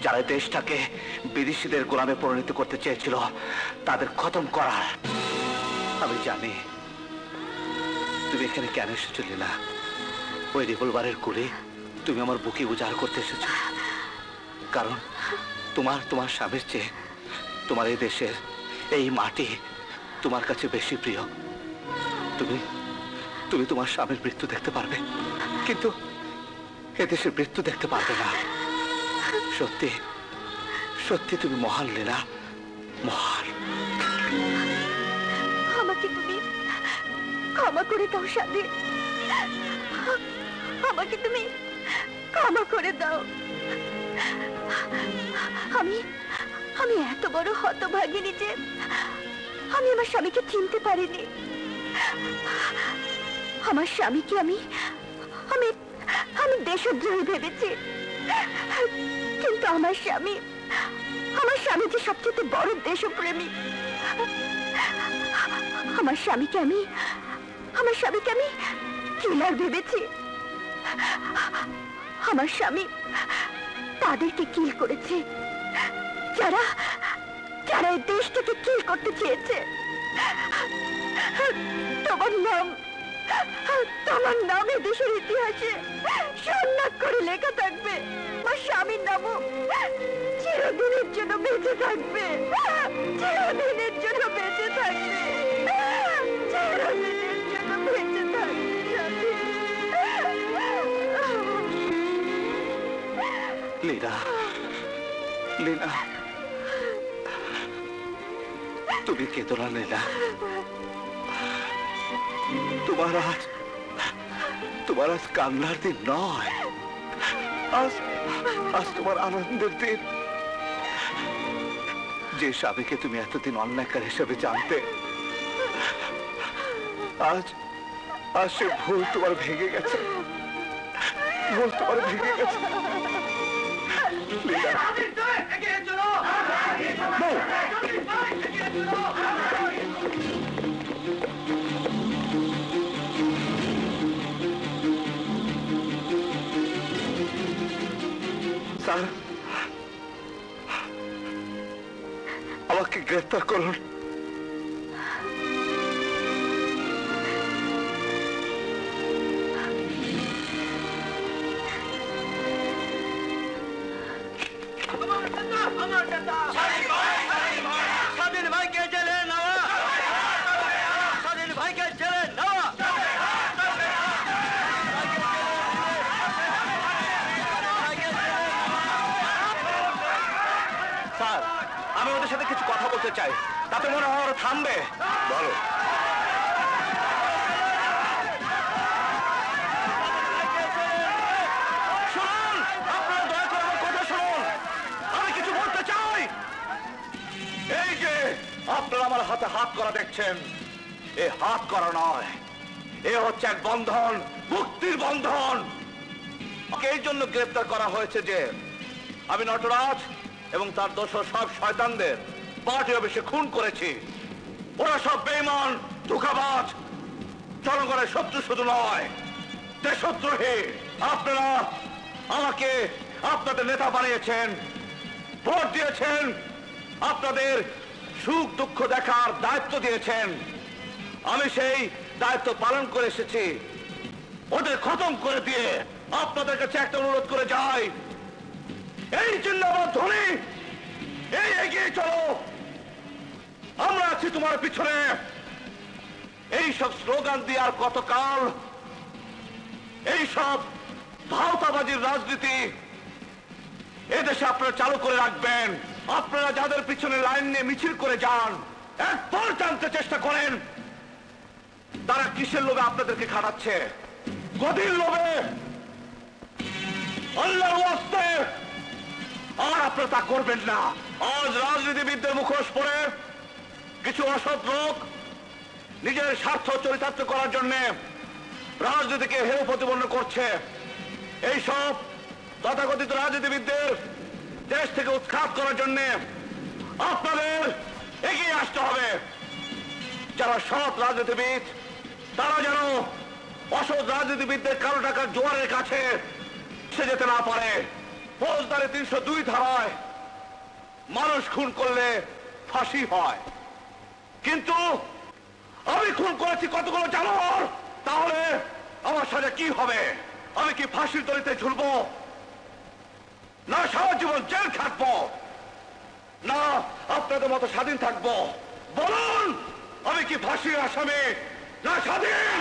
যারা দেশটাকে বিদেশিদের গোলামে পরিণত করতে চেয়েছিল, তাদের খতম করার। আমি জানি তুমি এখানে কেন এসেছো লীলা। ওই রিভলভারের গুলি তুমি আমার বুকে উজাড় করতে এসেছো, কারণ তোমার স্বামীর চেয়ে তোমার এই দেশের এই মাটি তোমার কাছে বেশি প্রিয়। তুমি তোমার স্বামীর মৃত্যু দেখতে পারবে, কিন্তু এদেশের মৃত্যু দেখতে পারবে না। সত্যি সত্যি তুমি মহান লীলা, মহান। আমাকে তুমি ক্ষমা করে দাও স্বাধীন, আমাকে তুমি ক্ষমা করে দাও। আমি এত বড় হতভাগিনী যে আমি আমার স্বামীকে চিনতে পারিনি। আমার স্বামীকে আমি আমি আমি দেশদ্রোহী ভেবেছি, কিন্তু আমার স্বামী যে সবচেয়ে বড় দেশপ্রেমী। আমার স্বামীকে আমি কিলার ভেবেছি। আমার স্বামী তাদেরকে কিল করেছে যারা এই দেশটাকে কিল করতে চেয়েছে। তোমার নাম এই দেশের ইতিহাসে স্বর্ণাক করে লেখা থাকবে। আমার স্বামীর নামও চিরদিনের জন্য বেঁচে থাকবে, চিরদিনের জন্য বেঁচে থাকবে, চিরদিনের জন্য বেঁচে থাকবে। লীলা, লীলা, তুমি কেঁদো না লীলা। তোমার আজ কান্নার দিন নয়, আজ তোমার আনন্দের দিন। যে স্বামীকে তুমি এতদিন অন্যায়কার হিসেবে জানতে, আজ সে ভুল তোমার ভেঙে গেছে, ভুল তোমার ভেঙে গেছে। লীলা, স্যার, আমাকে গ্রেফতার করুন। স্বাধীন ভাইকে জেলে নেওয়া, স্বাধীন ভাইকে জেলে নেওয়া। স্যার, আমি ওদের সাথে কিছু কথা বলতে চাই, তাতে মনে হয় ওরা থামবে। বলো। শুনুন, আপনারা দয়া করে আমার কথা শুনুন, আমি কিছু বলতে চাই। এই যে আপনারা আমার হাতে হাত করা দেখছেন, এ হাত করা নয়, এ হচ্ছে এক বন্ধন, মুক্তির বন্ধন। এই জন্য গ্রেফতার করা হয়েছে যে আমি নটরাজ এবং তার দোষর সব শয়তানদের পার্টি অফিসে খুন করেছি। ওরা সব বেঈমান, ধোঁকাবাজ, জনগণের শত্রু শুধু নয়, দেশদ্রোহী। আপনারা আমাকে আপনাদের নেতা বানিয়েছেন, ভোট দিয়েছেন, আপনাদের সুখ দুঃখ দেখার দায়িত্ব দিয়েছেন। আমি সেই দায়িত্ব পালন করে এসেছি। ওদের খতম করে দিয়ে আপনাদের কাছে একটা অনুরোধ করে যাই, এই জিন্দাবাদ ধ্বনি, এই এগিয়ে চলো, আমরা আছি তোমার পিছনে। এই সব স্লোগান দিয়ে আর কতকাল এই সব ভাওতাবাজির রাজনীতি এদেশে আপনারা চালু করে রাখবেন? আপনারা যাদের পিছনে লাইন নিয়ে মিছিল করে যান, একবার জানতে চেষ্টা করেন তারা কিসের লোভে আপনাদেরকে খাটাচ্ছে। গদির লোভে, আল্লাহর ওয়াস্তে। আর আপনারা তা করবেন না। আজ রাজনীতিবিদদের মুখোশ পরে কিছু অসৎ লোক নিজের স্বার্থ চরিতার্থ করার জন্য রাজনীতিকে হেয় প্রতিপন্ন করছে। এইসব তথাকথিত রাজনীতিবিদদের দেশ থেকে উৎখাত করার জন্য আপনাদের এগিয়ে আসতে হবে। যারা সৎ রাজনীতিবিদ তারা যেন অসৎ রাজনীতিবিদদের কালো টাকার জোয়ারের কাছে সে যেতে না পারে। ফৌজদারি 302 ধারায় মানুষ খুন করলে ফাঁসি হয়, কিন্তু আমি খুন করেছি কতগুলো জানোয়ার, তাহলে আমার সাথে কি হবে? আমি কি ফাঁসির দড়িতে ঝুলবো, না সারা জীবন জেল খাটবো, না আপনাদের মতো স্বাধীন থাকবো? বলুন, আমি কি ফাঁসির আসামি না স্বাধীন?